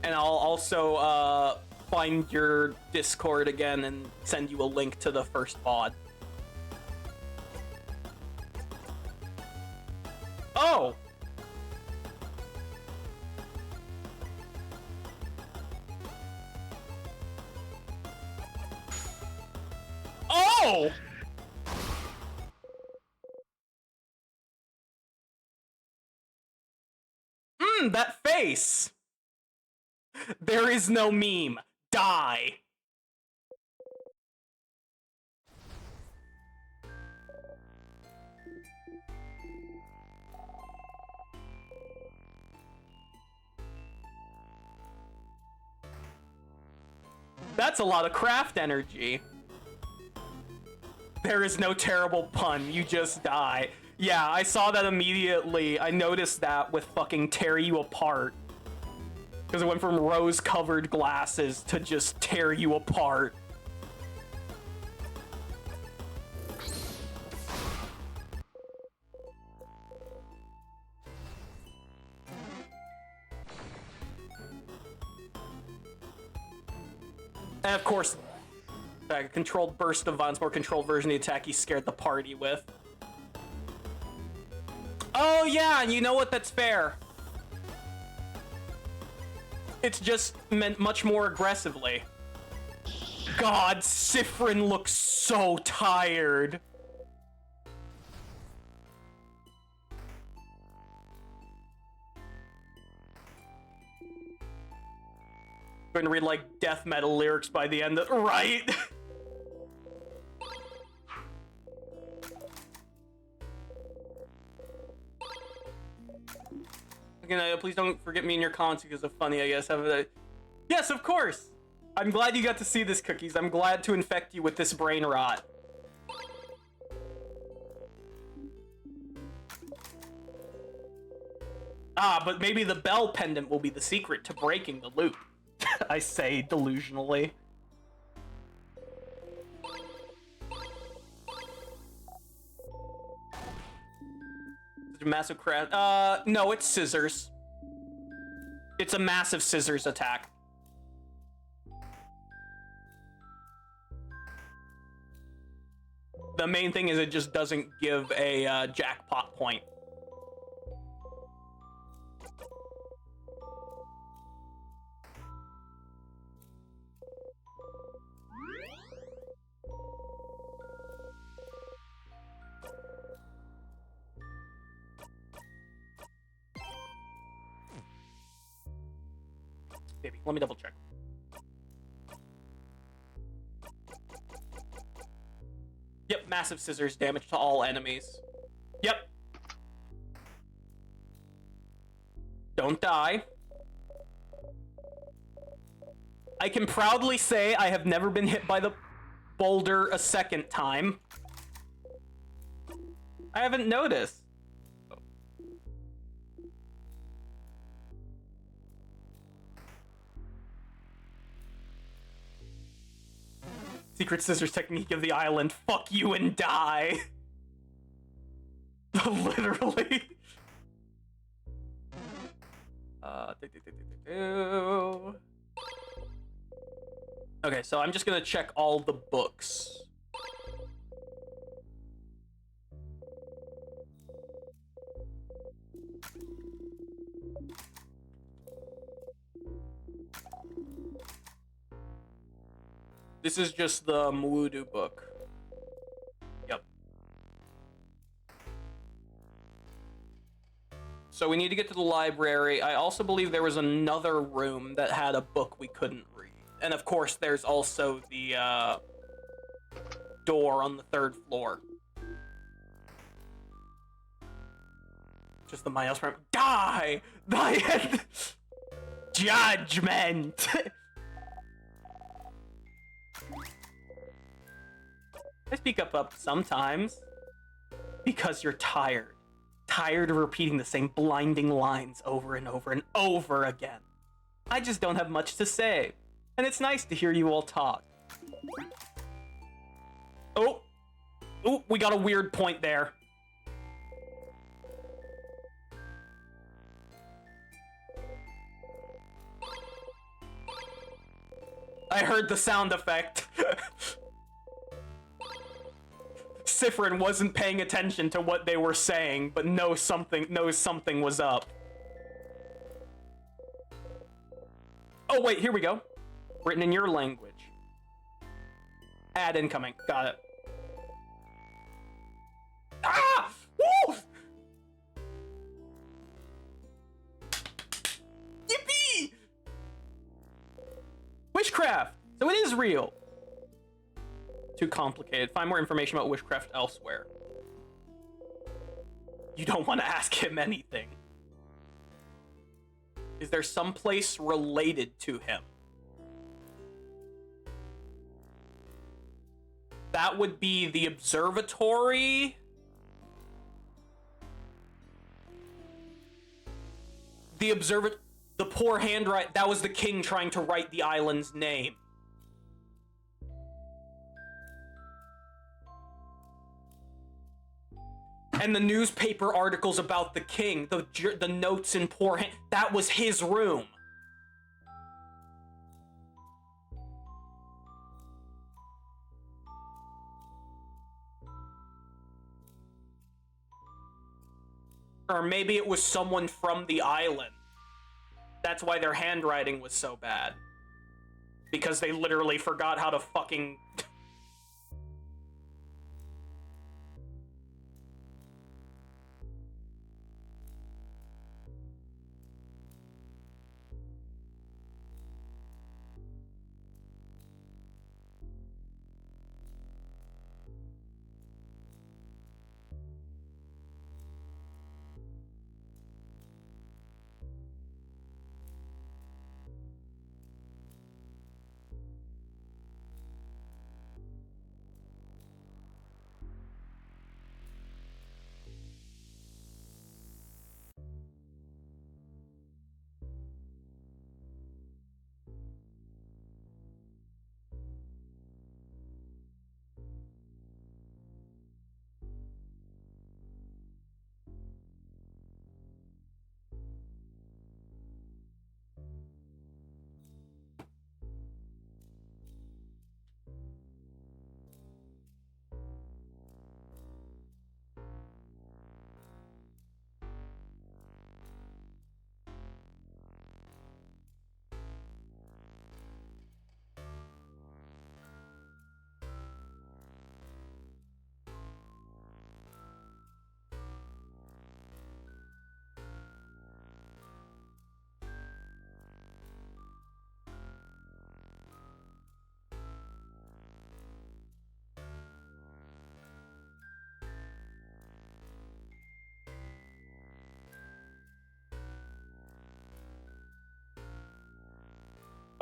And I'll also find your Discord again and send you a link to the first VOD. Oh! Oh! That face! There is no meme. Die! That's a lot of craft energy. There is no terrible pun, you just die. Yeah, I saw that immediately. I noticed that with fucking tear you apart. Because it went from rose-covered glasses to just tear you apart. And of course, a controlled burst of violence, more controlled version of the attack he scared the party with. Oh yeah, you know what? That's fair. It's just meant much more aggressively. God, Sifrin looks so tired. I'm gonna read like death metal lyrics by the end of, right? Please don't forget me in your comments because of funny, I guess. Yes, of course! I'm glad you got to see this, Cookies. I'm glad to infect you with this brain rot. Ah, but maybe the bell pendant will be the secret to breaking the loop. I say delusionally. Massive craft. No, it's scissors. It's a massive scissors attack. The main thing is it just doesn't give a jackpot point. Maybe. Let me double check. Yep, massive scissors, damage to all enemies. Yep. Don't die. I can proudly say I have never been hit by the boulder a second time. I haven't noticed. Secret scissors technique of the island. Fuck you and die. Literally. Okay, so I'm just gonna check all the books. This is just the Mwudu book. Yep. So we need to get to the library. I also believe there was another room that had a book we couldn't read. And of course, there's also the door on the 3rd floor. Just the Miles Prime. Die! Thy judgment! I speak up sometimes because you're tired. Tired of repeating the same blinding lines over and over and over again. I just don't have much to say, and it's nice to hear you all talk. Oh, we got a weird point there. I heard the sound effect. Sifrin wasn't paying attention to what they were saying, but knows something was up. Oh wait, here we go. Written in your language. Ad incoming. Got it. Ah! Woo! Yippee! Witchcraft! So it is real. Too complicated. Find more information about witchcraft elsewhere. You don't want to ask him anything. Is there some place related to him? That would be the observatory. The poor handwriting. That was the king trying to write the island's name. And the newspaper articles about the king, the notes in poor hand, that was his room. Or maybe it was someone from the island. That's why their handwriting was so bad. Because they literally forgot how to fucking...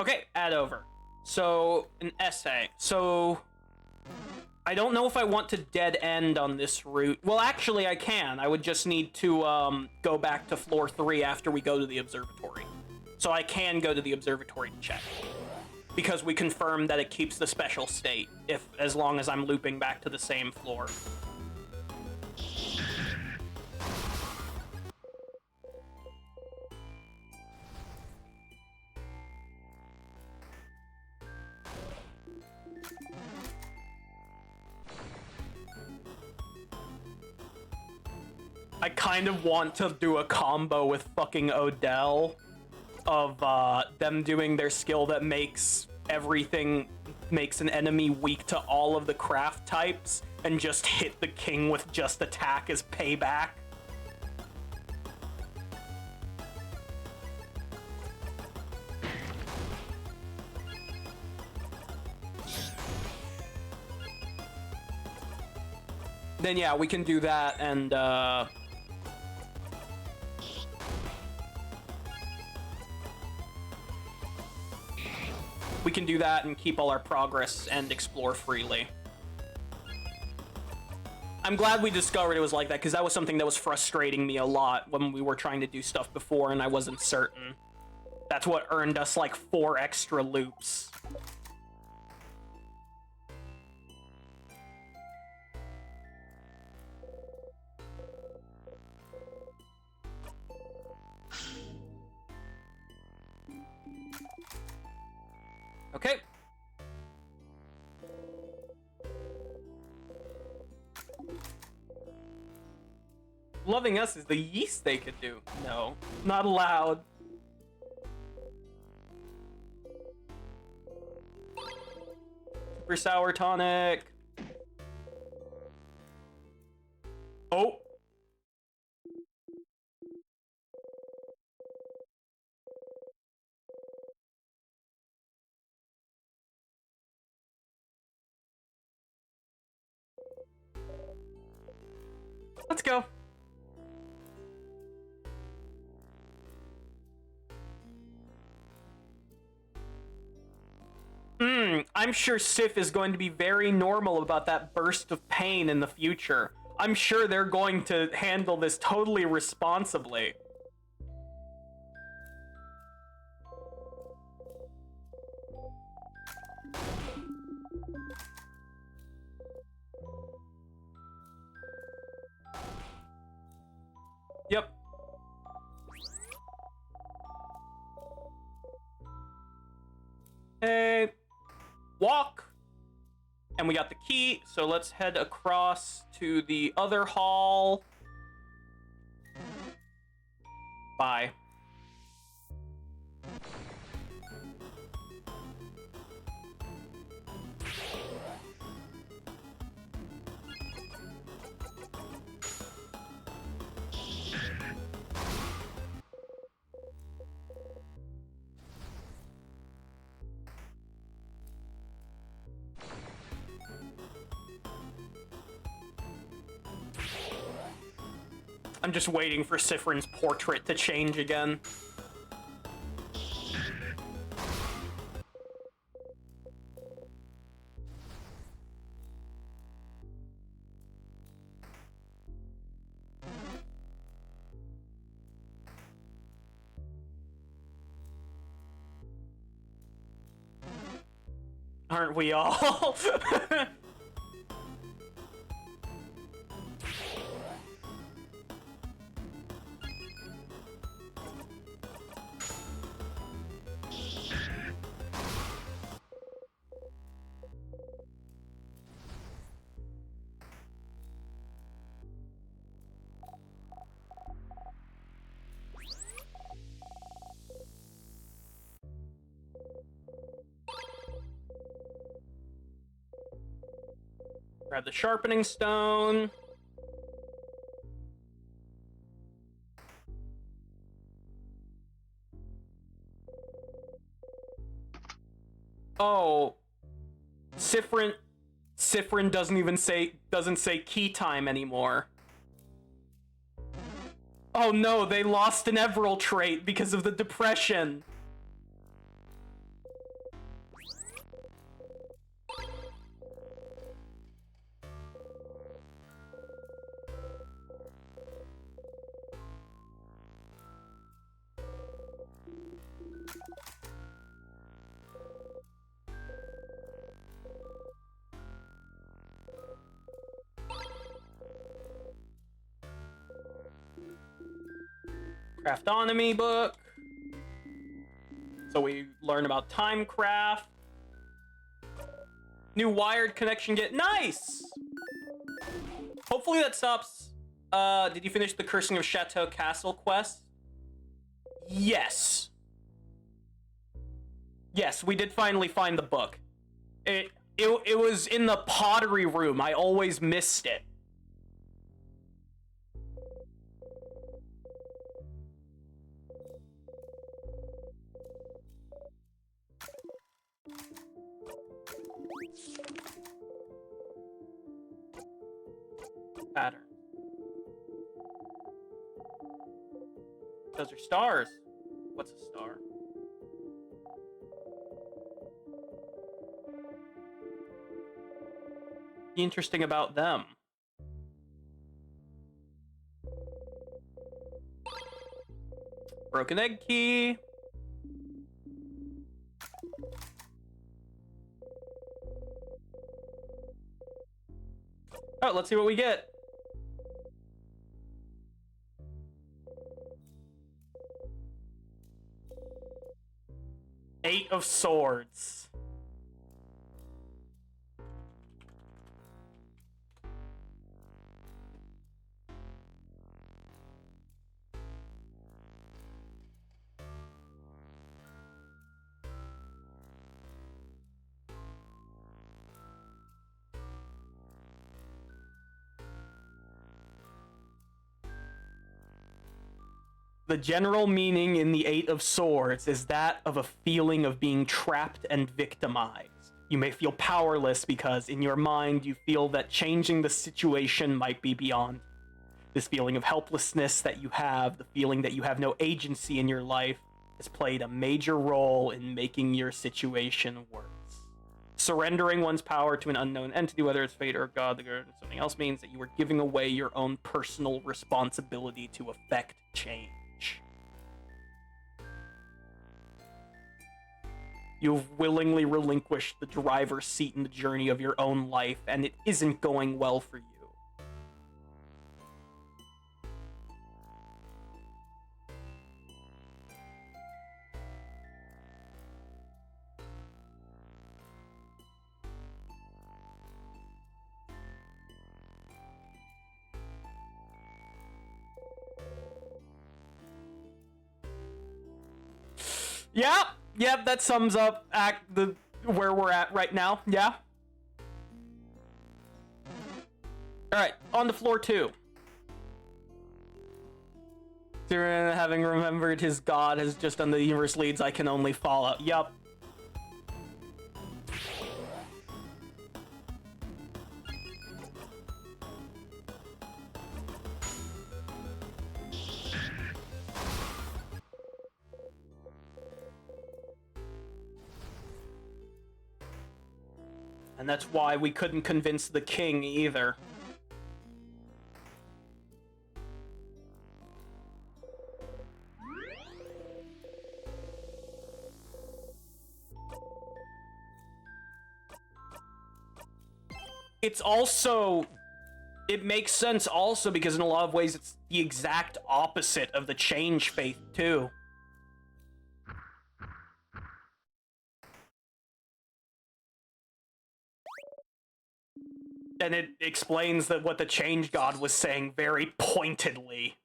Okay, add over. So, an essay. So, I don't know if I want to dead end on this route. Well, actually, I can. I would just need to go back to floor 3 after we go to the observatory. So I can go to the observatory to check. because we confirmed that it keeps the special state as long as I'm looping back to the same floor. I kind of want to do a combo with fucking Odell of them doing their skill that makes an enemy weak to all of the craft types and just hit the king with just attack as payback. Then yeah, we can do that, and we can do that and keep all our progress and explore freely. I'm glad we discovered it was like that, because that was something that was frustrating me a lot when we were trying to do stuff before and I wasn't certain. That's what earned us like 4 extra loops. Okay. Loving us is the yeast they could do. No, not allowed. Super sour tonic. Oh. Let's go. I'm sure Sif is going to be very normal about that burst of pain in the future. I'm sure they're going to handle this totally responsibly. Yep. Hey. Walk. And we got the key, so let's head across to the other hall. Bye. I'm just waiting for Sifrin's portrait to change again. Aren't we all? Grab the sharpening stone. Oh, Sifrin doesn't say key time anymore. Oh no, they lost an Everil trait because of the depression. Craftonomy book. So we learn about timecraft. New wired connection get nice. Hopefully that stops. Did you finish the Cursing of Chateau Castle quest? Yes. Yes, we did finally find the book. It was in the pottery room. I always missed it. Pattern. Those are stars. What's a star? Interesting about them. Broken egg key. Alright, let's see what we get. Eight of Swords. The general meaning in the Eight of Swords is that of a feeling of being trapped and victimized. You may feel powerless because in your mind you feel that changing the situation might be beyond. This feeling of helplessness that you have, the feeling that you have no agency in your life, has played a major role in making your situation worse. Surrendering one's power to an unknown entity, whether it's fate or God, the or something else, means that you are giving away your own personal responsibility to affect change. You've willingly relinquished the driver's seat in the journey of your own life, and it isn't going well for you. Yep, that sums up where we're at right now. Yeah. Alright, on to floor 2. Tyrion, having remembered his god, has just done the universe leads I can only follow. Yup. And that's why we couldn't convince the king either. It's also... It makes sense also because in a lot of ways it's the exact opposite of the change faith too. And it explains that what the change god was saying very pointedly.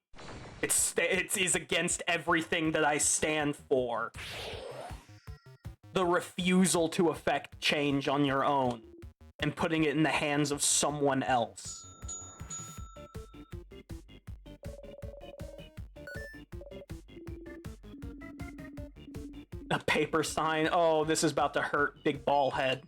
It is against everything that I stand for. The refusal to affect change on your own and putting it in the hands of someone else. A paper sign. Oh, this is about to hurt Big Ball Head.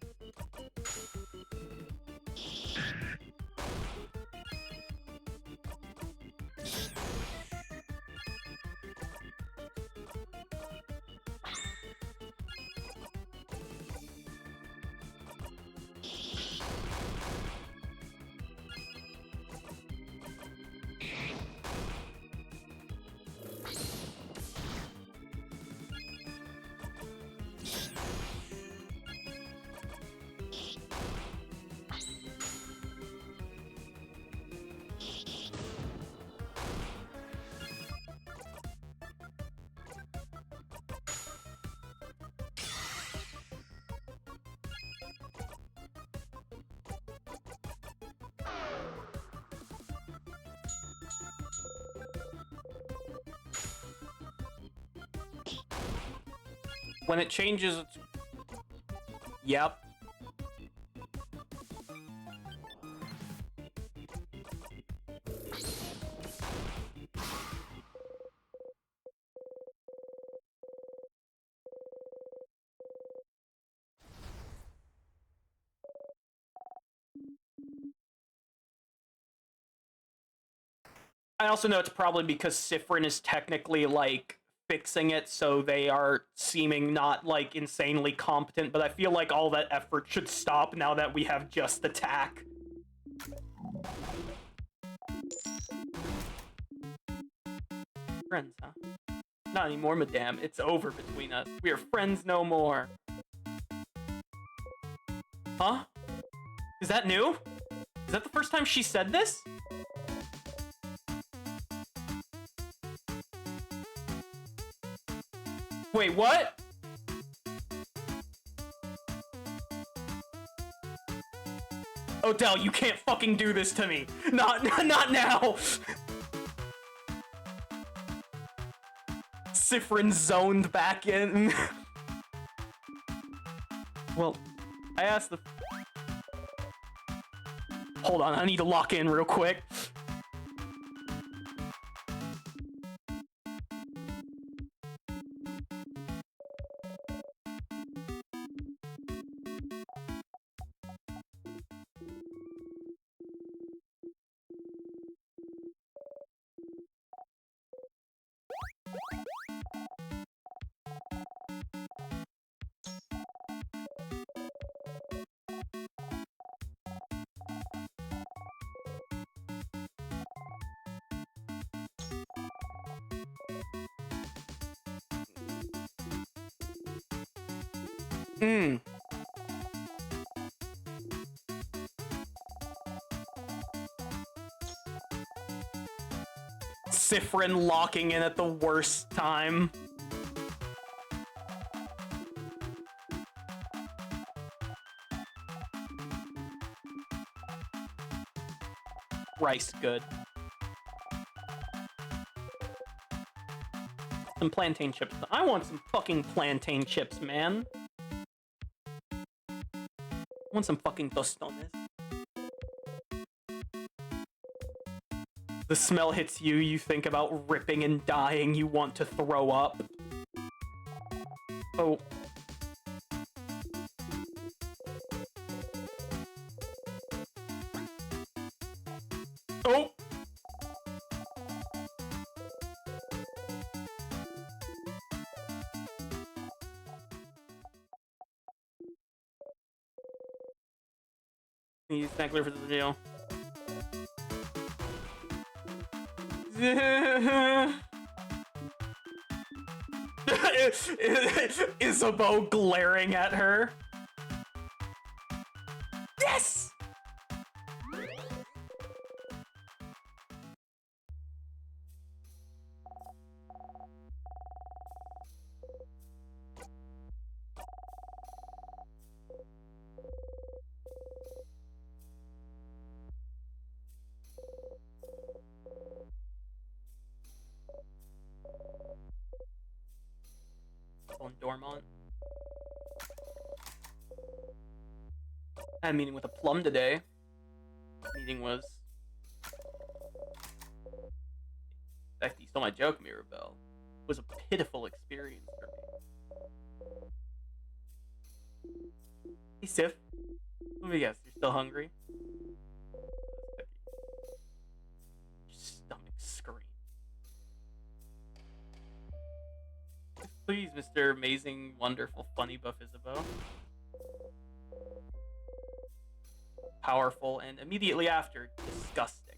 When it changes, it's... Yep. I also know it's probably because Sifrin is technically, like, fixing it, so they are seeming not, like, insanely competent, but I feel like all that effort should stop now that we have just attack. Friends, huh? Not anymore, madame. It's over between us. We are friends no more. Huh? Is that new? Is that the first time she said this? Wait, what? Odell, you can't fucking do this to me. Not now. Sifrin zoned back in. Well, I asked the... Hold on, I need to lock in real quick. Sifrin locking in at the worst time. Rice, good. Some plantain chips. I want some fucking plantain chips, man. I want some fucking tostones. The smell hits you, you think about ripping and dying, you want to throw up. Oh. Oh! He's not clear for the video. Isabeau glaring at her. Yes! On Dormont. I had a meeting with a plum today. Meeting was... Actually, you stole my joke, Mirabelle. It was a pitiful experience for me. Hey, Sif. Let me guess, you're still hungry? Your stomach scream. Please, Mr. Amazing, Wonderful, Funny Buff Isabeau. Powerful, and immediately after, disgusting.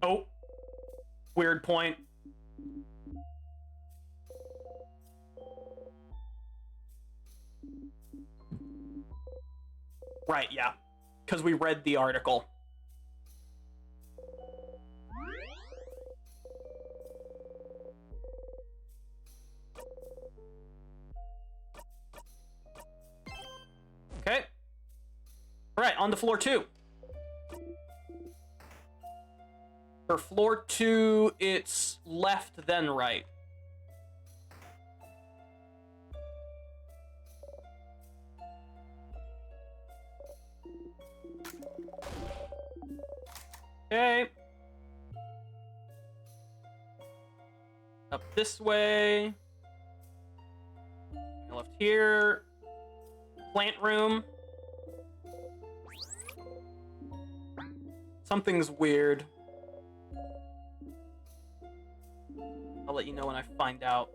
Oh. Weird point. Right, yeah. Because we read the article. Okay. All right, on the floor 2. For floor 2, it's left, then right. Okay. Up this way. Left here. Plant room. Something's weird. I'll let you know when I find out.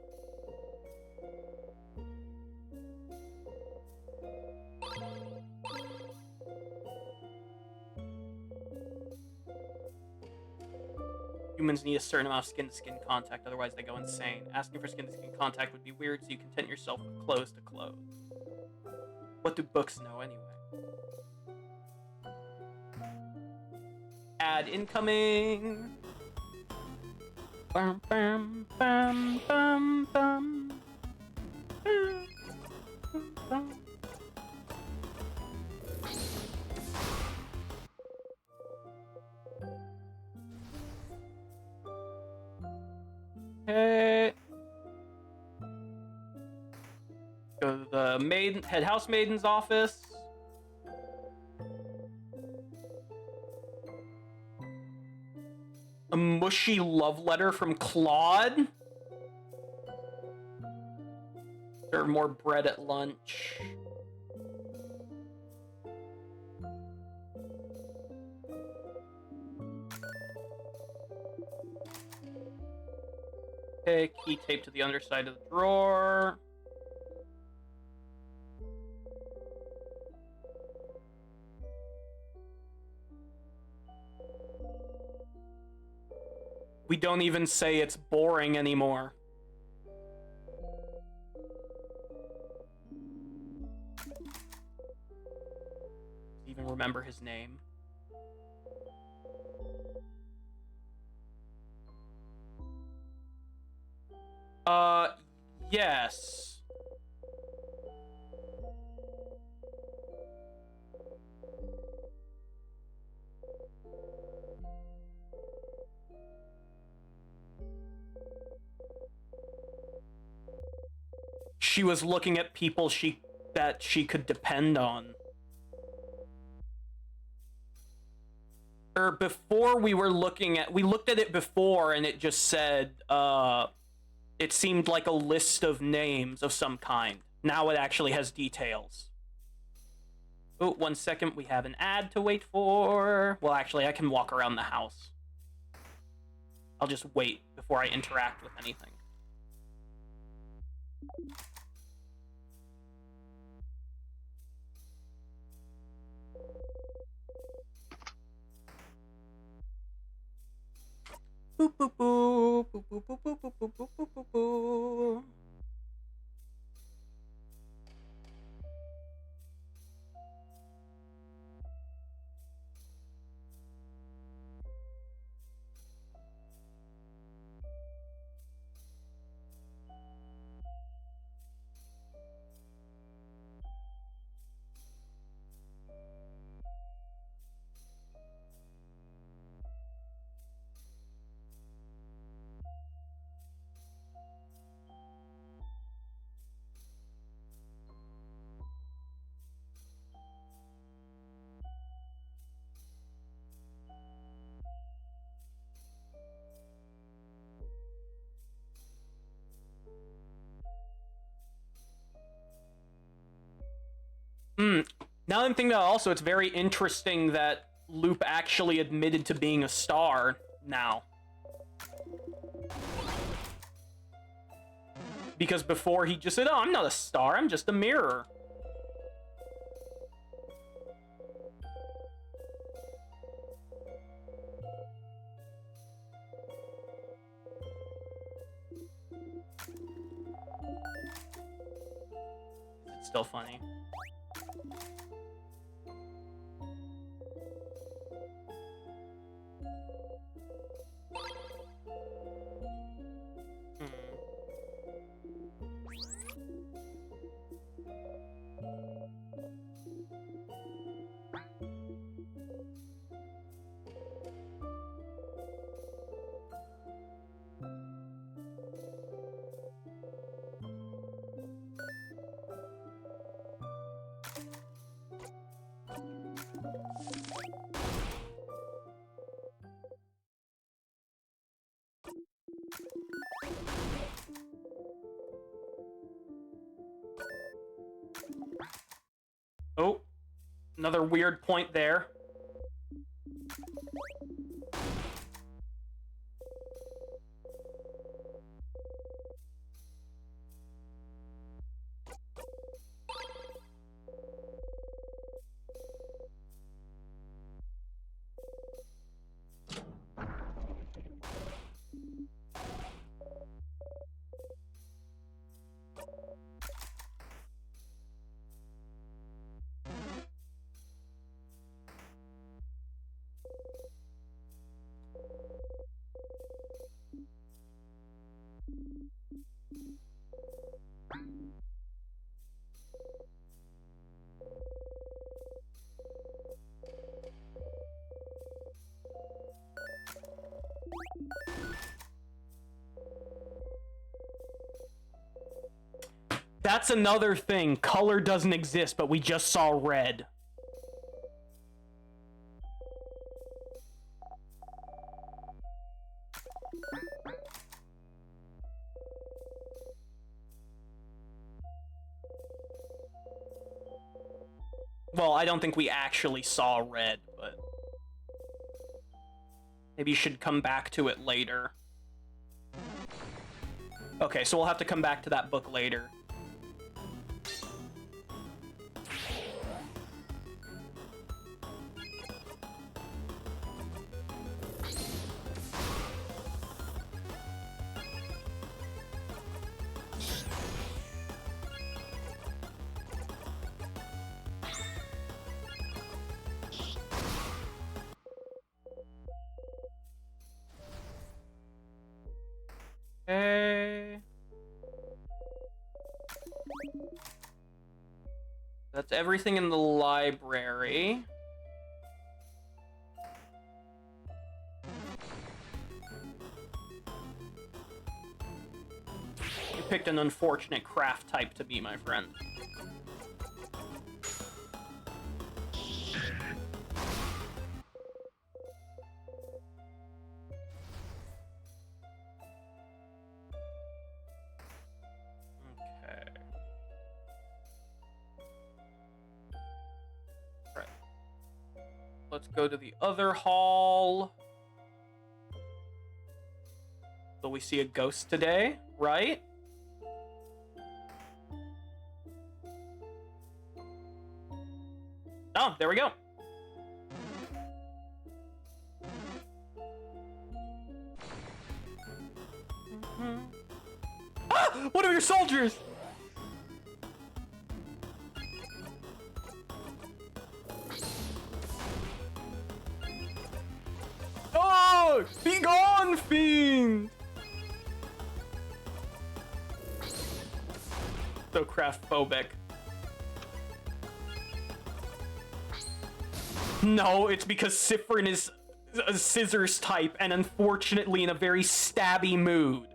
Humans need a certain amount of skin-to-skin contact, otherwise they go insane. Asking for skin-to-skin contact would be weird, so you content yourself with clothes to clothes. What do books know anyway? Ad incoming. Bum, bum, bum, bum, bum. Bum, bum. Okay. Go to the head housemaiden's office. A mushy love letter from Claude. Serve more bread at lunch. Okay, key tape to the underside of the drawer. We don't even say it's boring anymore. Even remember his name. Yes. She was looking at people that she could depend on. Or before we looked at it before and it just said, it seemed like a list of names of some kind. Now it actually has details. Oh, 1 second, we have an ad to wait for. Well, actually, I can walk around the house. I'll just wait before I interact with anything. Boop, boop, boop, boop, boop, boop, boop, boop, boop, boop, boop, boop. Now I'm thinking about it also, it's very interesting that Loop actually admitted to being a star now. Because before he just said, oh, I'm not a star, I'm just a mirror. It's still funny. Oh, another weird point there. That's another thing. Color doesn't exist, but we just saw red. Well, I don't think we actually saw red, but maybe you should come back to it later. Okay, so we'll have to come back to that book later. Okay. That's everything in the library. You picked an unfortunate craft type to be, my friend. Let's go to the other hall. Will we see a ghost today, right? Oh, there we go. Ah! One of your soldiers! Oh! Be gone, fiend! So craft-phobic. No, it's because Sifrin is a scissors type and unfortunately in a very stabby mood.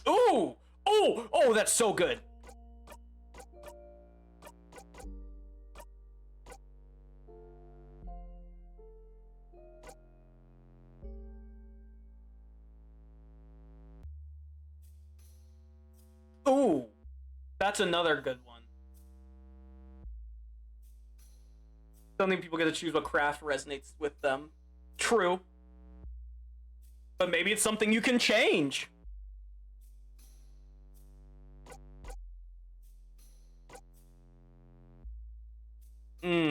Ooh! Oh! Oh, that's so good. Ooh, that's another good one. Don't think people get to choose what craft resonates with them. True. But maybe it's something you can change.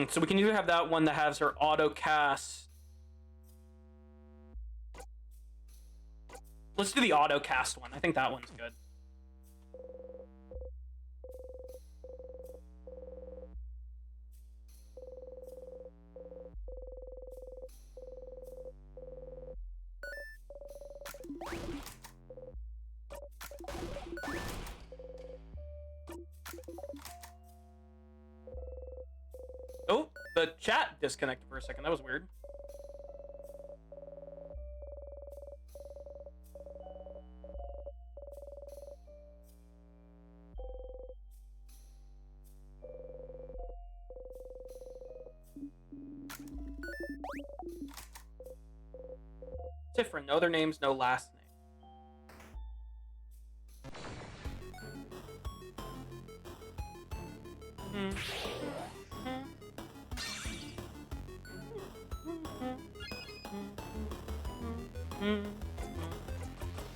So we can either have that one that has her auto cast. Let's do the auto cast one. I think that one's good. Oh, the chat disconnected for a second. That was weird. Different. No other names, no last name.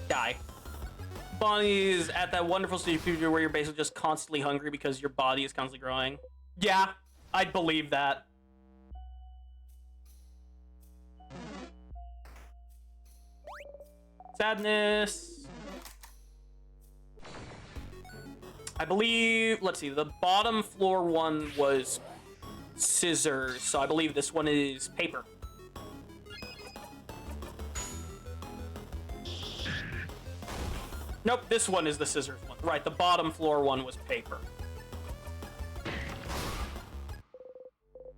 Die. Bonnie is at that wonderful stage of puberty where you're basically just constantly hungry because your body is constantly growing. Yeah, I'd believe that. Sadness. I believe, let's see, the bottom floor one was scissors, so I believe this one is paper. Nope, this one is the scissors one. Right, the bottom floor one was paper.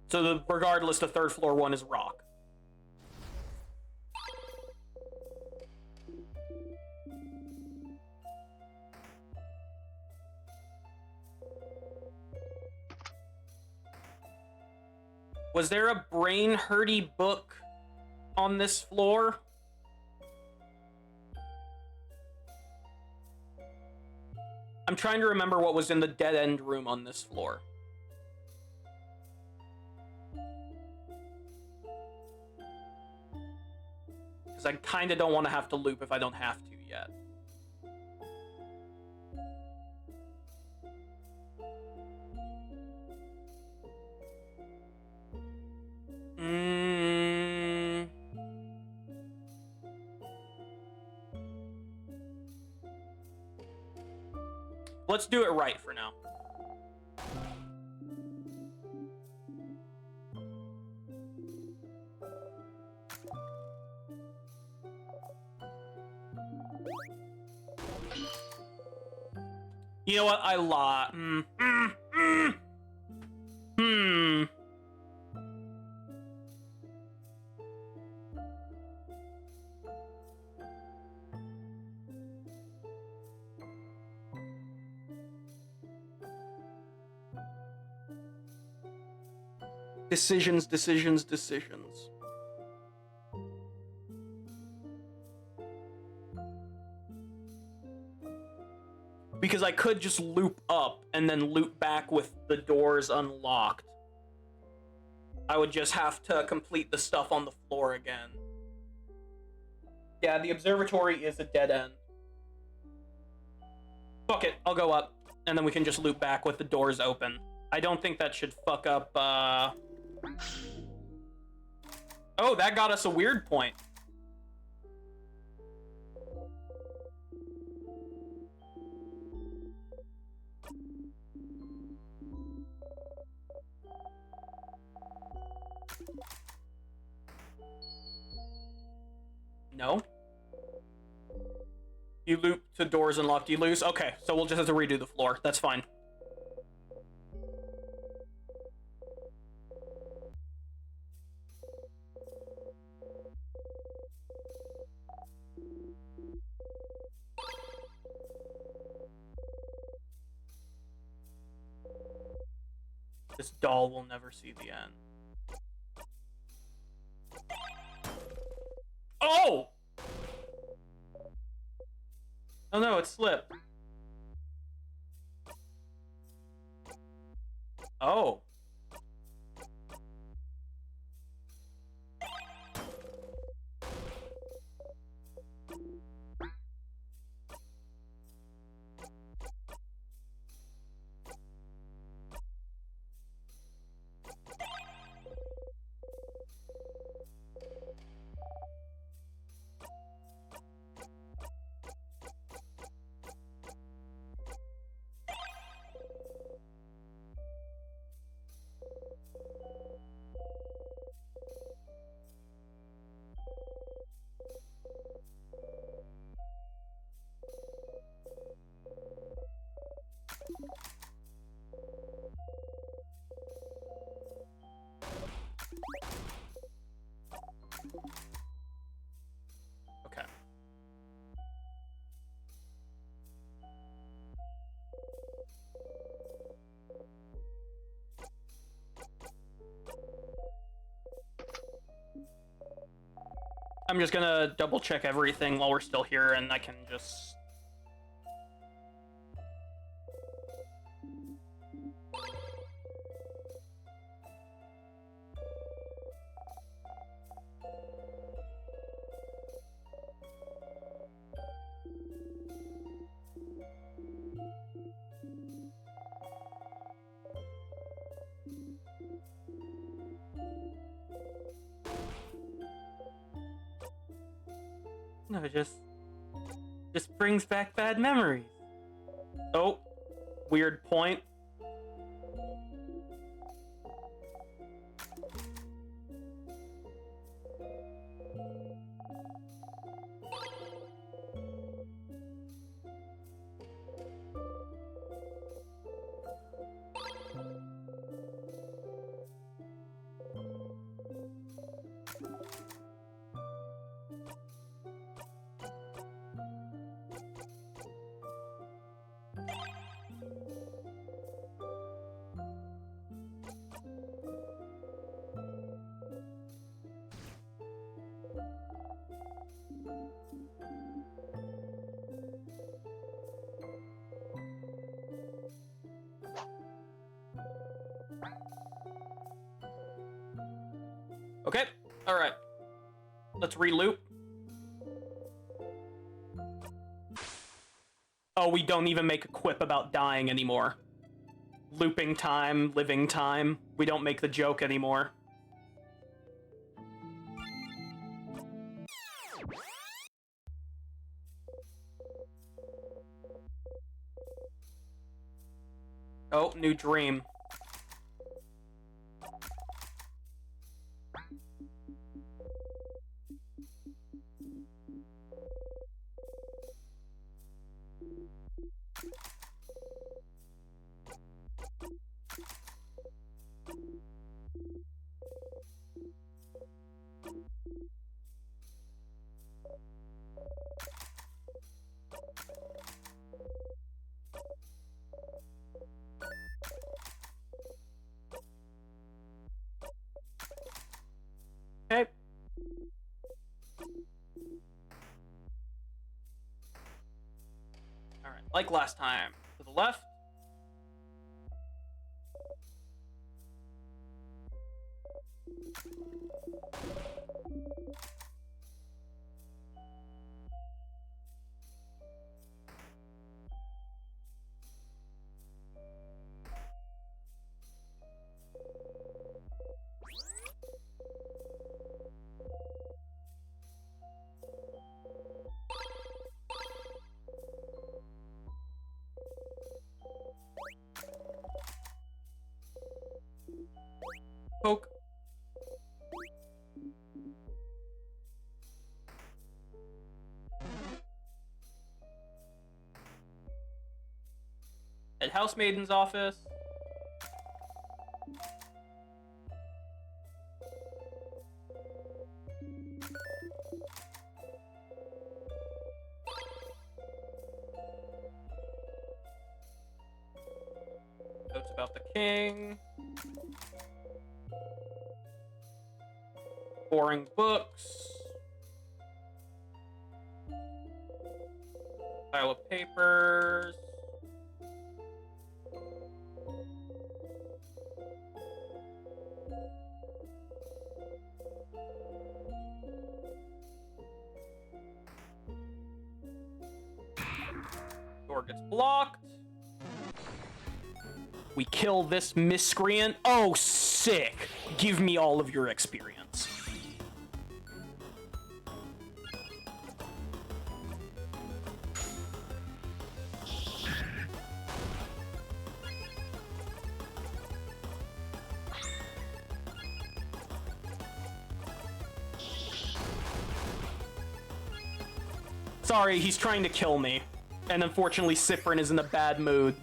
So regardless, the third floor one is rock. Was there a brain-hurty book on this floor? I'm trying to remember what was in the dead-end room on this floor. Because I kind of don't want to have to loop if I don't have to yet. Let's do it right for now. You know what? I lied. Decisions. Because I could just loop up and then loop back with the doors unlocked. I would just have to complete the stuff on the floor again. Yeah, the observatory is a dead end. Fuck it, I'll go up, and then we can just loop back with the doors open. I don't think that should fuck up, Oh, that got us a weird point. No. You loop to doors unlocked, you lose? Okay, so we'll just have to redo the floor. That's fine. This doll will never see the end. Oh! Oh no, it slipped. Oh. Okay. I'm just gonna double check everything while we're still here, and I can just... No, it just brings back bad memories. Oh, weird point. Okay, alright. Let's re-loop. Oh, we don't even make a quip about dying anymore. Looping time, living time. We don't make the joke anymore. Oh, new dream. Okay. Alright, like last time. To the left. Poke. At Housemaiden's office. Notes about the king. Boring books. Pile of papers. blocked. We kill this miscreant. Oh, sick. Give me all of your experience. Sorry, he's trying to kill me. And unfortunately, Sifrin is in a bad mood.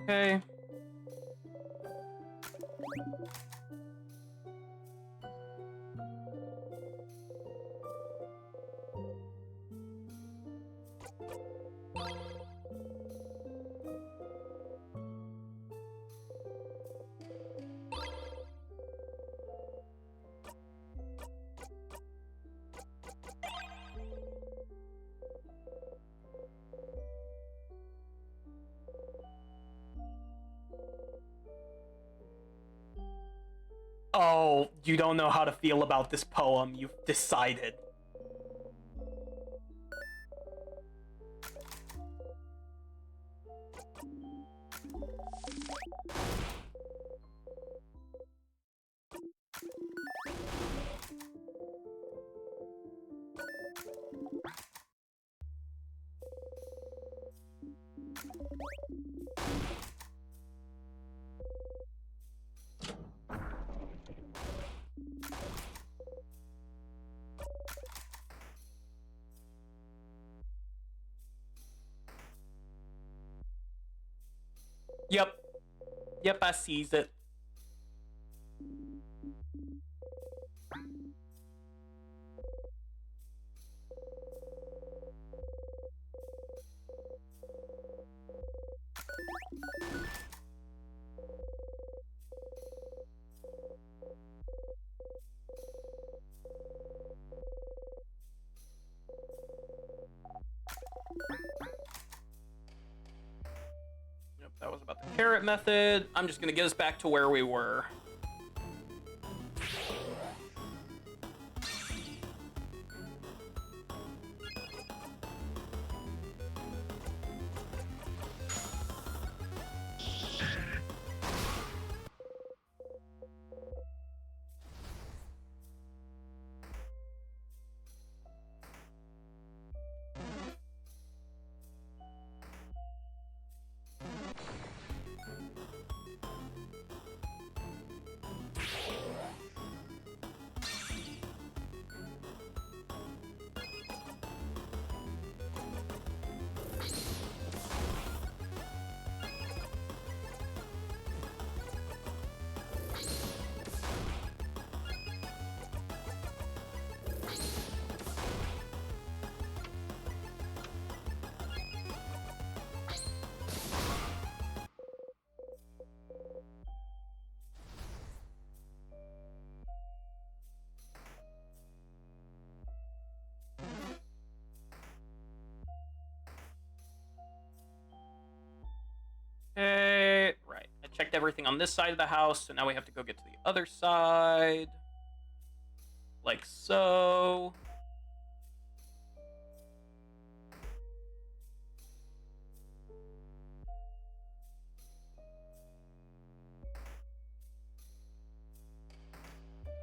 Okay. Oh, you don't know how to feel about this poem. You've decided. Yep. Yep, I sees it. Yep, that was about the carrot method. I'm just gonna get us back to where we were. Okay, right. I checked everything on this side of the house, so now we have to go get to the other side. Like so.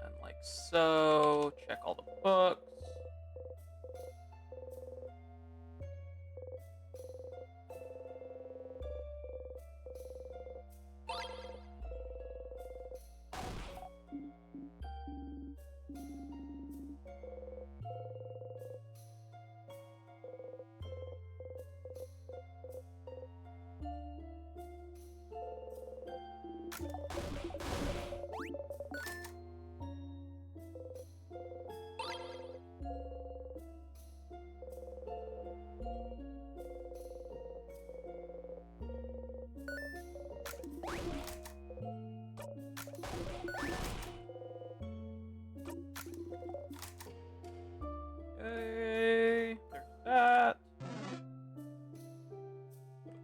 And like so. Check all the books.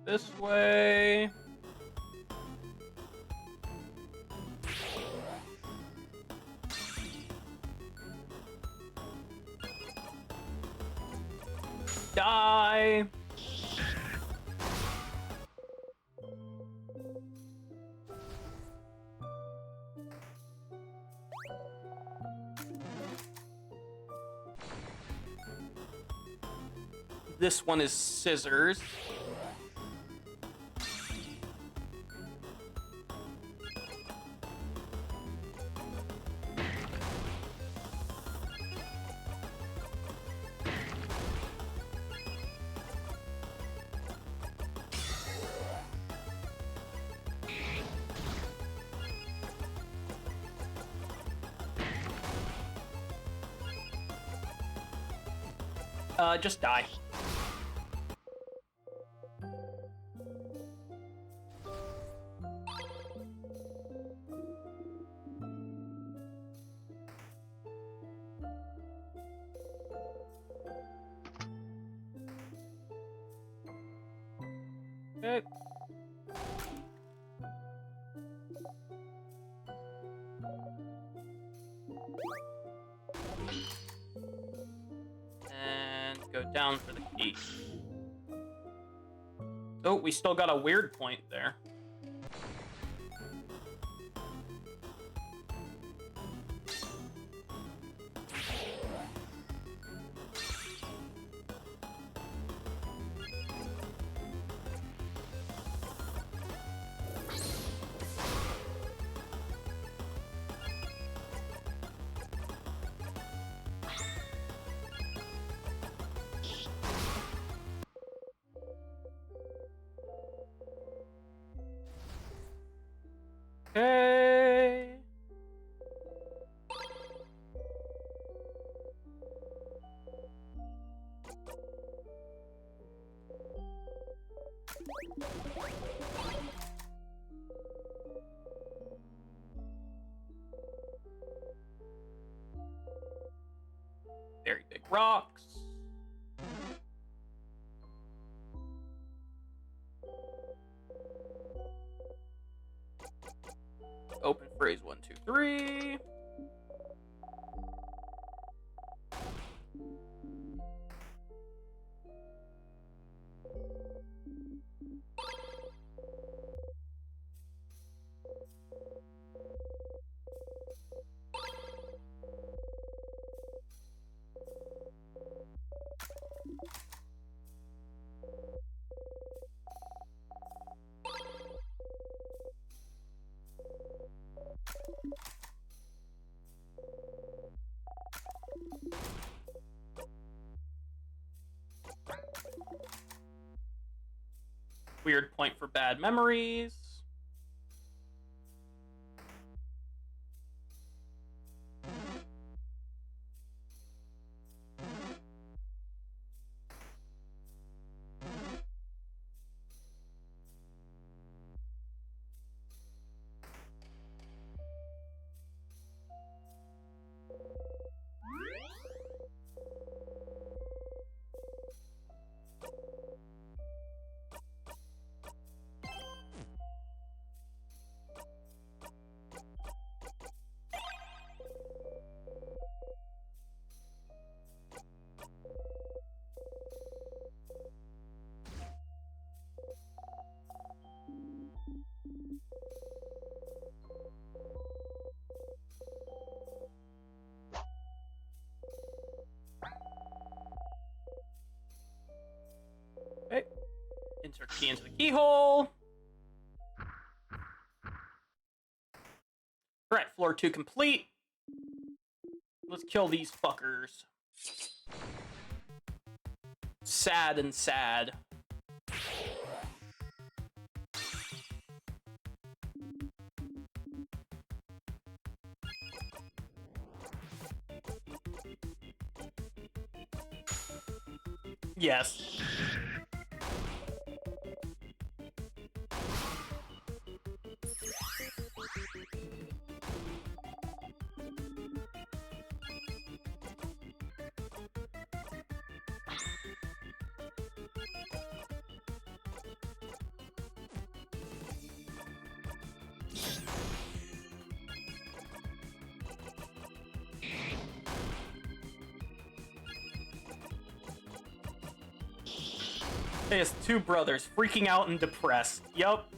this way. Die. This one is scissors. Just die. Okay. And go down for the key. Oh, we still got a weird point there. Okay. Very big rocks. Open phrase 1, 2, 3. Weird point for bad memories. Okay. Insert key into the keyhole. Alright, floor 2 complete. Let's kill these fuckers. Sad and sad. Yes. It's two brothers freaking out and depressed. Yup.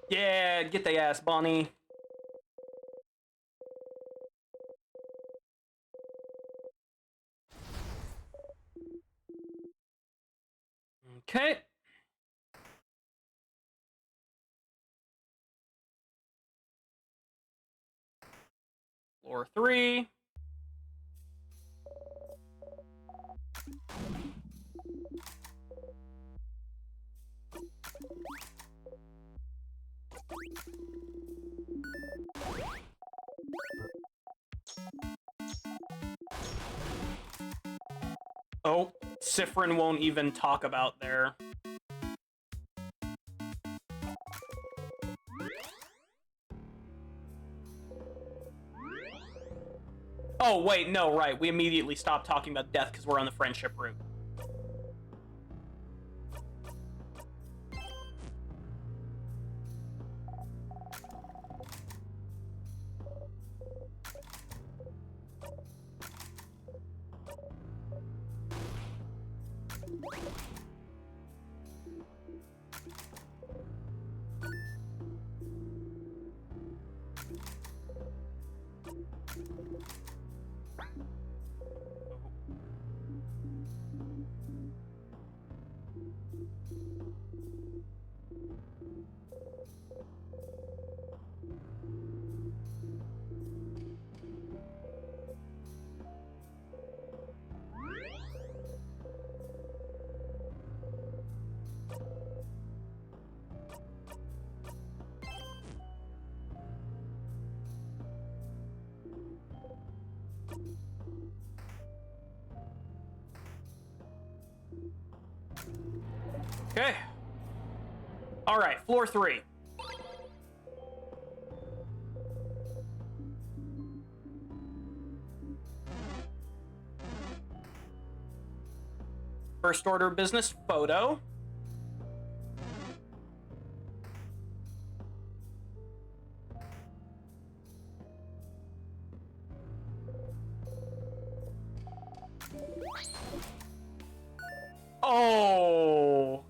Yeah, get the ass, Bonnie. Okay. Floor 3. Oh, Sifrin won't even talk about there. Oh, wait, no, right. We immediately stopped talking about death because we're on the friendship route. Okay. All right, floor 3. First order of business, photo. Oh.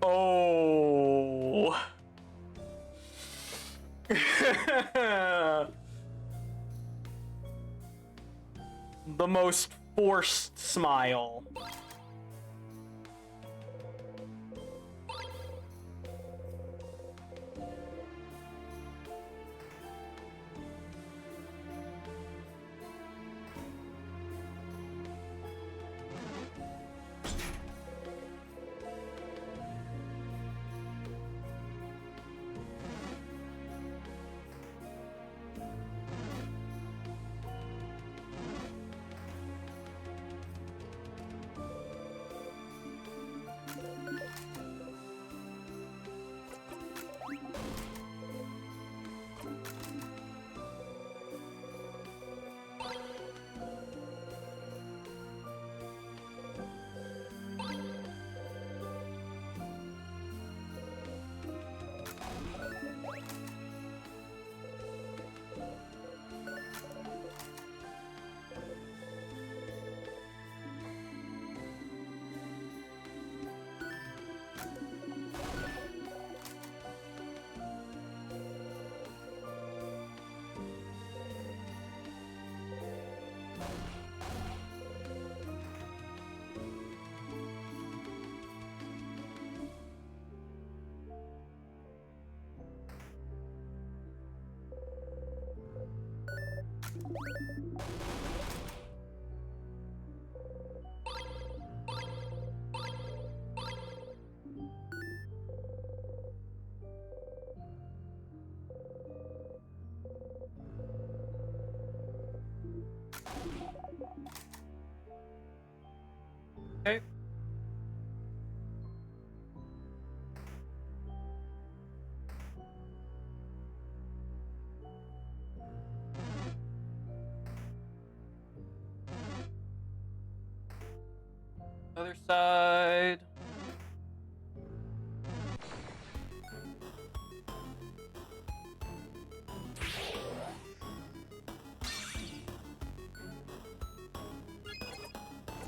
Oh. The most forced smile. Okay. other side.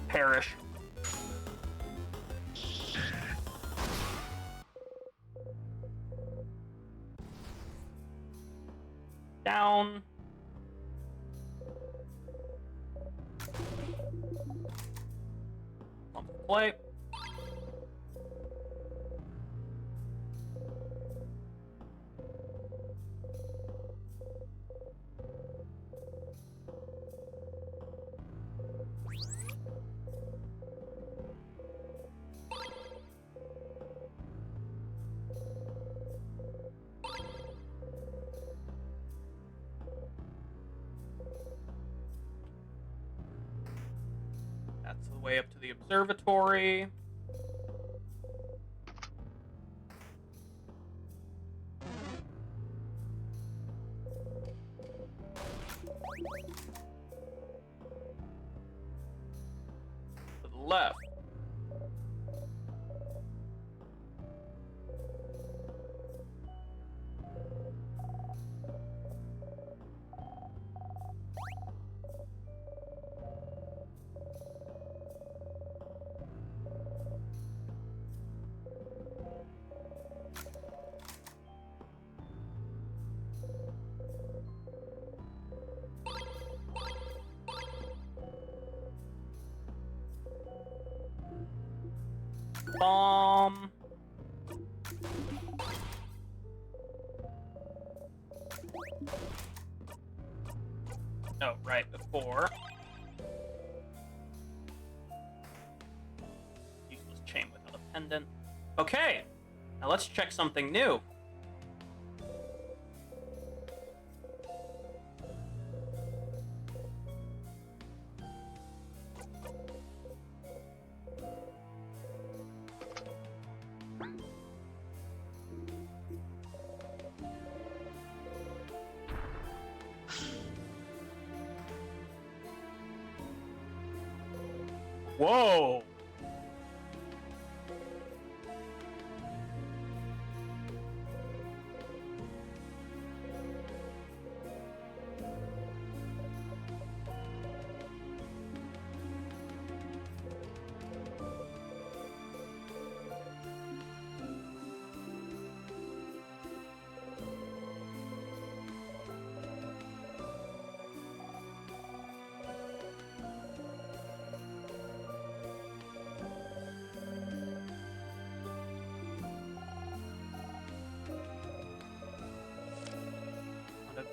Perish. Down. Play. That's the way up to the observatory. To the left. Bomb. Oh, right before. Useless chain without a pendant. Okay, now let's check something new. Whoa!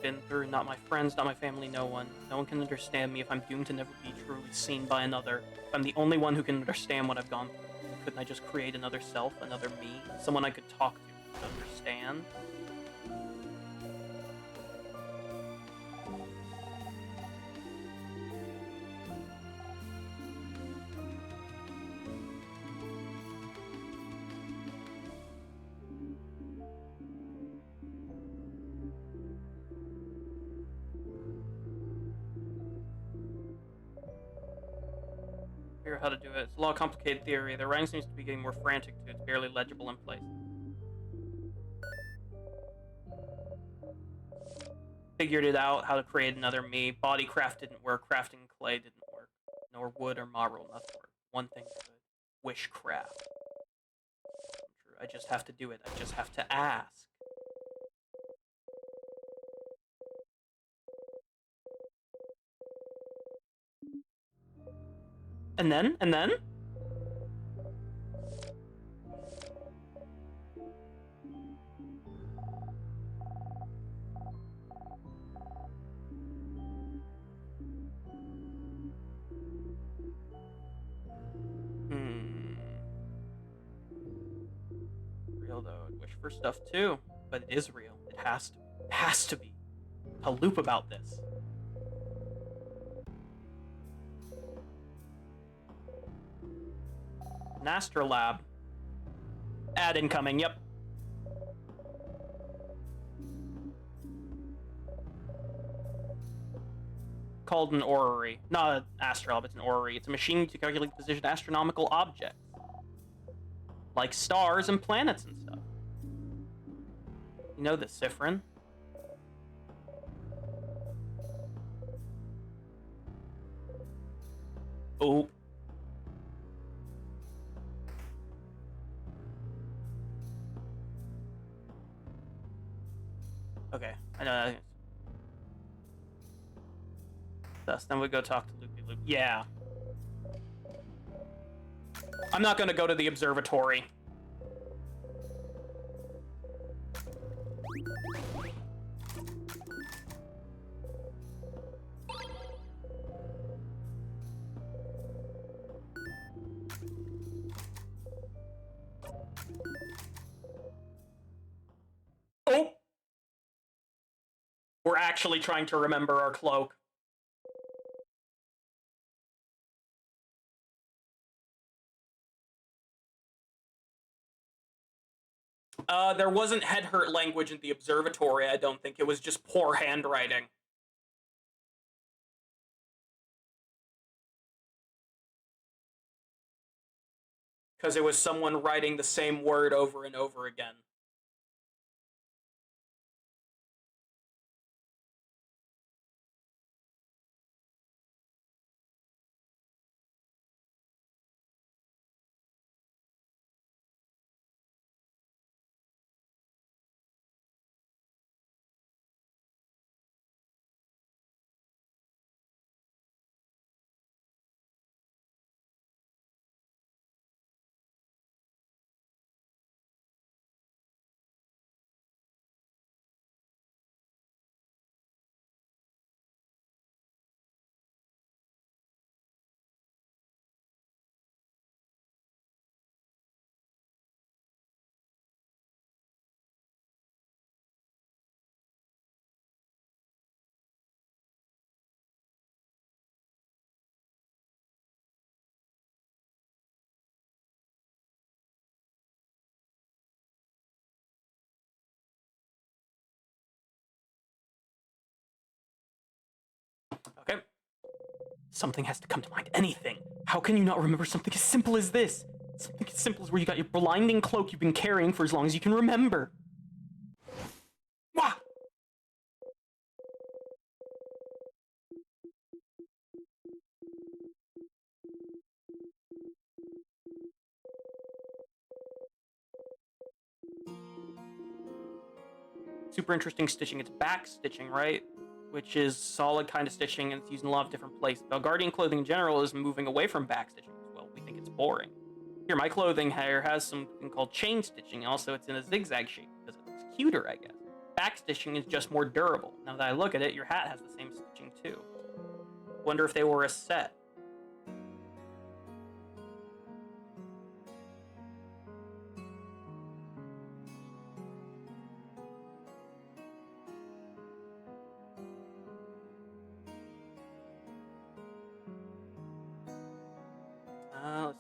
Been through, not my friends, not my family, no one. No one can understand me if I'm doomed to never be truly seen by another. If I'm the only one who can understand what I've gone through, couldn't I just create another self, another me? Someone I could talk to understand? Figure out how to do it. It's a lot of complicated theory. The writing seems to be getting more frantic too. It's barely legible in place. Figured it out, how to create another me. Bodycraft didn't work. Crafting clay didn't work. Nor wood or marble, nothing worked. One thing could. Wishcraft. True. I just have to do it. I just have to ask. And then? Real though, I'd wish for stuff too. But it is real. It has to. It has to be. A loop about this. An astrolab. Ad incoming, yep. called an orrery. Not an astrolabe, it's an orrery. It's a machine to calculate the position of astronomical objects. Like stars and planets and stuff. You know this, Sifrin. Oh. Okay, I know. Thus, then we go talk to Loopy Loop. Yeah. I'm not gonna go to the observatory. Oh! We're actually trying to remember our cloak. There wasn't head hurt language in the observatory, I don't think. It was just poor handwriting. Because it was someone writing the same word over and over again. Okay. Something has to come to mind. Anything. How can you not remember something as simple as this? Something as simple as where you got your blinding cloak you've been carrying for as long as you can remember. Wah! Super interesting stitching. It's back stitching, right? Which is solid kind of stitching, and it's used in a lot of different places. Guardian clothing in general is moving away from back stitching as well. We think it's boring. Here, my clothing here has something called chain stitching. Also, it's in a zigzag shape because it looks cuter, I guess. Back stitching is just more durable. Now that I look at it, your hat has the same stitching too. Wonder if they were a set. Let's see.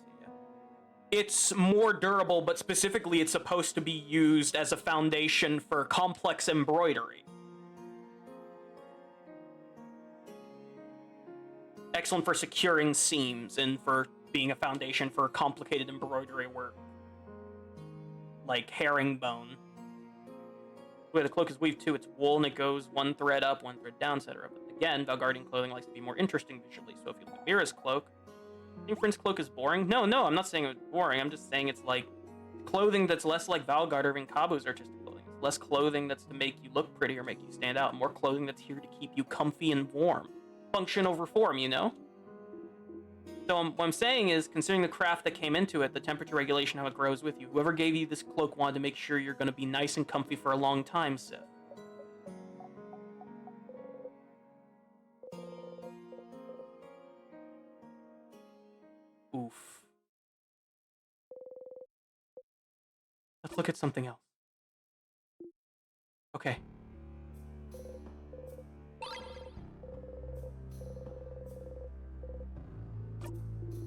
It's more durable, but specifically it's supposed to be used as a foundation for complex embroidery. Excellent for securing seams and for being a foundation for complicated embroidery work. Like herringbone. The cloak is weaved too. It's wool and it goes one thread up, one thread down, etc. But again, Valgardian clothing likes to be more interesting visually, so if you look at Mira's cloak, think Friend's cloak is boring? No, I'm not saying it's boring. I'm just saying it's like clothing that's less like Valgard or Kabu's artistic clothing. It's less clothing that's to make you look pretty or make you stand out. More clothing that's here to keep you comfy and warm. Function over form, you know? So what I'm saying is, considering the craft that came into it, the temperature regulation, how it grows with you, whoever gave you this cloak wanted to make sure you're going to be nice and comfy for a long time, Sif. Oof. Let's look at something else. Okay.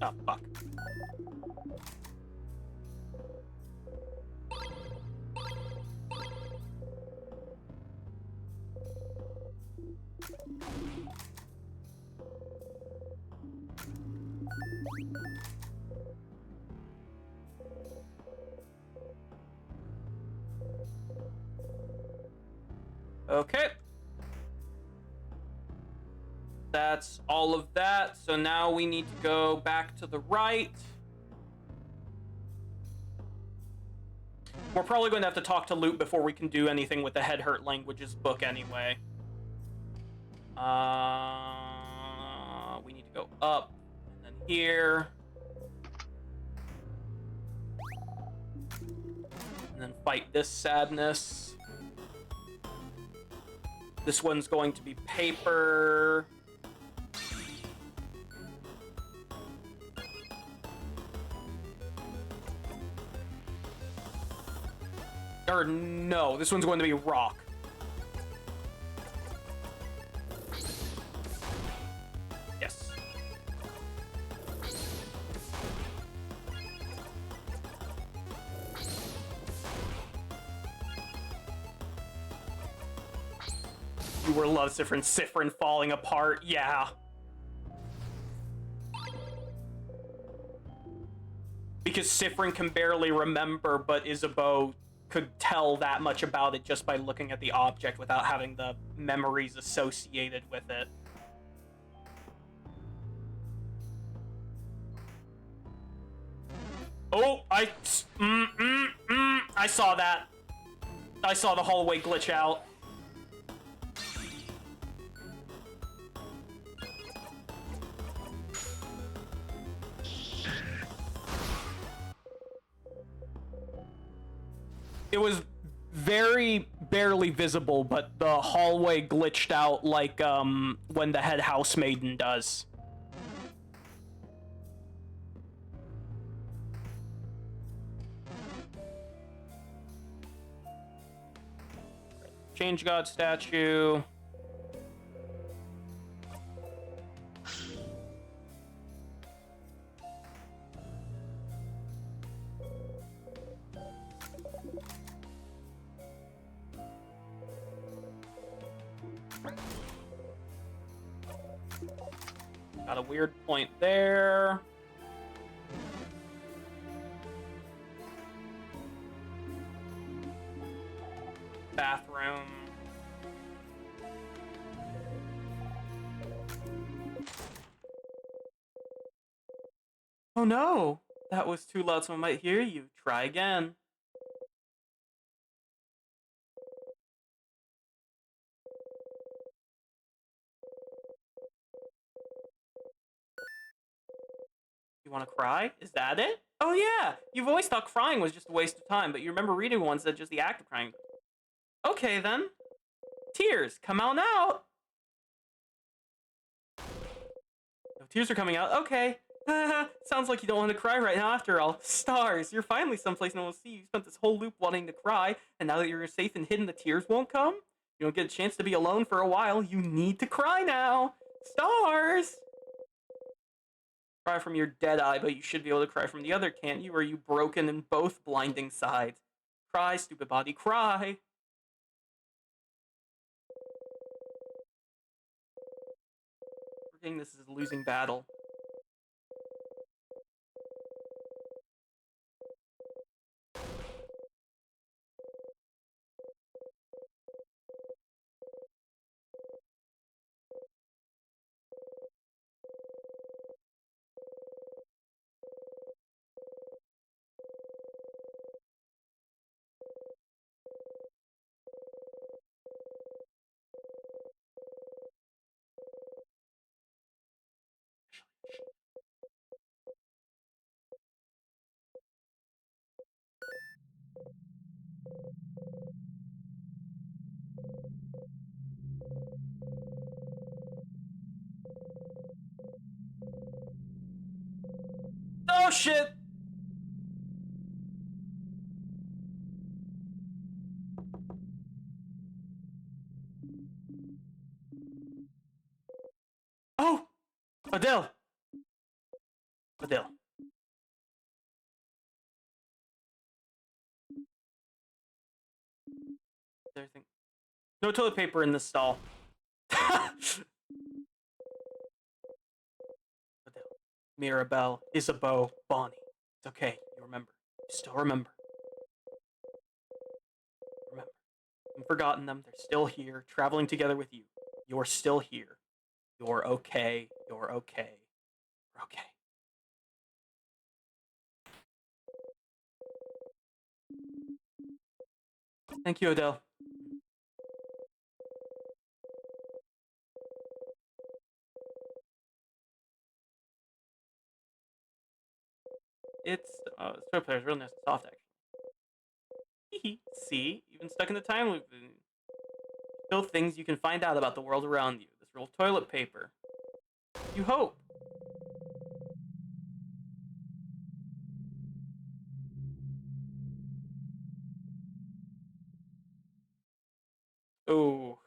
Oh, fuck. Okay. That's all of that. So now we need to go back to the right. We're probably going to have to talk to Luke before we can do anything with the Head Hurt Languages book anyway. We need to go up and then here. And then fight this sadness. This one's going to be paper. Or no, this one's going to be rock. Yes. You were Sifrin falling apart, yeah. Because Sifrin can barely remember, but Isabeau could tell that much about it just by looking at the object without having the memories associated with it. Oh, I saw that. I saw the hallway glitch out. It was very barely visible, but the hallway glitched out like when the head housemaiden does. Change God statue. Got a weird point there. Bathroom. Oh no! That was too loud, someone might hear you. Try again. You want to cry? Is that it? Oh yeah! You've always thought crying was just a waste of time, but you remember reading once that just the act of crying. Okay then. Tears, come on out! No tears are coming out, okay. Sounds like you don't want to cry right now after all. Stars, you're finally someplace no one will see you. You spent this whole loop wanting to cry, and now that you're safe and hidden, the tears won't come? You don't get a chance to be alone for a while. You need to cry now! Stars! Cry from your dead eye, but you should be able to cry from the other, can't you? Or are you broken in both blinding sides? Cry, stupid body, cry! Forgetting this is a losing battle. Oh shit! Oh! Adele! Adele. Everything. No toilet paper in this stall. Adele. Mirabelle, Isabeau, Bonnie. It's okay. You remember. You still remember. Remember. haven't forgotten them. They're still here, traveling together with you. You're still here. You're okay. You're okay. You're okay. Thank you, Odell. It's Star Player's real nice and soft, actually. See, even stuck in the time loop, still things you can find out about the world around you. This roll of toilet paper. You hope. Oh.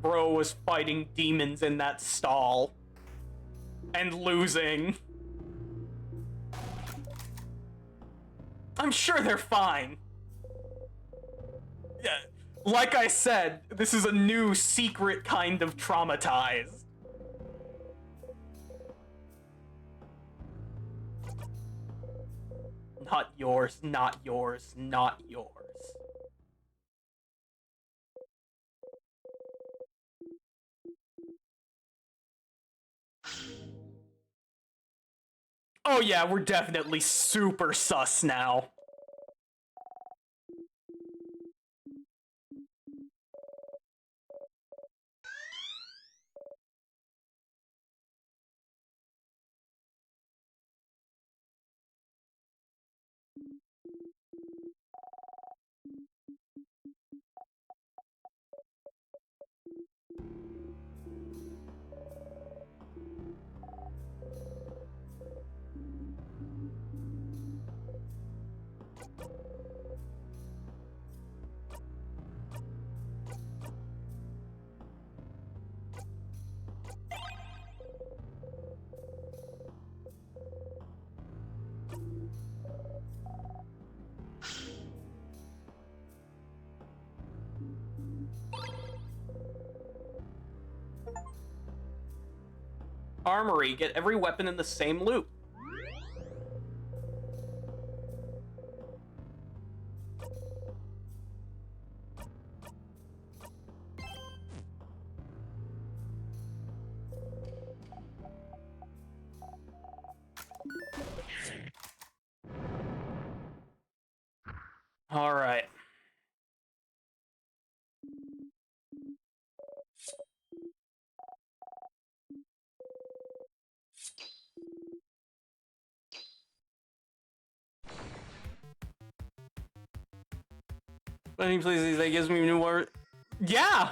Bro was fighting demons in that stall. And losing. I'm sure they're fine. Yeah, like I said, this is a new secret kind of traumatized. Not yours, not yours, not yours. Oh yeah, we're definitely super sus now. Armory, get every weapon in the same loop. All right. Any places that gives me new word. Yeah.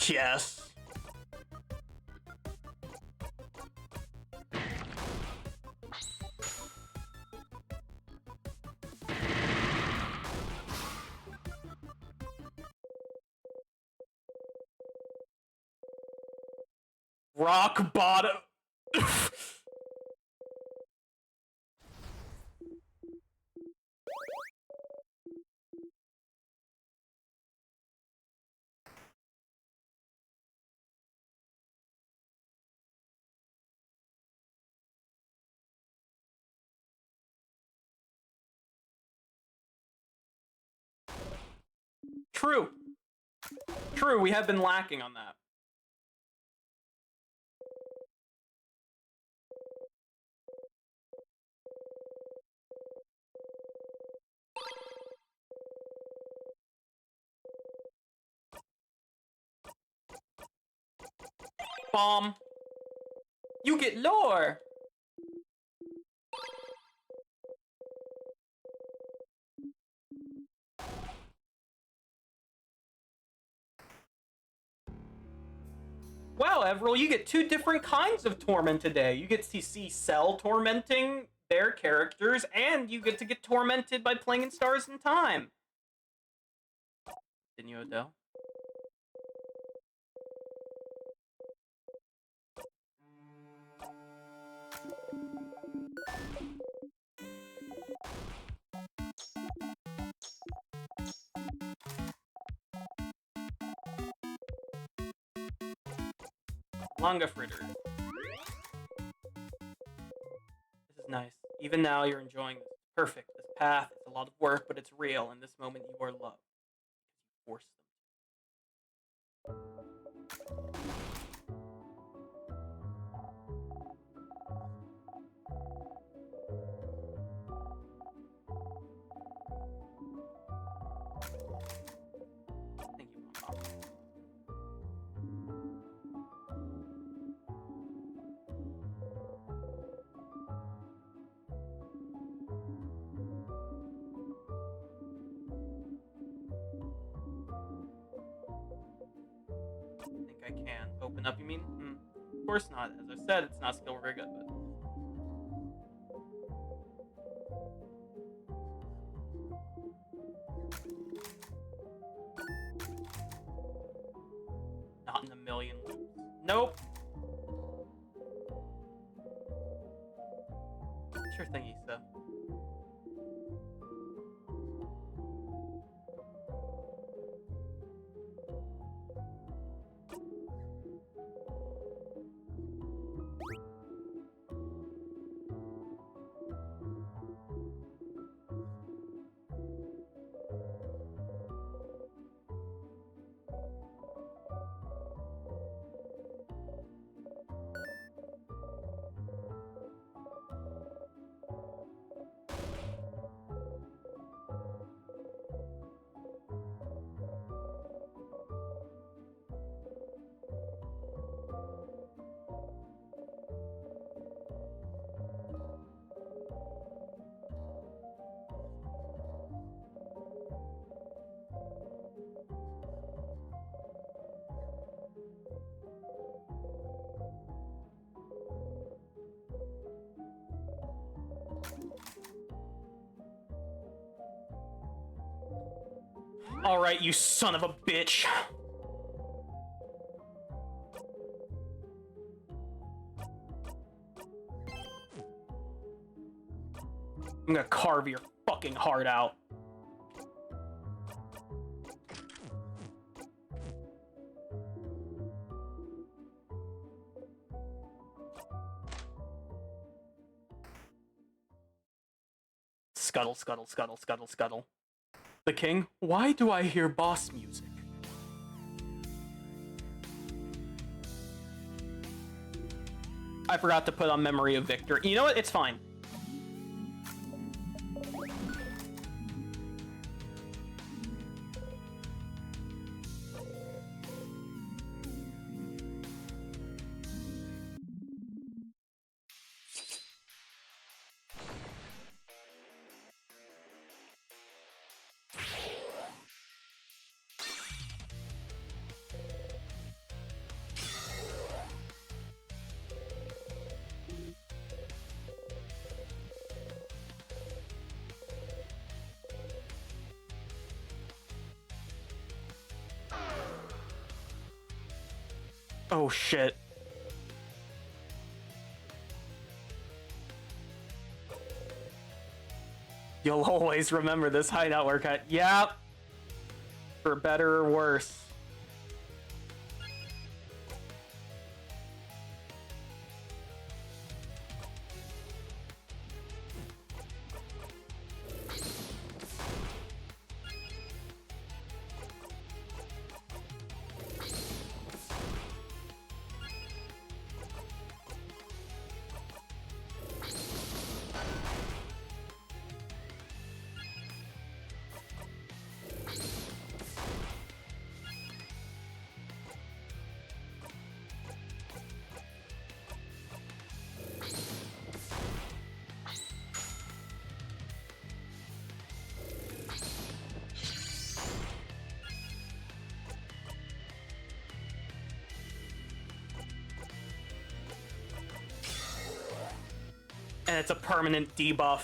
Yes. Rock bottom. True. True, we have been lacking on that. Bomb. You get lore. Wow, Everil, you get 2 different kinds of torment today. You get to see Cell tormenting their characters, and you get to get tormented by playing in Stars and Time. Didn't you, Odell? Manga fritter. This is nice. Even now, you're enjoying this. Perfect. This path, it's a lot of work, but it's real. In this moment, you are loved. You force them. Thank you, Mom. I think I can. Open up, you mean? Of course not. As I said, it's not skill very good, but... Not in a million loops. Nope. Sure thing, Issa. Alright, you son of a bitch. I'm gonna carve your fucking heart out. Scuttle, scuttle, scuttle, scuttle, scuttle. The king? Why do I hear boss music? I forgot to put on Memory of Victor. You know what? It's fine. Oh shit. You'll always remember this hideout workout. Yep. For better or worse. and it's a permanent debuff.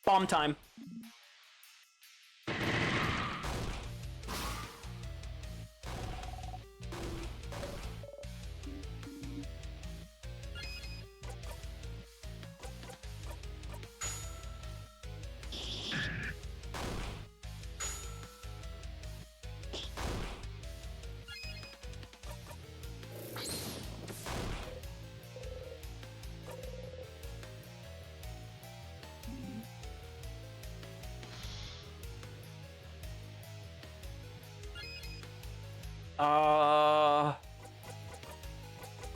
Bomb time.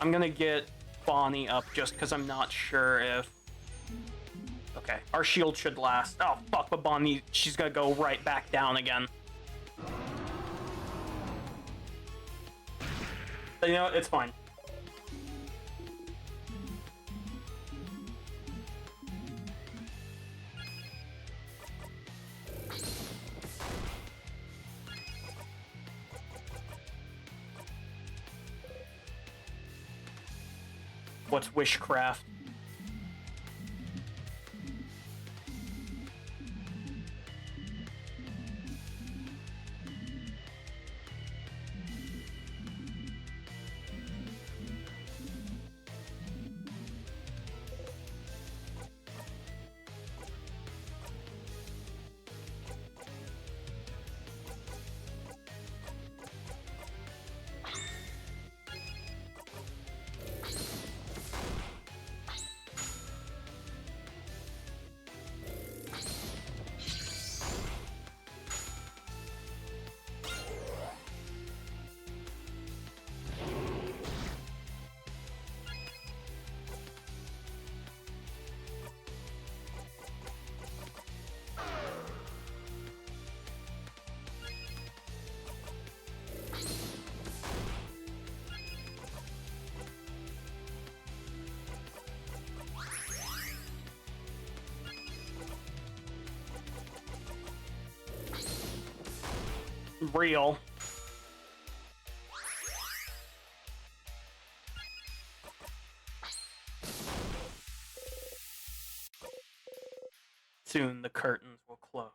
I'm gonna get Bonnie up just because I'm not sure if... Okay, our shield should last. Oh, fuck, but Bonnie, she's gonna go right back down again. But you know, it's fine. What's wishcraft? Real. Soon the curtains will close.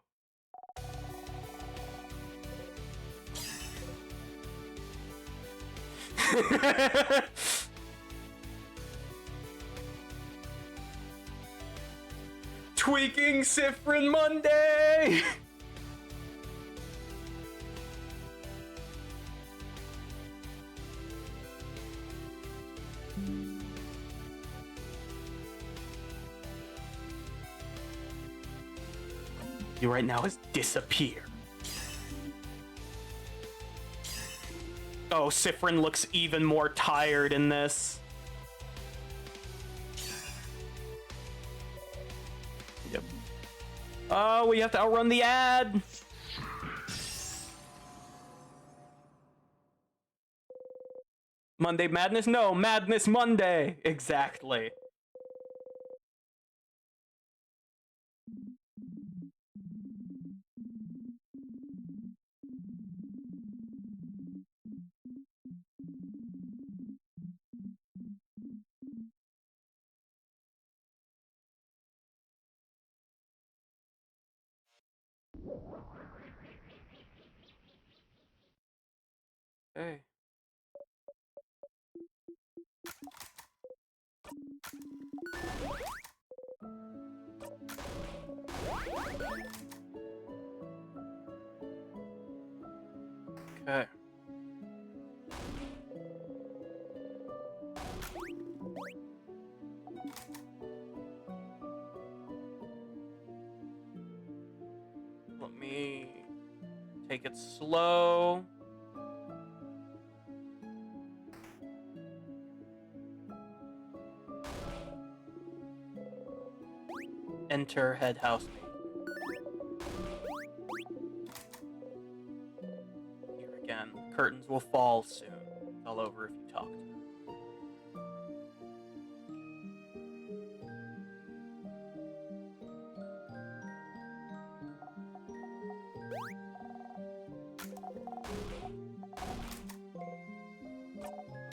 Tweaking Sifrin Monday! You right now is disappear. Oh, Sifrin looks even more tired in this. Yep. Oh, we have to outrun the ad. Monday Madness? No, Madness Monday. Exactly. Hey. Okay. Let me take it slow. Enter head house. Here again. Curtains will fall soon. It's all over if you talk to her.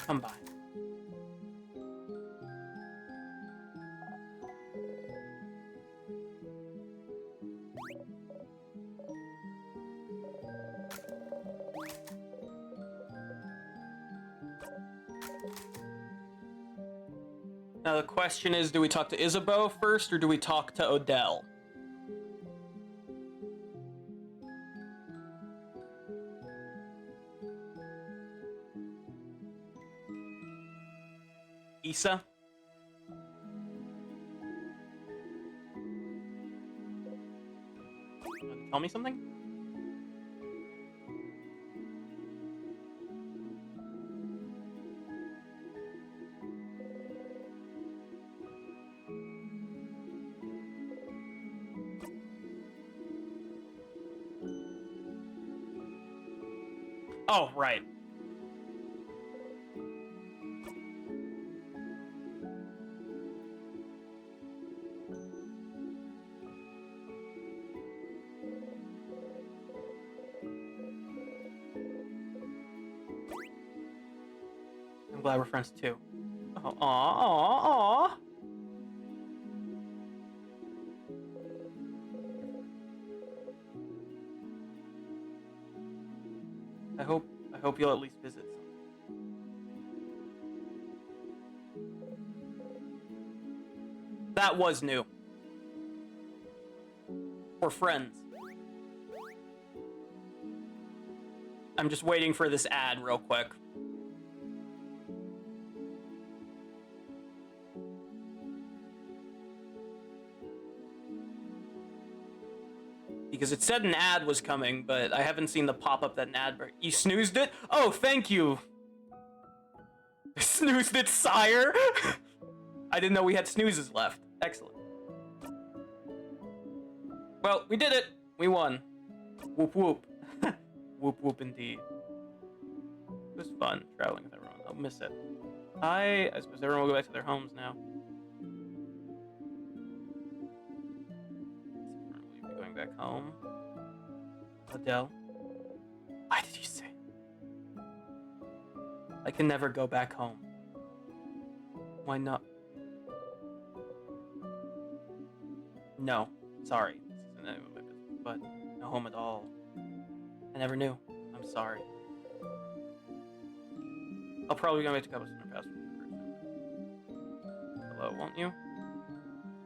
Come by. Now the question is, do we talk to Isabeau first, or do we talk to Odell? Issa? Tell me something? Oh, right. I'm glad we're friends too. Oh, aw. I hope you'll at least visit some. That was new. We're friends. I'm just waiting for this ad real quick. Because it said an ad was coming, but I haven't seen the pop-up that an ad... You snoozed it? Oh, thank you! Snoozed it, sire! I didn't know we had snoozes left. Excellent. Well, we did it! We won. Whoop whoop. Whoop whoop indeed. It was fun traveling with everyone. I'll miss it. I suppose everyone will go back to their homes now. Will you be going back home? Adele? Why did you say? I can never go back home. Why not? No, sorry. This isn't any of my business, but no home at all. I never knew. I'm sorry. I'll probably go back to Cobblestone or Pass. Hello, won't you?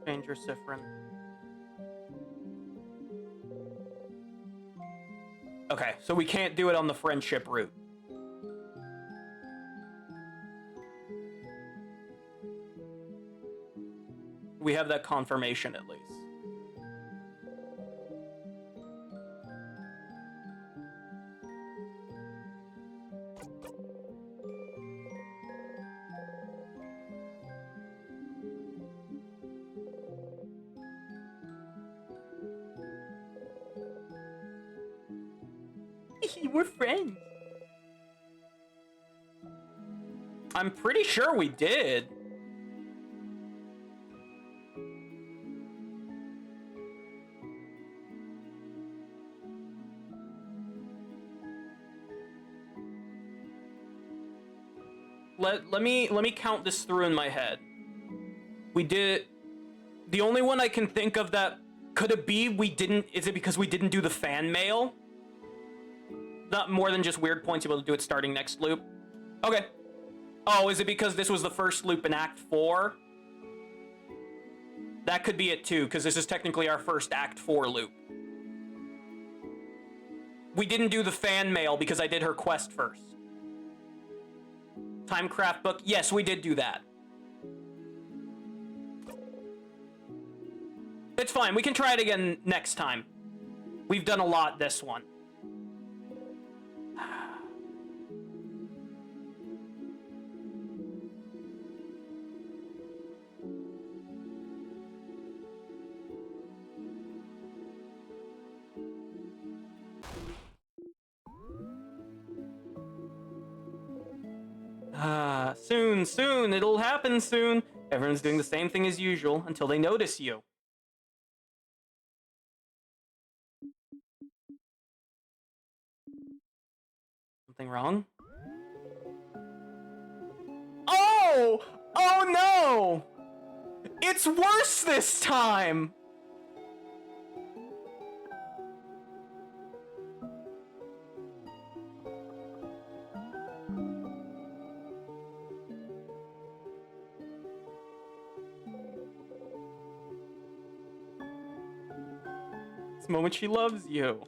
Change your Siffrin. Okay, so we can't do it on the friendship route. We have that confirmation at least. We're friends. I'm pretty sure we did. Let me count this through in my head. We did. The only one I can think of that could it be we didn't. Is it because we didn't do the fan mail? Not more than just weird points. Able to do it starting next loop. Okay. Oh, is it because this was the first loop in Act 4? That could be it too, because this is technically our first Act 4 loop. We didn't do the fan mail because I did her quest first. Timecraft book. Yes, we did do that. It's fine. We can try it again next time. We've done a lot this one. Soon. It'll happen soon. Everyone's doing the same thing as usual until they notice you. Something wrong? Oh! Oh no! It's worse this time! This moment she loves you.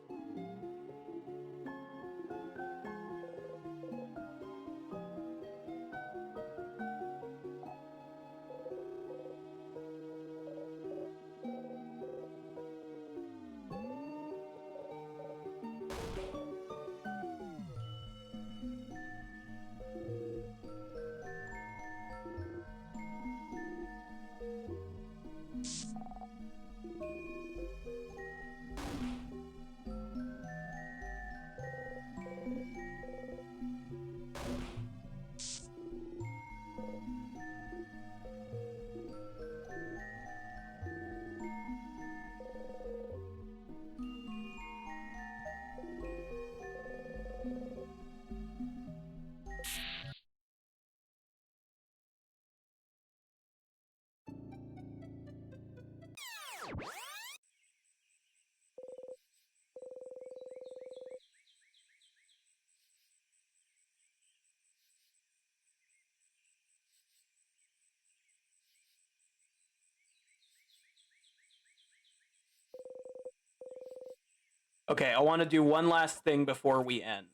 Okay, I want to do one last thing before we end.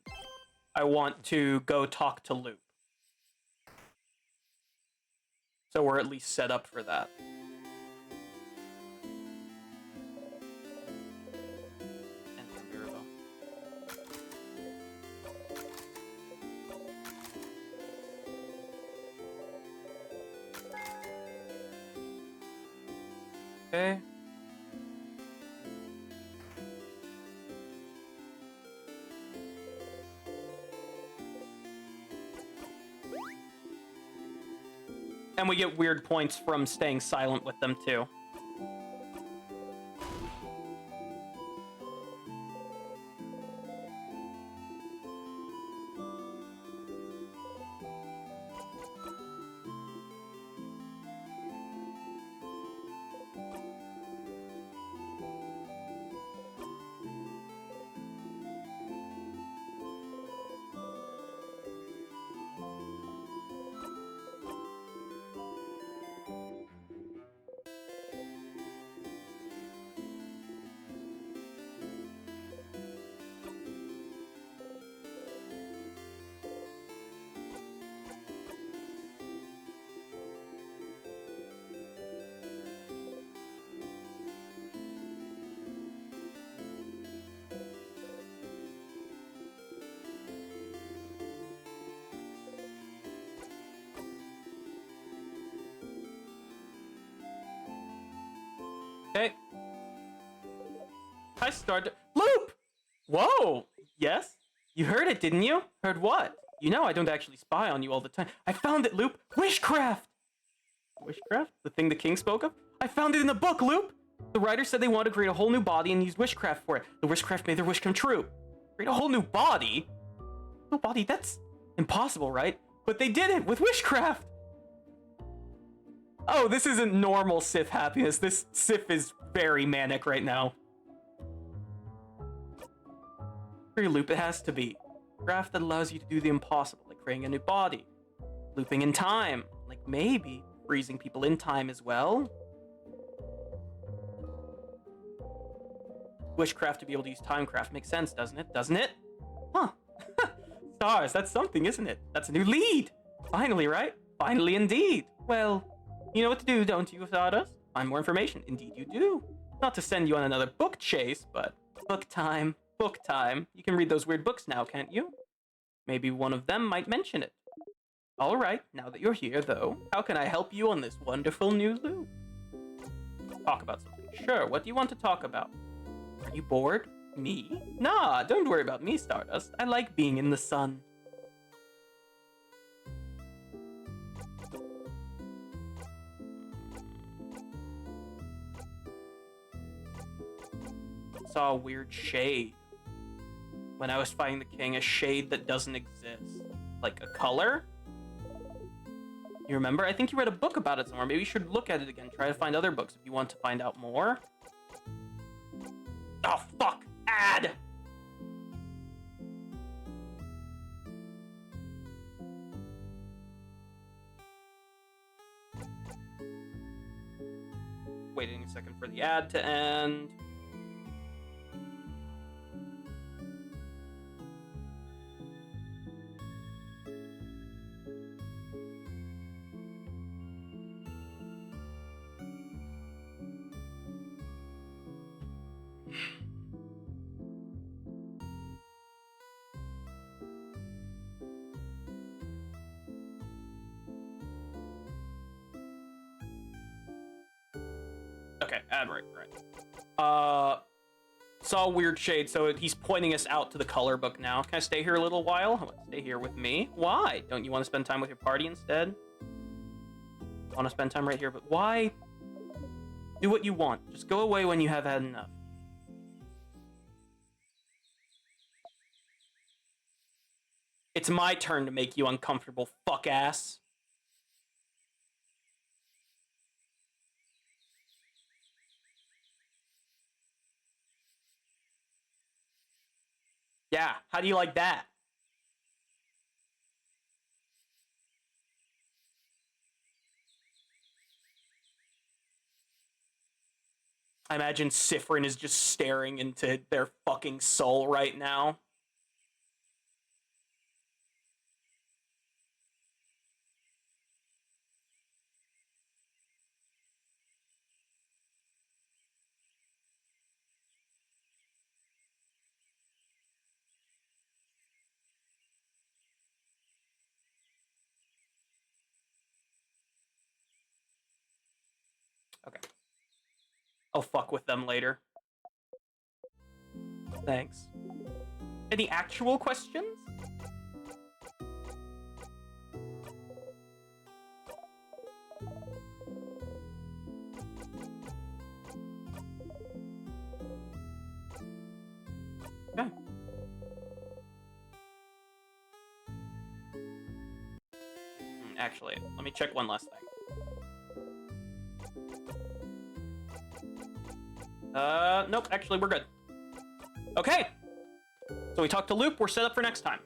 I want to go talk to Loop. So we're at least set up for that. And Spirito. Okay. And we get weird points from staying silent with them, too. Okay. I started. Loop! Whoa! Yes? You heard it, didn't you? Heard what? You know I don't actually spy on you all the time. I found it, Loop! Wishcraft! Wishcraft? The thing the king spoke of? I found it in the book, Loop! The writer said they wanted to create a whole new body and use wishcraft for it. The wishcraft made their wish come true. Create a whole new body? No body? That's impossible, right? But they did it with wishcraft! Oh, this isn't normal Sith happiness. This Sith is very manic right now. Free loop, it has to be. Craft that allows you to do the impossible, like creating a new body. Looping in time, like maybe freezing people in time as well. Wishcraft to be able to use Timecraft. Makes sense, doesn't it? Doesn't it? Huh. Stars, that's something, isn't it? That's a new lead. Finally, right? Finally indeed. Well, you know what to do, don't you, Stardust? Find more information. Indeed you do. Not to send you on another book chase, but book time. Book time. You can read those weird books now, can't you? Maybe one of them might mention it. Alright, now that you're here, though, how can I help you on this wonderful new loop? Talk about something. Sure, what do you want to talk about? Are you bored? Me? Nah, don't worry about me, Stardust. I like being in the sun. Saw a weird shade. When I was fighting the king, a shade that doesn't exist. Like a color? You remember? I think you read a book about it somewhere. Maybe you should look at it again. Try to find other books if you want to find out more. Oh, fuck! Ad! Waiting a second for the ad to end. Okay, ad right. Saw a weird shade, so he's pointing us out to the color book now. Can I stay here a little while? Stay here with me? Why? Don't you want to spend time with your party instead? Want to spend time right here, but why? Do what you want. Just go away when you have had enough. It's my turn to make you uncomfortable, fuck ass. Yeah, how do you like that? I imagine Sifrin is just staring into their fucking soul right now. Okay. I'll fuck with them later. Thanks. Any actual questions? Okay. Actually, let me check one last thing. Nope, actually we're good. Okay! So we talked to Loop, we're set up for next time.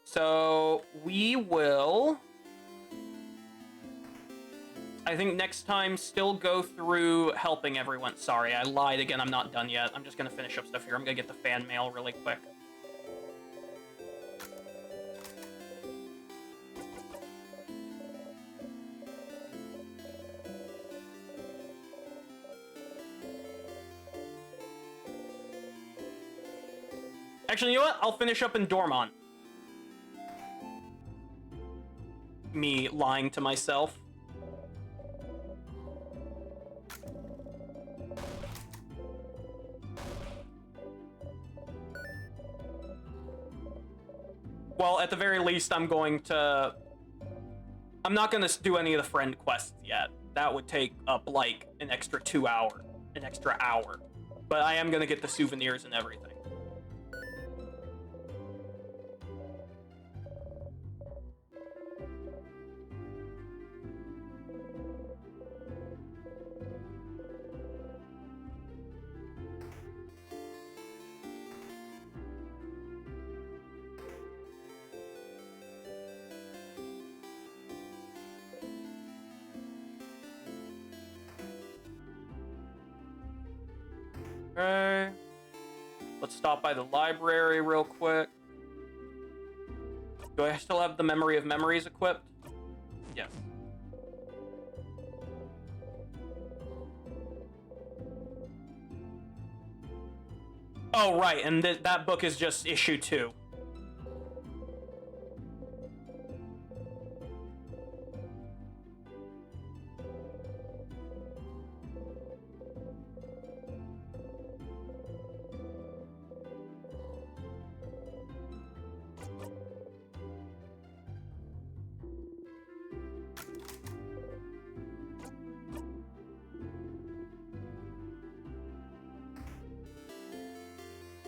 So we will... I think next time still go through helping everyone. Sorry, I lied again, I'm not done yet. I'm just gonna finish up stuff here. I'm gonna get the fan mail really quick. Actually, you know what? I'll finish up in Dormont. Me lying to myself. Well, at the very least, I'm not gonna do any of the friend quests yet. That would take up, like, an extra hour. But I am gonna get the souvenirs and everything. Okay. Let's stop by the library real quick. Do I still have the Memory of Memories equipped? Yes. Oh, right, and that book is just issue 2.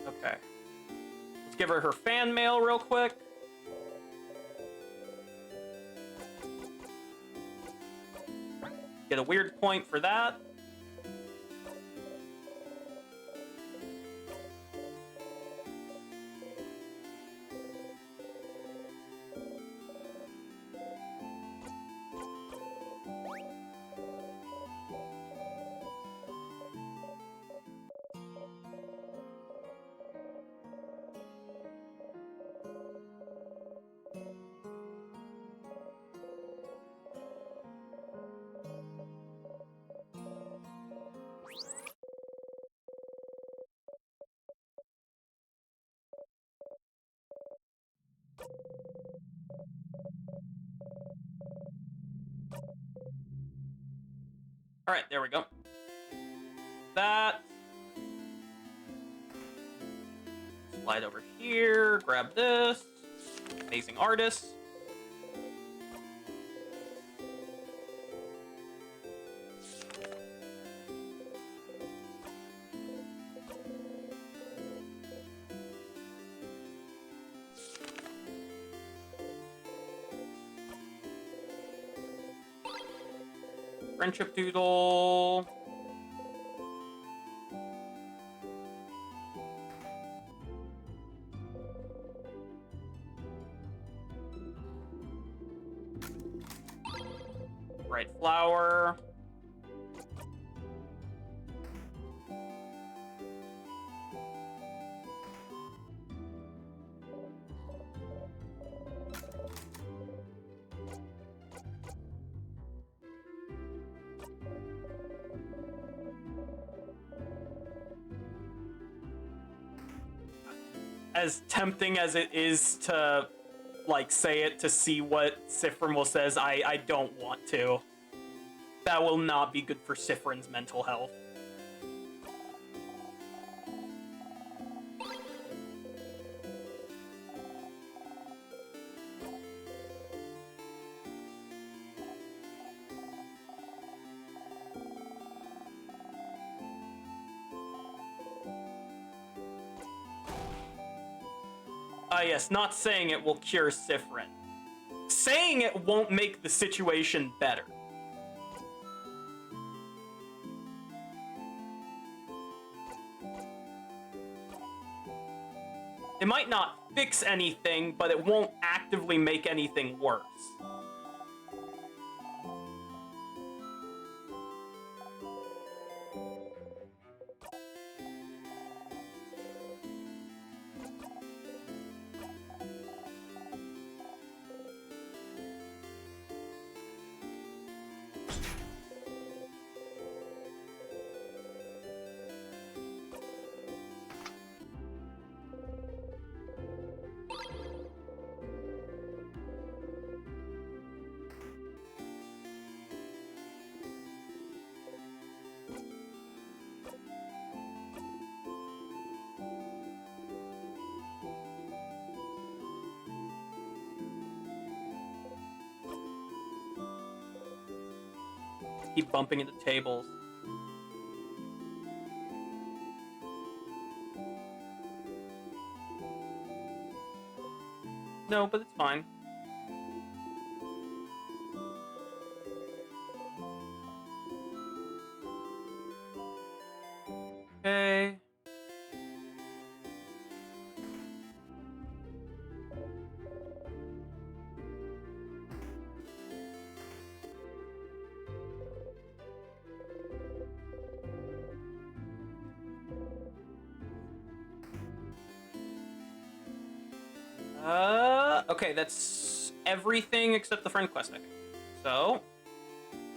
Okay. Let's give her fan mail real quick. Get a weird point for that. All right, there we go. That. Slide over here, grab this. Amazing artist. Friendship doodle. Bright flower. As tempting as it is to, like, say it to see what Sifrin will says, I don't want to. That will not be good for Sifrin's mental health. Yes, not saying it will cure Sifrin. Saying it won't make the situation better. It might not fix anything, but it won't actively make anything worse. Keep bumping into tables. No, but it's fine. Okay. Okay, that's everything except the friend quest, I think. So,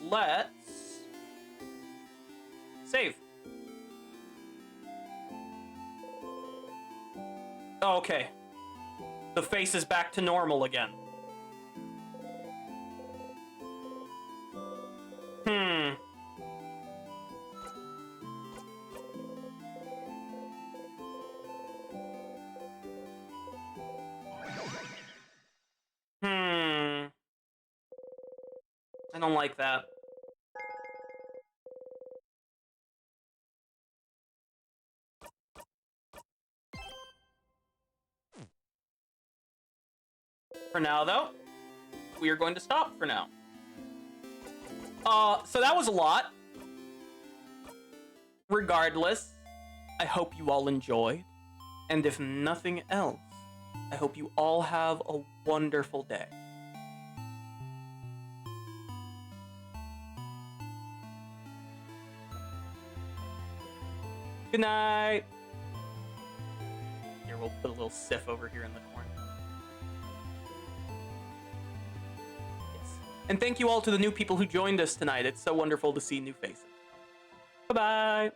let's save. Oh, okay. The face is back to normal again. Hmm. I don't like that. For now, though, we are going to stop for now. So that was a lot. Regardless, I hope you all enjoyed. And if nothing else, I hope you all have a wonderful day. Good night. Here, we'll put a little Sif over here in the corner. Yes. And thank you all to the new people who joined us tonight. It's so wonderful to see new faces. Bye-bye.